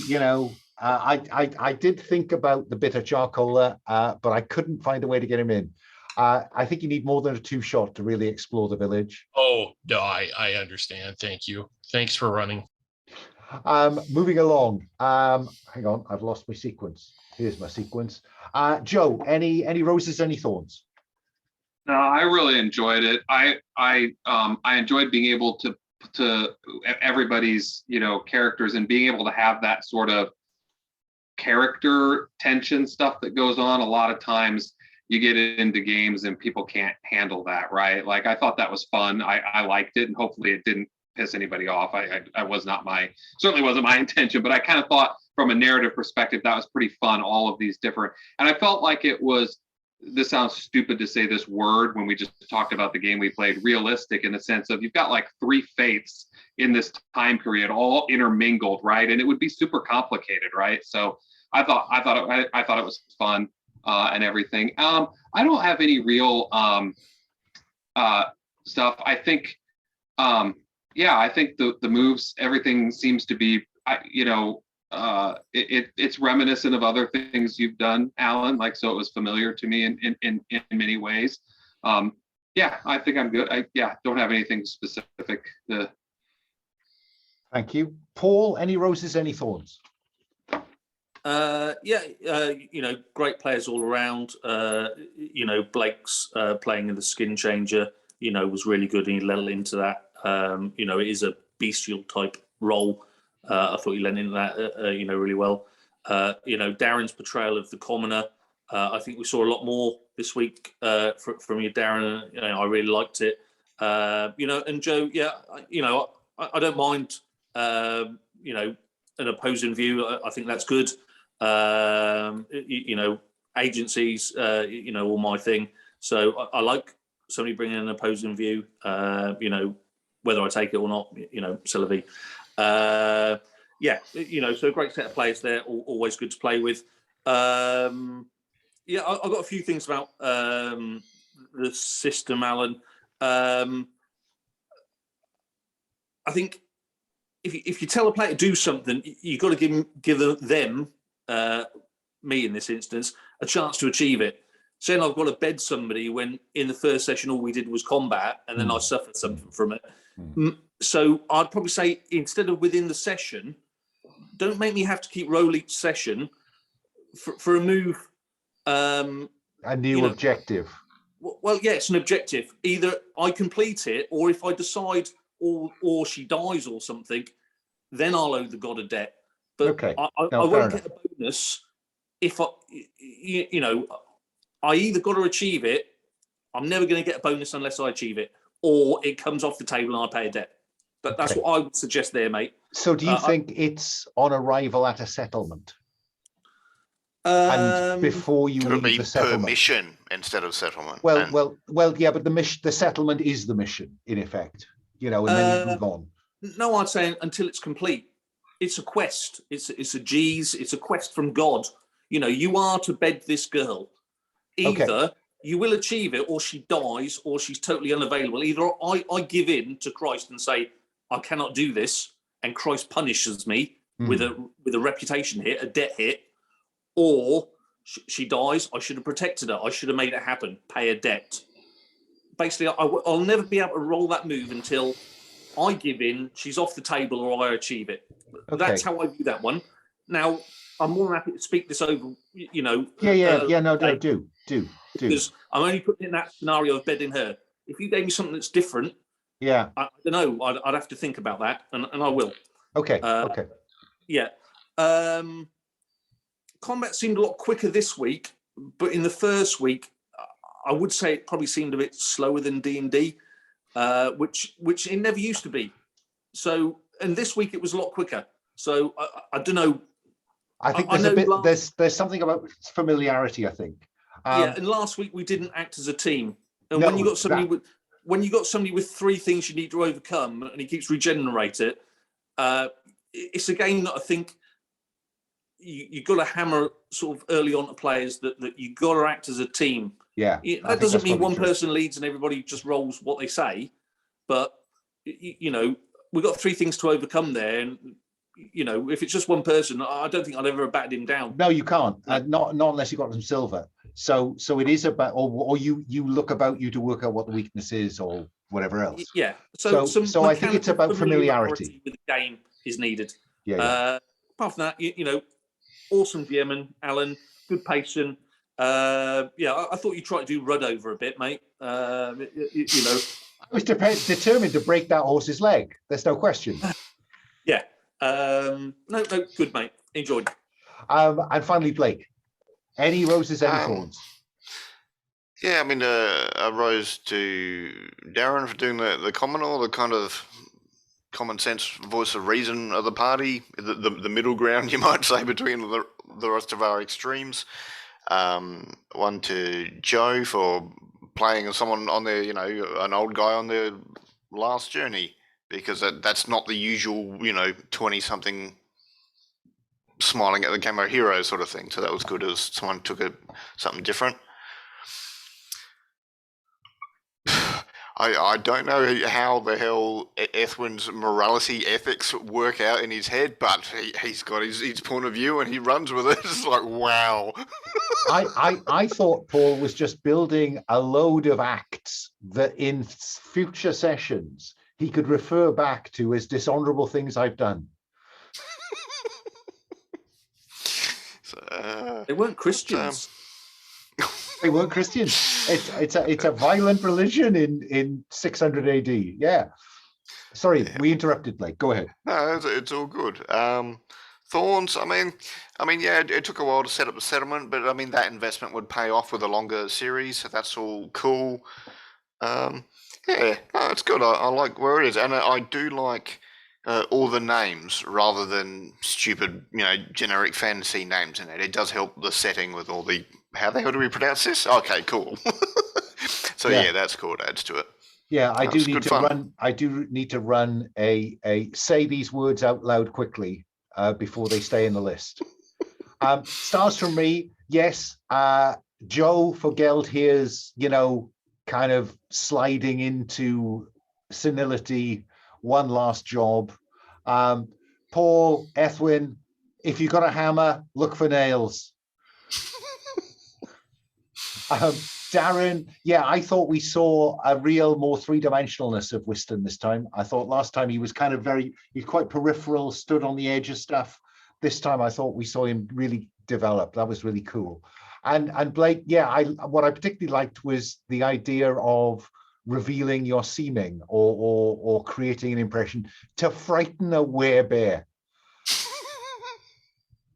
I did think about the Bitter Charcoaler, but I couldn't find a way to get him in. I think you need more than a 2-shot to really explore the village. Oh, no, I understand. Thank you. Thanks for running. Moving along. Hang on, I've lost my sequence. Here's my sequence. Joe, any roses, any thorns? No, I really enjoyed it. I enjoyed being able to everybody's characters and being able to have that sort of character tension stuff that goes on. A lot of times you get into games and people can't handle that, right? Like, I thought that was fun. I liked it, and hopefully it didn't piss anybody off. I was not certainly wasn't my intention, but I kind of thought from a narrative perspective that was pretty fun, all of these different, and I felt like it was, this sounds stupid to say this word when we just talked about the game we played, realistic, in the sense of you've got like 3 faiths in this time period all intermingled, right? And it would be super complicated, right? So I thought it was fun and everything. I don't have any real stuff. I think I think the moves, everything seems to be it's reminiscent of other things you've done, Alan, like, so it was familiar to me in many ways. I think I'm good. I don't have anything specific to... Thank you. Paul, any roses, any thorns? Great players all around. Blake's playing in the skinchanger, was really good, and he led into that. It is a bestial type role. I thought he lent into that, really well. Darren's portrayal of the commoner, I think we saw a lot more this week from you, Darren. I really liked it. And Joe, I don't mind, an opposing view. I think that's good. Agencies, all my thing. So I like somebody bringing an opposing view, whether I take it or not, c'est la vie. So a great set of players there, always good to play with. I've got a few things about the system, Alan. I think if you tell a player to do something, you've got to give them, me in this instance, a chance to achieve it. Saying I've got to bed somebody when in the first session all we did was combat, and then I suffered something from it. So I'd probably say, instead of within the session, don't make me have to keep roll each session for a move. A new objective. Well, yeah, it's an objective. Either I complete it, or if I decide or she dies or something, then I'll owe the god a debt. But okay. I won't get a bonus if I either got to achieve it. I'm never going to get a bonus unless I achieve it, or it comes off the table and I pay a debt. But that's what I would suggest there, mate. So do you think it's on arrival at a settlement? And before you leave the settlement? Permission instead of settlement. Well, yeah, but the settlement is the mission, in effect, and then you move on. No, I'd say until it's complete. It's a quest. It's a quest from God. You are to bed this girl. Either you will achieve it, or she dies, or she's totally unavailable. Either I give in to Christ and say, I cannot do this, and Christ punishes me with a reputation hit, a debt hit, or she dies. I should have protected her. I should have made it happen. Pay a debt. Basically, I'll never be able to roll that move until I give in, she's off the table, or I achieve it. That's how I view that one. Now, I'm more than happy to speak this over, do. Because I'm only putting in that scenario of bedding her. If you gave me something that's different, I don't know, I'd have to think about that, and I will. Okay. Yeah. Combat seemed a lot quicker this week, but in the first week, I would say it probably seemed a bit slower than D&D, which it never used to be. So, and this week it was a lot quicker. So I don't know. I think I there's a know bit. There's something about familiarity. I think. Yeah, and last week we didn't act as a team. And No, when you got somebody with 3 things you need to overcome, and he keeps regenerate it, it's a game that I think you got to hammer sort of early on to players that you got to act as a team. Yeah, That doesn't mean one person leads and everybody just rolls what they say, but you know, we've got 3 things to overcome there, and you know, if it's just one person, I don't think I'd ever have batted him down. No, you can't. No. Not unless you got some silver. So it is about, or you look about you to work out what the weakness is, or whatever else. Yeah. So I think it's about familiarity with the game is needed. Yeah. Apart from that, you know, awesome GMing, Alan. Good pacing. Yeah, I thought you tried to do Rudd over a bit, mate. You know, I was determined to break that horse's leg. There's no question. Yeah. No, good, mate. Enjoyed. And finally, Blake. Any roses, any thorns? Yeah, I mean, a rose to Darren for doing the commoner, the kind of common sense voice of reason of the party, the middle ground, you might say, between the rest of our extremes. One to Joe for playing someone on their, you know, an old guy on their last journey, because that's not the usual, you know, 20-something smiling at the camera hero sort of thing. So that was good as someone took something different. I don't know how the hell Ethwin's morality ethics work out in his head, but he's got his point of view and he runs with it. It's like, wow. I thought Paul was just building a load of acts that in future sessions he could refer back to as dishonorable things I've done. They weren't Christians. They weren't Christians. It's a violent religion in 600 AD. Yeah. Sorry, yeah. We interrupted, Blake. Go ahead. No, it's all good. Thorns. I mean, yeah, it took a while to set up the settlement, but I mean that investment would pay off with a longer series, so that's all cool. Yeah, no, it's good. I like where it is, and I do like all the names rather than stupid, you know, generic fantasy names in it. It does help the setting with all the. How the hell do we pronounce this? Okay, cool. So yeah, that's cool. It adds to it. Yeah, I do need to run. I do need to run a say these words out loud quickly before they stay in the list. Stars from me, yes. Joe for Geldhere's, you know, kind of sliding into senility. One last job. Paul, Ethwin, if you got a hammer, look for nails. Darren, yeah, I thought we saw a real more 3-dimensionalness of Wystan this time. I thought last time he was kind of he's quite peripheral, stood on the edge of stuff. This time I thought we saw him really develop. That was really cool. And Blake, yeah, what I particularly liked was the idea of revealing your seeming or creating an impression to frighten a werebear.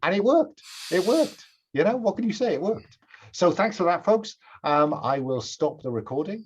And it worked. It worked. You know, what can you say? It worked. So thanks for that, folks. I will stop the recording